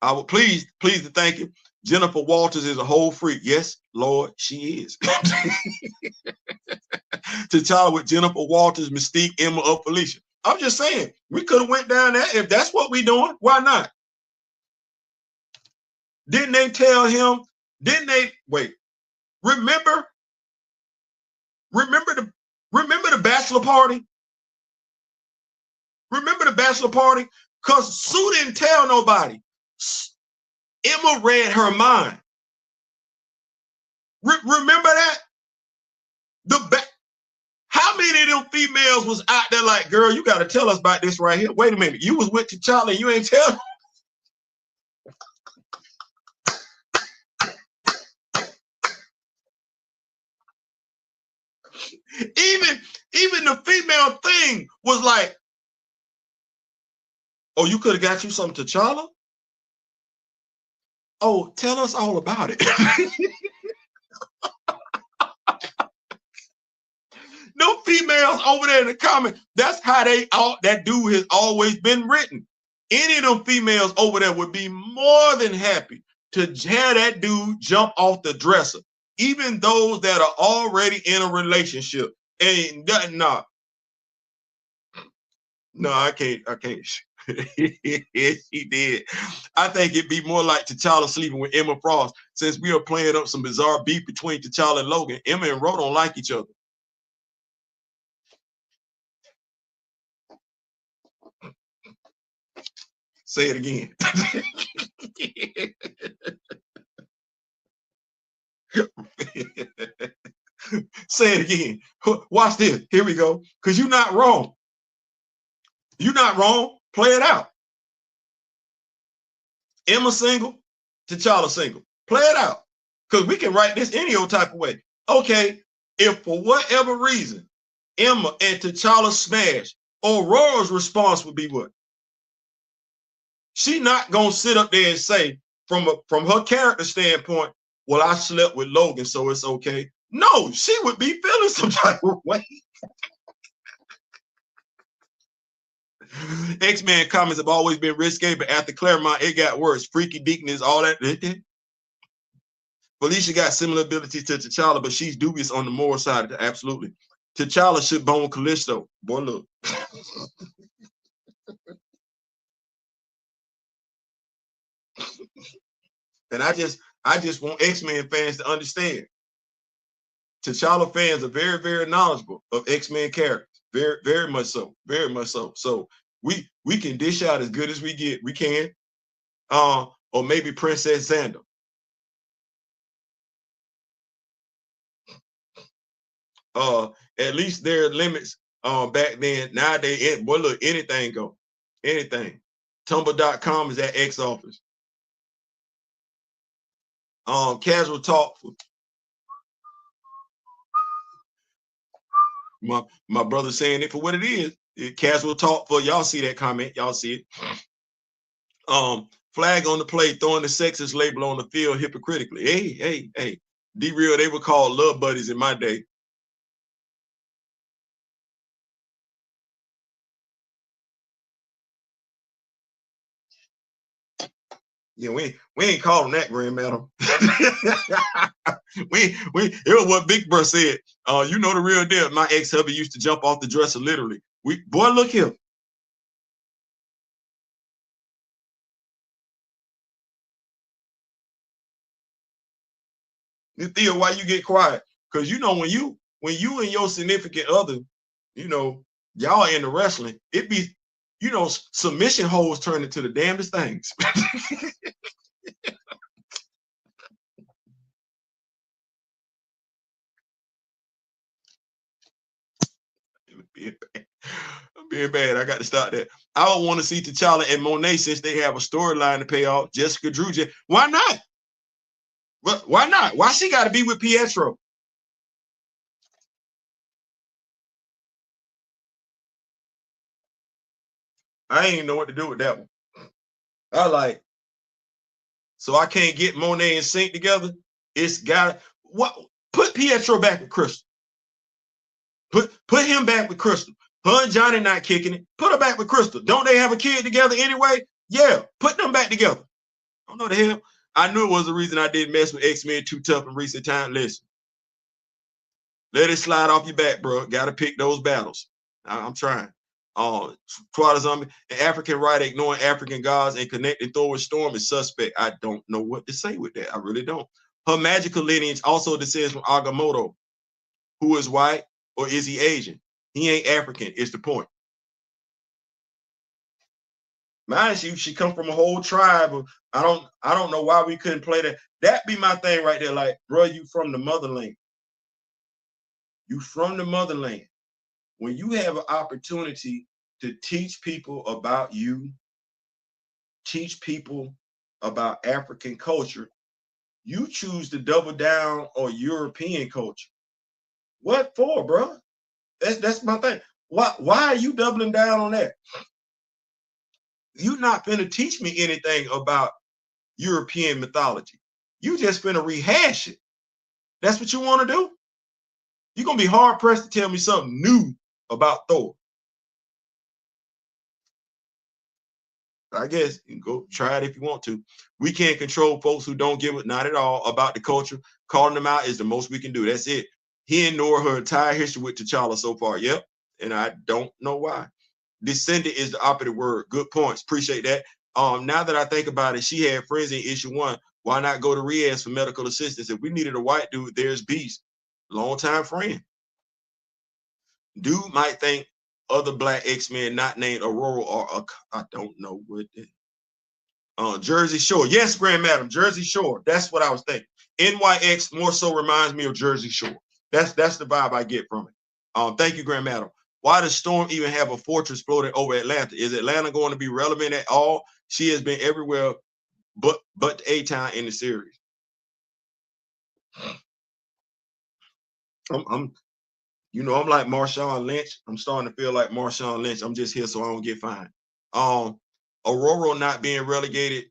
I will please to thank you. Jennifer Walters is a whole freak. Yes, Lord, she is. T'Challa with Jennifer Walters, Mystique, Emma, or Felicia. I'm just saying, we could have went down that. If that's what we doing, why not? Didn't they tell him? Didn't they wait? Remember the bachelor party? Remember the bachelor party? Because Sue didn't tell nobody. Emma read her mind. Remember that? How many of them females was out there like, girl, you got to tell us about this right here. Wait a minute. You was with T'Challa and you ain't tell. Even the female thing was like, oh, you could have got you some T'Challa? Oh, tell us all about it. No females over there in the comment. That's how that dude has always been written. Any of them females over there would be more than happy to have that dude jump off the dresser. even those that are already in a relationship. And no, I can't. He did. I think it'd be more like T'Challa sleeping with Emma Frost, since we are playing up some bizarre beef between T'Challa and Logan. Emma and Ro don't like each other. Say it again. Say it again. Watch this. Here we go. Because you're not wrong. You're not wrong. Play it out. Emma single, T'Challa single. Play it out. Because we can write this any old type of way. Okay, if for whatever reason Emma and T'Challa smash, Aurora's response would be what? She not gonna sit up there and say, from her character standpoint, well, I slept with Logan, so it's okay. No, she would be feeling some type of way. X-Men comics have always been risque, but after Claremont, it got worse. Freaky deakness, all that. Felicia got similar abilities to T'Challa, but she's dubious on the moral side. Absolutely. T'Challa should bone Callisto. Boy, look. And I just want X-Men fans to understand. T'Challa fans are very, very knowledgeable of X-Men characters. Very, very much so. Very much so. So we can dish out as good as we get. We can. Or maybe Princess Xander. At least there are limits back then. Nowadays, boy, look, anything go. Anything. Tumblr.com is at X office. Casual talk. My brother saying it for what it is. Casual talk for y'all. See that comment? Y'all see it? Flag on the play, throwing the sexist label on the field hypocritically. Hey. D-Real, they were called love buddies in my day. Yeah, we ain't calling that Grand Madam. It was what Big Bro said. You know the real deal. My ex-hubby used to jump off the dresser literally. Boy, look here. Theo, why you get quiet? Because you know when you and your significant other, y'all in the wrestling, it be, submission holes turn into the damnedest things. I'm being bad. I got to stop that. I don't want to see T'Challa and Monet since they have a storyline to pay off. Jessica Drew, why not? Why not? Why she got to be with Pietro? I ain't know what to do with that one. I like, so I can't get Monet and Sync together. It's got what? Put Pietro back with Crystal. Put him back with Crystal. Her and Johnny not kicking it. Put her back with Crystal. Don't they have a kid together anyway? Yeah, put them back together. I don't know the hell. I knew it was the reason I didn't mess with X-Men too tough in recent time. Listen, let it slide off your back, bro. Got to pick those battles. I'm trying. Twilight Zombie, an African writer ignoring African gods and connecting Thor with Storm is suspect. I don't know what to say with that. I really don't. Her magical lineage also descends from Agamotto, who is white, or is he Asian? He ain't African. Is the point. Mind you, she come from a whole tribe of, I don't know why we couldn't play that. That be my thing right there. Like, bro, you from the motherland. You from the motherland. When you have an opportunity to teach people about you, teach people about African culture, you choose to double down on European culture. What for, bro? That's my thing. Why are you doubling down on that? You're not finna teach me anything about European mythology. You just finna rehash it. That's what you want to do? You're gonna be hard pressed to tell me something new about Thor. I guess you can go try it if you want to. We can't control folks who don't give it, not at all, about the culture. Calling them out is the most we can do. That's it. He ignored her entire history with T'Challa so far. Yep. And I don't know why. Descendant is the operative word. Good points. Appreciate that. Now that I think about it, she had friends in issue 1. Why not go to Riaz for medical assistance? If we needed a white dude, there's Beast. Longtime friend. Dude might think other black X-Men not named Aurora or I don't know what it, Jersey Shore. Yes, Grand Madam, Jersey Shore. That's what I was thinking. NYX more so reminds me of Jersey Shore. That's the vibe I get from it. Thank you, Grand Madam. Why does Storm even have a fortress floating over Atlanta? Is Atlanta going to be relevant at all? She has been everywhere but A-Town in the series. I'm I'm like Marshawn Lynch. I'm starting to feel like Marshawn Lynch. I'm just here so I don't get fined. Aurora not being relegated,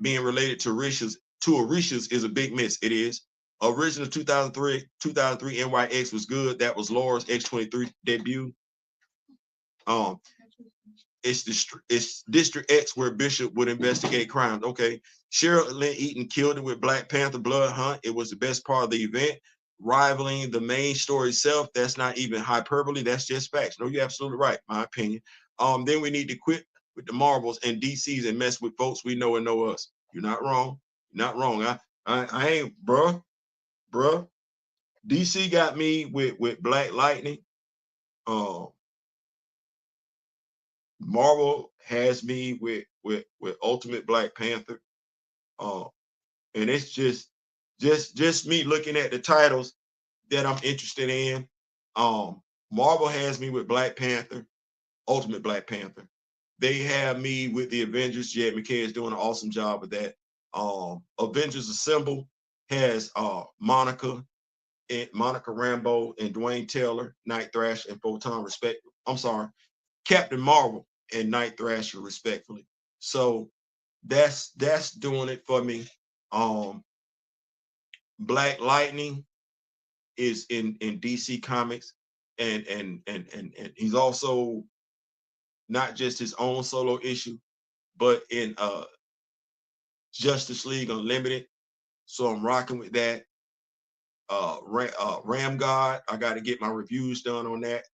being related to Orishas is a big miss. It is. Original 2003 NYX was good. That was Laura's X-23 debut. It's District X where Bishop would investigate crimes. Okay. Cheryl Lynn Eaton killed it with Black Panther Blood Hunt. It was the best part of the event, rivaling the main story itself. That's not even hyperbole. That's just facts. No, you're absolutely right. My opinion. Then we need to quit with the Marvels and DCs and mess with folks we know and know us. You're not wrong. You're not wrong. I ain't, bruh. DC got me with Black Lightning. Marvel has me with Ultimate Black Panther. And it's just me looking at the titles that I'm interested in. Marvel has me with Black Panther, Ultimate Black Panther. They have me with the Avengers. Jed McKay is doing an awesome job with that. Avengers Assemble has Monica Rambeau and Dwayne Taylor, Night Thrasher, and Photon Captain Marvel and Night Thrasher, respectfully. So that's doing it for me. Black Lightning is in DC Comics, and he's also not just his own solo issue, but in Justice League Unlimited. So I'm rocking with that. Ram God, I got to get my reviews done on that.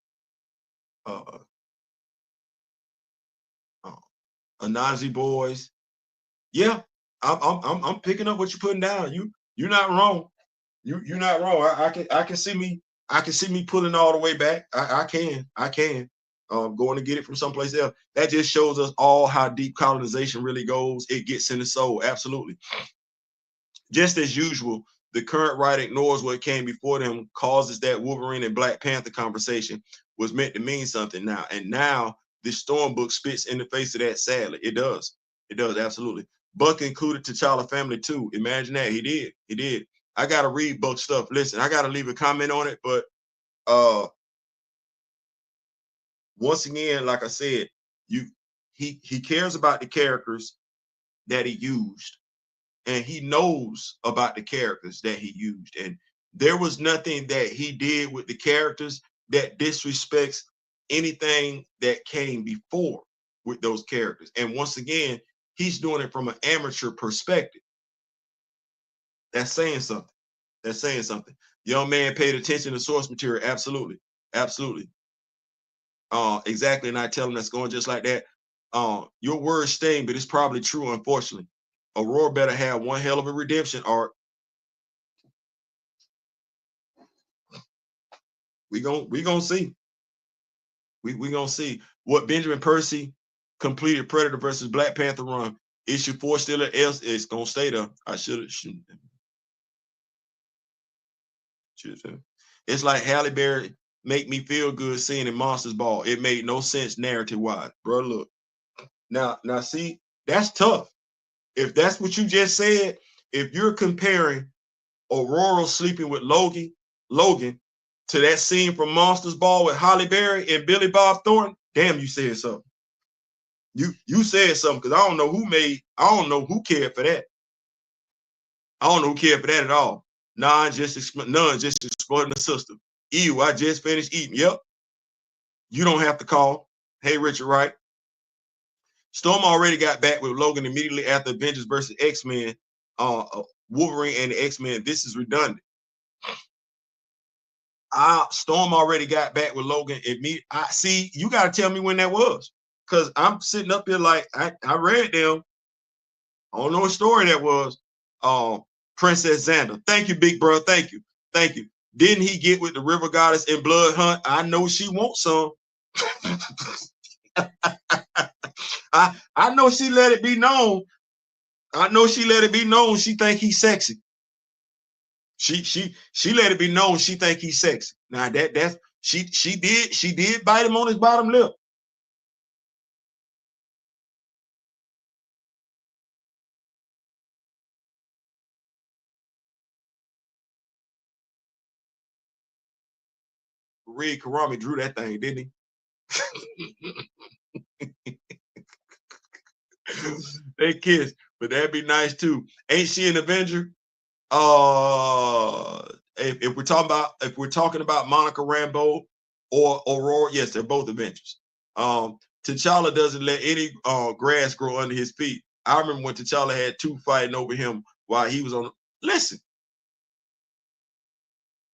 Anazi Boys. Yeah, I'm picking up what you're putting down. You're not wrong. You're not wrong. I can see me pulling all the way back. I can. Going to get it from someplace else. That just shows us all how deep colonization really goes. It gets in the soul. Absolutely. Just as usual, the current writer ignores what came before them, causes that Wolverine and Black Panther conversation was meant to mean something now. And now this Storm book spits in the face of that, sadly. It does. It does, absolutely. Buck included T'Challa family too. Imagine that. He did. I gotta read Buck stuff. Listen, I gotta leave a comment on it, but once again, like I said, he cares about the characters that he used, and he knows about the characters that he used. And there was nothing that he did with the characters that disrespects anything that came before with those characters. And once again, he's doing it from an amateur perspective. That's saying something. That's saying something. Young man paid attention to source material. Absolutely. Absolutely. Exactly. And I tell him that's going just like that. Your words sting, but it's probably true, unfortunately. Aurora better have one hell of a redemption arc. We gonna see. We gonna see what Benjamin Percy completed Predator versus Black Panther run. Issue 4 still at else. It's gonna stay there. I should. It's like Halle Berry make me feel good seeing in Monsters Ball. It made no sense narrative wise, bro. Look, now see, that's tough. If that's what you just said, if you're comparing Aurora sleeping with Logan to that scene from Monsters Ball with Halle Berry and Billy Bob Thornton, damn, you said something. You said something, because I don't know who cared for that. I don't know who cared for that at all. None just exploiting the system. Ew, I just finished eating. Yep. You don't have to call. Hey, Richard Wright. Storm already got back with Logan immediately after Avengers versus X-Men, Wolverine and the X-Men. This is redundant. Storm already got back with Logan. I see. You got to tell me when that was, because I'm sitting up here like I read them. I don't know what story that was. Princess Xander. Thank you, big bro. Thank you. Thank you. Didn't he get with the River Goddess in Blood Hunt? I know she wants some. I know she let it be known. I know she let it be known she think he's sexy. She let it be known she think he's sexy. Now that's she did bite him on his bottom lip. Reed Karami drew that thing, didn't he? They kissed, but that'd be nice too. Ain't she an Avenger? If we're talking about Monica Rambeau or Aurora, yes, they're both Avengers. T'Challa doesn't let any grass grow under his feet. I remember when T'Challa had two fighting over him while he was on. Listen,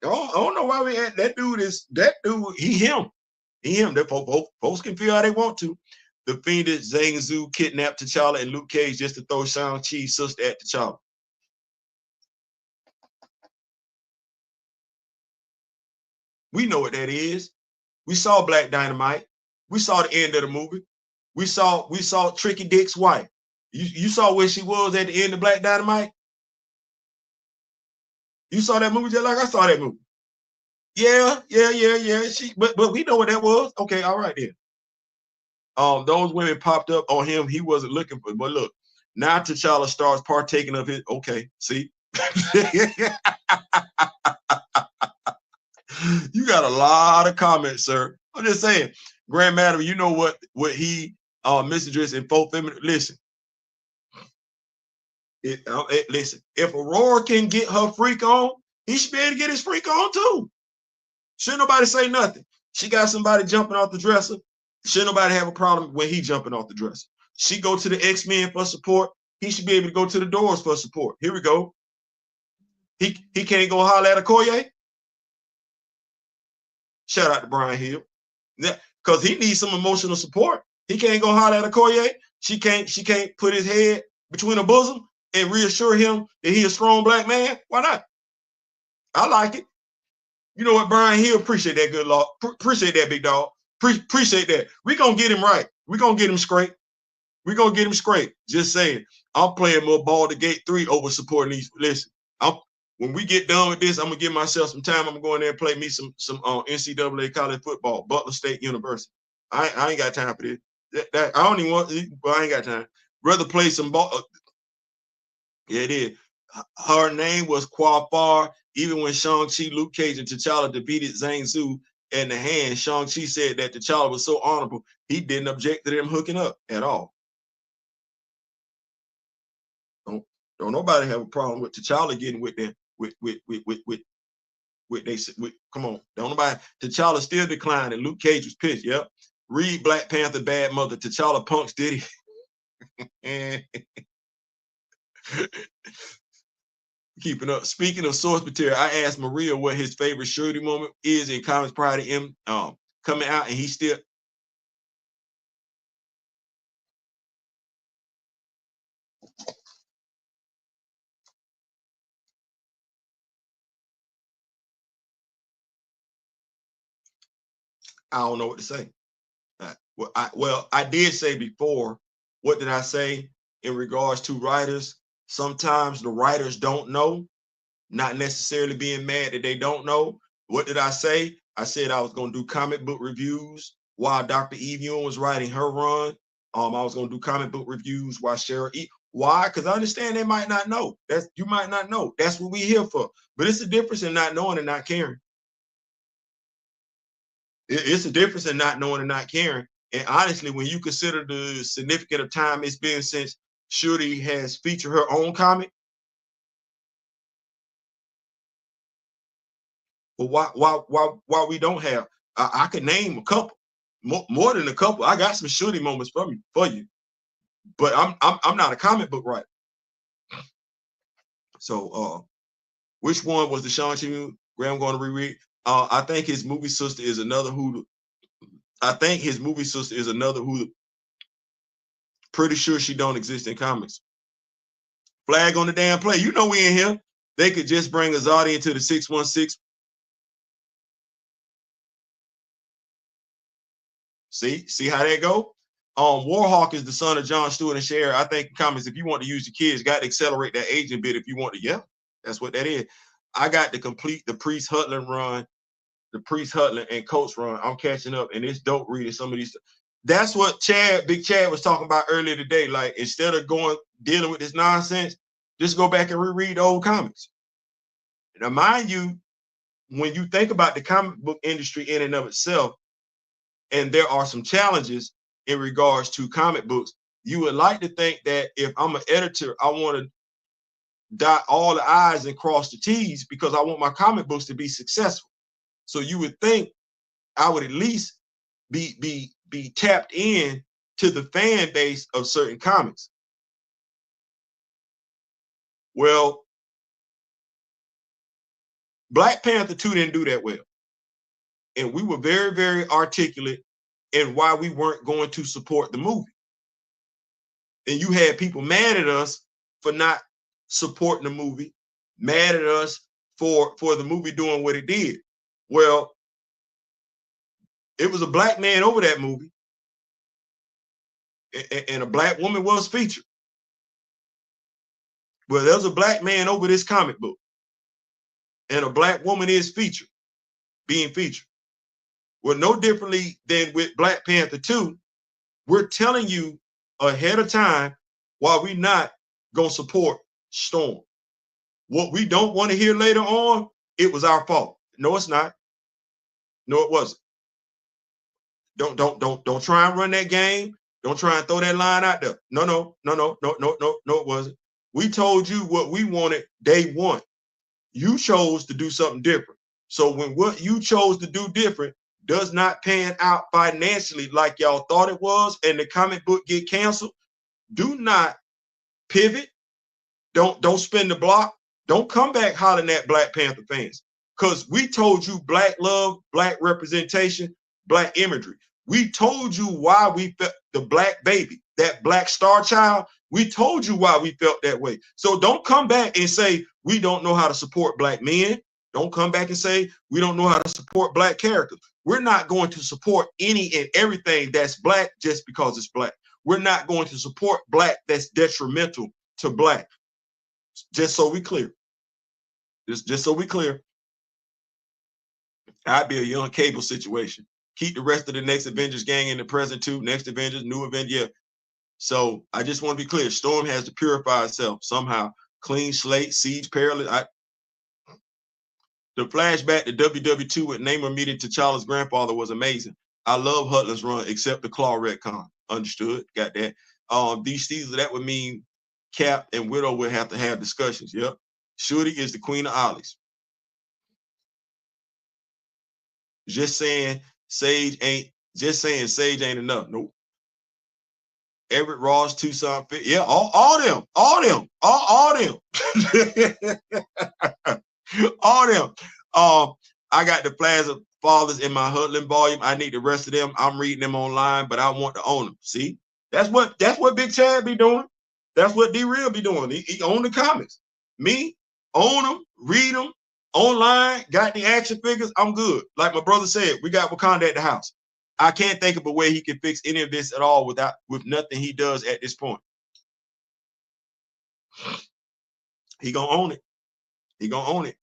I don't know why we had that dude. He him. That folks can feel how they want to. The fiendish Zhang Zhu kidnapped T'Challa and Luke Cage just to throw Shang-Chi's sister at T'Challa. We know what that is. We saw Black Dynamite. We saw the end of the movie. We saw Tricky Dick's wife. You saw where she was at the end of Black Dynamite? You saw that movie just like I saw that movie. Yeah. But we know what that was. Okay, all right then. Those women popped up on him. He wasn't looking for, but look, now T'Challa starts partaking of his. Okay, see. You got a lot of comments, sir. I'm just saying, Grand Madam, you know what he misaddressed in full feminine. Listen. Listen, if Aurora can get her freak on, he should be able to get his freak on too. Shouldn't nobody say nothing. She got somebody jumping off the dresser. Shouldn't nobody have a problem when he jumping off the dresser. She go to the X-Men for support. He should be able to go to the doors for support. Here we go. He can't go holler at Okoye. Shout out to Brian Hill. Because he needs some emotional support. He can't go holler at Okoye. She can't put his head between her bosom and reassure him that he's a strong black man. Why not? I like it. You know what, Brian Hill, appreciate that, good Lord. Appreciate that, big dog. Appreciate that. We're going to get him right. We're going to get him straight. We're going to get him straight. Just saying, I'm playing more ball to gate 3 over supporting these. Listen, when we get done with this, I'm going to give myself some time. I'm going to go in there and play me some NCAA college football, Butler State University. I ain't got time for this. I don't even want, but I ain't got time. Rather play some ball. Yeah, it is. Her name was Quafar. Even when Shang-Chi, Luke Cage, and T'Challa defeated Zhang Zhu in the hand, Shang-Chi said that T'Challa was so honorable, he didn't object to them hooking up at all. Don't nobody have a problem with T'Challa getting with them, come on. Don't nobody. T'Challa still declined, and Luke Cage was pissed. Yep. Read Black Panther Bad Mother. T'Challa punks Diddy. Keeping up. Speaking of source material, I asked Maria what his favorite Shirley moment is in Comics prior to him coming out, and he still. I don't know what to say. I did say before. What did I say in regards to writers? Sometimes the writers don't know, not necessarily being mad that they don't know. What did I say? I said I was going to do comic book reviews while Dr. Eve Ewing was writing her run. I was going to do comic book reviews while Cheryl E. Why? Because I understand they might not know. You might not know. That's what we're here for. But it's a difference in not knowing and not caring. It's a difference in not knowing and not caring. And honestly, when you consider the significant of time it's been since Shuri has featured her own comic, but why we don't have? I could name a couple, more than a couple. I got some Shuri moments for you. but I'm not a comic book writer. So which one was the Sean Chi Graham going to reread? I think his movie sister is another who. I think his movie sister is another who. Pretty sure she don't exist in comics. Flag on the damn play. You know we in here. They could just bring Azadi into the 616. See how that go? Warhawk is the son of John Stewart and Cher. I think in comics, if you want to use the kids, got to accelerate that aging bit if you want to. Yeah, that's what that is. I got to complete the Priest Hutland run, the Priest Hutland and Coates run. I'm catching up, and it's dope reading some of these. That's what Big Chad was talking about earlier today. Like, instead of dealing with this nonsense, just go back and reread the old comics. Now, mind you, when you think about the comic book industry in and of itself, and there are some challenges in regards to comic books, you would like to think that if I'm an editor, I want to dot all the I's and cross the T's because I want my comic books to be successful. So you would think I would at least be tapped in to the fan base of certain comics. Well, Black Panther 2 didn't do that well. And we were very, very articulate in why we weren't going to support the movie. And you had people mad at us for not supporting the movie, mad at us for the movie doing what it did. Well, it was a black man over that movie, and a black woman was featured. Well, there's a black man over this comic book, and a black woman is being featured. Well, no differently than with Black Panther 2, we're telling you ahead of time why we're not going to support Storm. What we don't want to hear later on, it was our fault. No, it's not. No, it wasn't. Don't try and run that game. Don't try and throw that line out there. No, it wasn't. We told you what we wanted day one. You chose to do something different. So when what you chose to do different does not pan out financially like y'all thought it was, and the comic book get canceled, do not pivot. Don't spin the block. Don't come back hollering at Black Panther fans, because we told you black love, black representation, black imagery. We told you why we felt the black baby, that black star child. We told you why we felt that way. So don't come back and say we don't know how to support black men. Don't come back and say we don't know how to support black characters. We're not going to support any and everything that's black just because it's black. We're not going to support black that's detrimental to black. Just so we clear. Just so we clear. I'd be a young Cable situation. Keep the rest of the next Avengers gang in the present too. Next Avengers, new Avengers. Yeah. So I just want to be clear. Storm has to purify itself somehow. Clean slate, Siege Perilous. The flashback to WW2 with Namor meeting T'Challa's grandfather was amazing. I love Hutland's run, except the Claw retcon. Understood. Got that. These seasons, that would mean Cap and Widow would have to have discussions. Yep. Shuri is the Queen of Ollies. Just saying Sage ain't enough. Nope. Everett Ross, Tucson Fit. Yeah, all them. All them. I got the Flags of Fathers in my Hutland volume. I need the rest of them. I'm reading them online, but I want to own them. See? That's what Big Chad be doing. That's what D-Real be doing. He own the comics. Me, own them, read them, online, got the action figures. I'm good. Like my brother said, we got Wakanda at the house. I can't think of a way he can fix any of this at all with nothing he does at this point. He gonna own it. He gonna own it.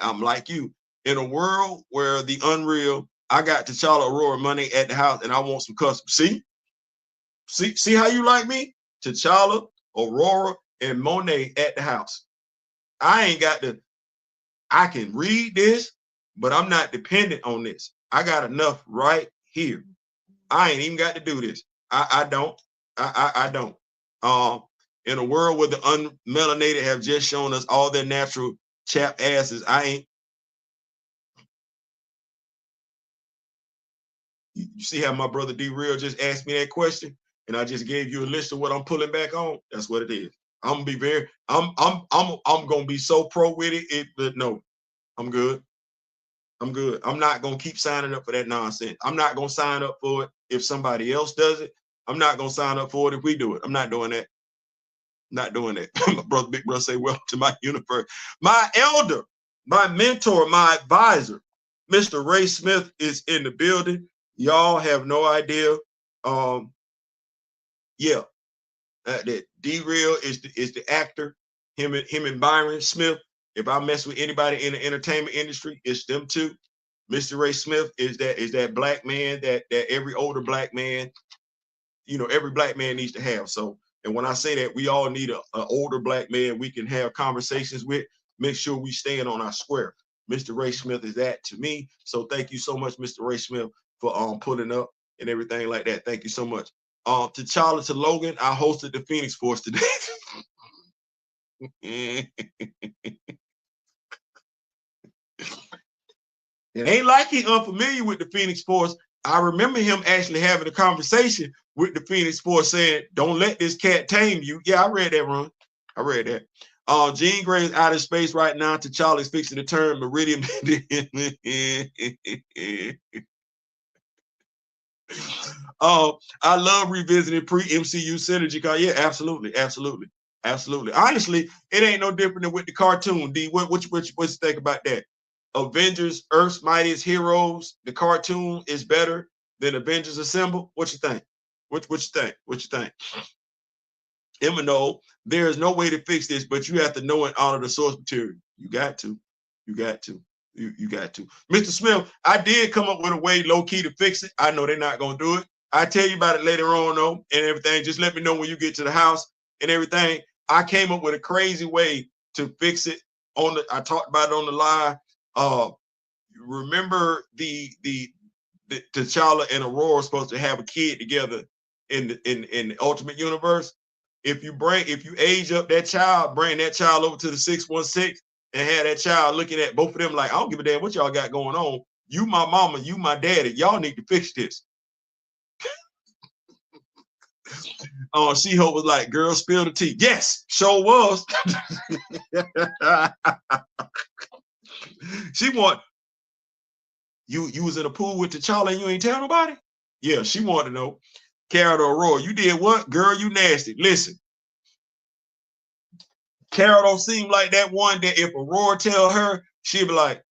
I'm like you. In a world where the unreal, I got T'Challa, Aurora, money at the house, and I want some custom. See how you like me? T'Challa, Aurora, and Monet at the house. I can read this, but I'm not dependent on this. I got enough right here. I ain't even got to do this. I don't. In a world where the unmelanated have just shown us all their natural chap asses, I ain't. You see how my brother D-Real just asked me that question? and I just gave you a list of what I'm pulling back on, that's what it is. I'm gonna be very, I'm gonna be so pro with it. But no, I'm good. I'm good. I'm not gonna keep signing up for that nonsense. I'm not gonna sign up for it if somebody else does it. I'm not gonna sign up for it if we do it. I'm not doing that. Not doing that. My brother, big brother, say, "Welcome to my universe." My elder, my mentor, my advisor, Mr. Ray Smith, is in the building. Y'all have no idea. Yeah, that D-Real is the actor. Him and Byron Smith. If I mess with anybody in the entertainment industry, it's them two. Mr. Ray Smith is that black man that every older black man, every black man needs to have. So, and when I say that, we all need an older black man we can have conversations with. Make sure we stand on our square. Mr. Ray Smith is that to me. So thank you so much, Mr. Ray Smith, for putting up and everything like that. Thank you so much. T'Challa to Logan, I hosted the Phoenix Force today. It ain't like he unfamiliar with the Phoenix Force. I remember him actually having a conversation with the Phoenix Force saying, "Don't let this cat tame you." Yeah, I read that, Ron. I read that. Jean Grey's out of space right now. T'Challa's fixing to turn Meridian. I love revisiting pre-MCU synergy. Yeah, absolutely, absolutely, absolutely. Honestly, it ain't no different than with the cartoon. D, what you think about that? Avengers, Earth's Mightiest Heroes, the cartoon is better than Avengers Assemble. What you think? What you think? What you think? Emino, there is no way to fix this, but you have to know and honor the source material. You got to. You got to. You got to. Mr. Smith, I did come up with a way low-key to fix it. I know they're not going to do it. I'll tell you about it later on, though, and everything. Just let me know when you get to the house and everything. I came up with a crazy way to fix it. I talked about it on the live. Remember the T'Challa and Aurora are supposed to have a kid together in the Ultimate Universe. If you age up that child, bring that child over to the 616 and have that child looking at both of them like, I don't give a damn what y'all got going on. You my mama, you my daddy. Y'all need to fix this. She-Hulk was like, "Girl, spill the tea." Yes, sure was. She want you was in a pool with T'Challa and you ain't tell nobody? Yeah, she wanted to know. Carol or Aurora, you did what? Girl, you nasty. Listen, Carol don't seem like that one that if Aurora tell her, she'll be like,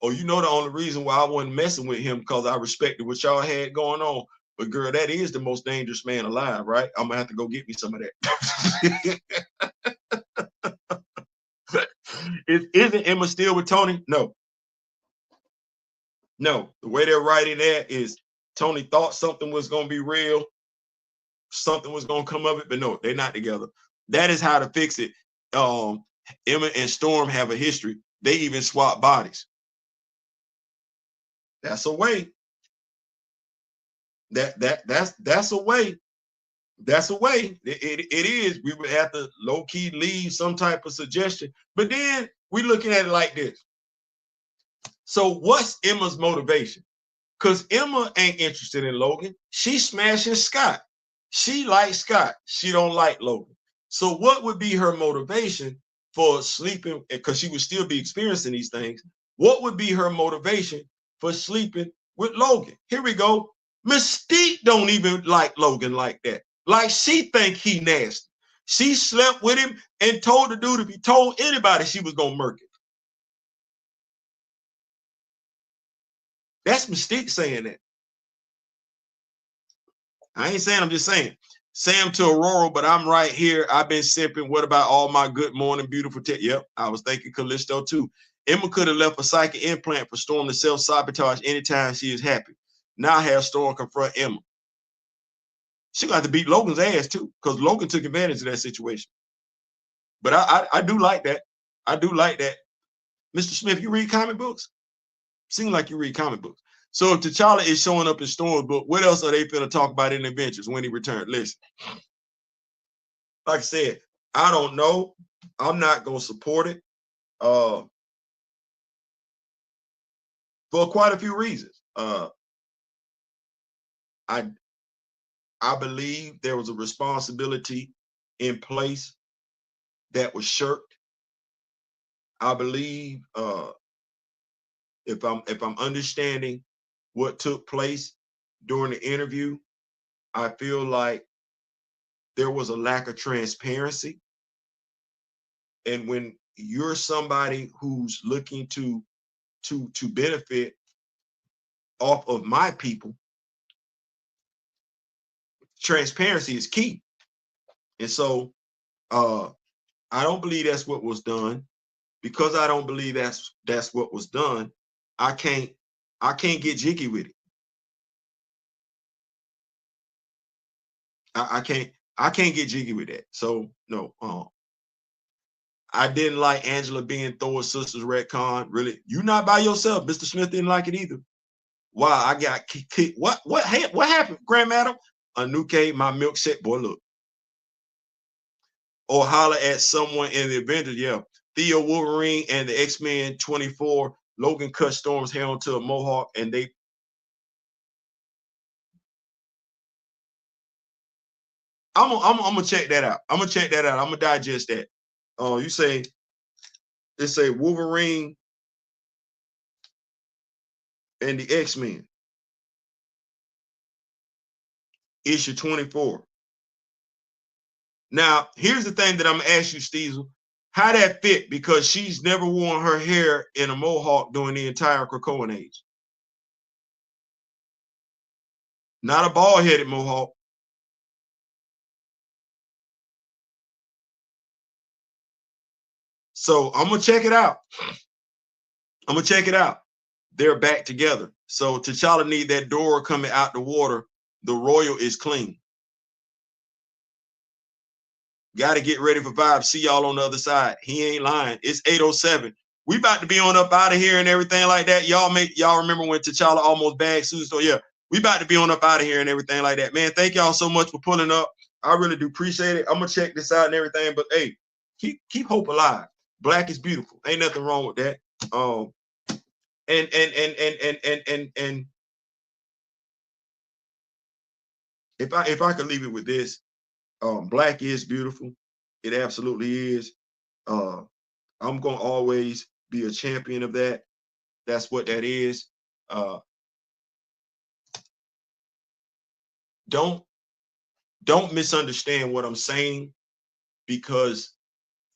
"Oh, you know the only reason why I wasn't messing with him because I respected what y'all had going on. But girl, that is the most dangerous man alive, right? I'm gonna have to go get me some of that." Isn't Emma still with Tony? No. No. The way they're writing that is Tony thought something was gonna be real, something was gonna come of it, but no, they're not together. That is how to fix it. Emma and Storm have a history. They even swap bodies. That's a way. That's a way. That's a way. It is. We would have to low-key leave some type of suggestion. But then we're looking at it like this. So what's Emma's motivation? Because Emma ain't interested in Logan. She's smashing Scott. She likes Scott. She don't like Logan. So what would be her motivation for sleeping? Because she would still be experiencing these things. What would be her motivation for sleeping with Logan? Here we go. Mystique don't even like Logan like that. Like she think he nasty. She slept with him and told the dude if he told anybody she was gonna murk him. That's Mystique saying that. I ain't saying, I'm just saying. Sam to Aurora, but I'm right here. I've been sipping. What about all my good morning, beautiful? Yep, I was thinking Callisto too. Emma could have left a psychic implant for Storm to self-sabotage anytime she is happy. Now have Storm confront Emma. She got to beat Logan's ass too, because Logan took advantage of that situation. But I do like that. I do like that. Mr. Smith, you read comic books? Seems like you read comic books. So if T'Challa is showing up in Storm's book, what else are they finna talk about in Adventures when he returned? Listen, like I said, I don't know. I'm not gonna support it for quite a few reasons. I believe there was a responsibility in place that was shirked. I believe if I'm understanding what took place during the interview, I feel like there was a lack of transparency. And when you're somebody who's looking to benefit off of my people, transparency is key. And so I don't believe that's what was done. Because I don't believe that's what was done, I can't get jiggy with it. I can't get jiggy with that. So no, I didn't like Angela being Thor's sister's retcon. Really, you not by yourself. Mr. Smith didn't like it either. Wow, I got kicked. What happened, Grand Madam? Anuke, my milkshake, boy, look. Or holler at someone in the Avengers. Yeah, Theo Wolverine and the X-Men 24. Logan cut Storm's hair onto a mohawk, and they. I'm gonna check that out. I'm gonna check that out. I'm gonna digest that. You say they say Wolverine and the X-Men, issue 24. Now, here's the thing that I'm gonna ask you, Steezel. How that fit? Because she's never worn her hair in a mohawk during the entire Krakoan age. Not a bald-headed mohawk. So I'm gonna check it out. I'm gonna check it out. They're back together. So T'Challa need that door coming out the water. The royal is clean. Got to get ready for 5. See y'all on the other side. He ain't lying. It's 8:07. We about to be on up out of here and everything like that. Y'all remember when T'Challa almost bagged Susan? So yeah, we about to be on up out of here and everything like that. Man, thank y'all so much for pulling up. I really do appreciate it. I'm gonna check this out and everything. But hey, keep hope alive. Black is beautiful. Ain't nothing wrong with that. And if I could leave it with this, black is beautiful. It absolutely is. I'm gonna always be a champion of that. That's what that is. Don't misunderstand what I'm saying, because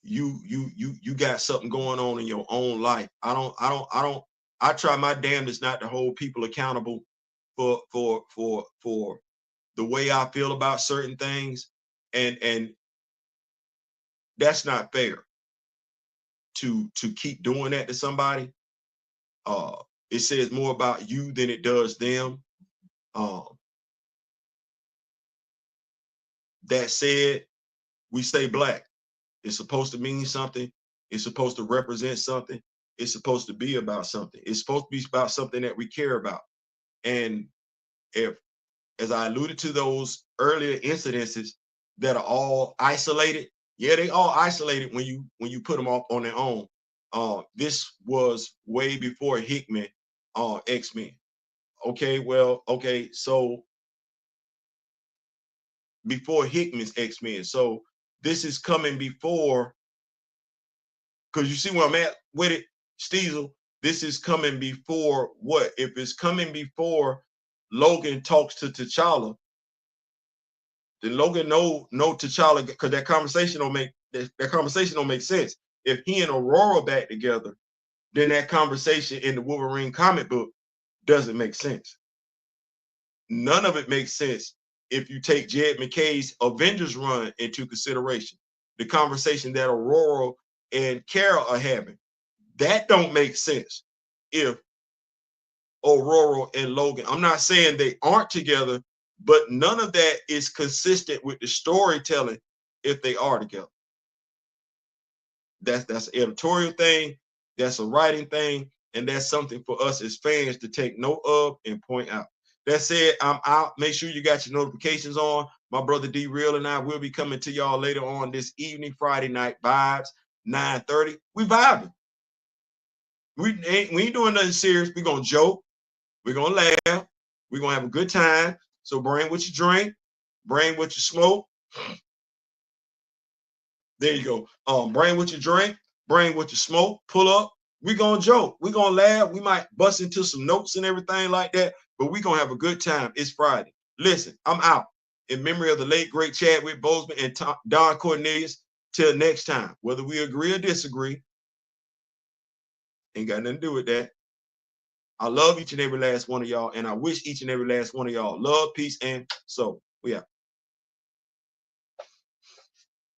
you got something going on in your own life. I try my damnedest not to hold people accountable for the way I feel about certain things, and that's not fair to keep doing that to somebody. It says more about you than it does them. That said, we say black. It's supposed to mean something. It's supposed to represent something. It's supposed to be about something. It's supposed to be about something that we care about. And if, as I alluded to those earlier incidences that are all isolated, yeah, they all isolated when you put them off on their own. This was way before Hickman, X-Men. Okay, well, okay, so before Hickman's X-Men. So this is coming before, because you see where I'm at with it, Steezel. This is coming before what? If it's coming before Logan talks to T'Challa, then Logan know T'Challa, because that conversation don't make sense. If he and Aurora back together, then that conversation in the Wolverine comic book doesn't make sense. None of it makes sense if you take Jed McKay's Avengers run into consideration. The conversation that Aurora and Kara are having, that don't make sense if Aurora and Logan, I'm not saying they aren't together, but none of that is consistent with the storytelling if they are together. That's an editorial thing, that's a writing thing, and that's something for us as fans to take note of and point out. That said, I'm out. Make sure you got your notifications on. My brother D Real and I will be coming to y'all later on this evening, Friday night vibes, 9:30. We vibing. We ain't doing nothing serious. We're gonna joke. We're gonna laugh. We're gonna have a good time. So bring what you drink. Bring what you smoke. There you go. Bring what you drink. Bring what you smoke. Pull up. We gonna joke. We gonna laugh. We might bust into some notes and everything like that, but we gonna have a good time. It's Friday. Listen, I'm out. In memory of the late great Chadwick Boseman and Don Cornelius. Till next time, whether we agree or disagree, ain't got nothing to do with that. I love each and every last one of y'all, and I wish each and every last one of y'all love, peace, and so we out.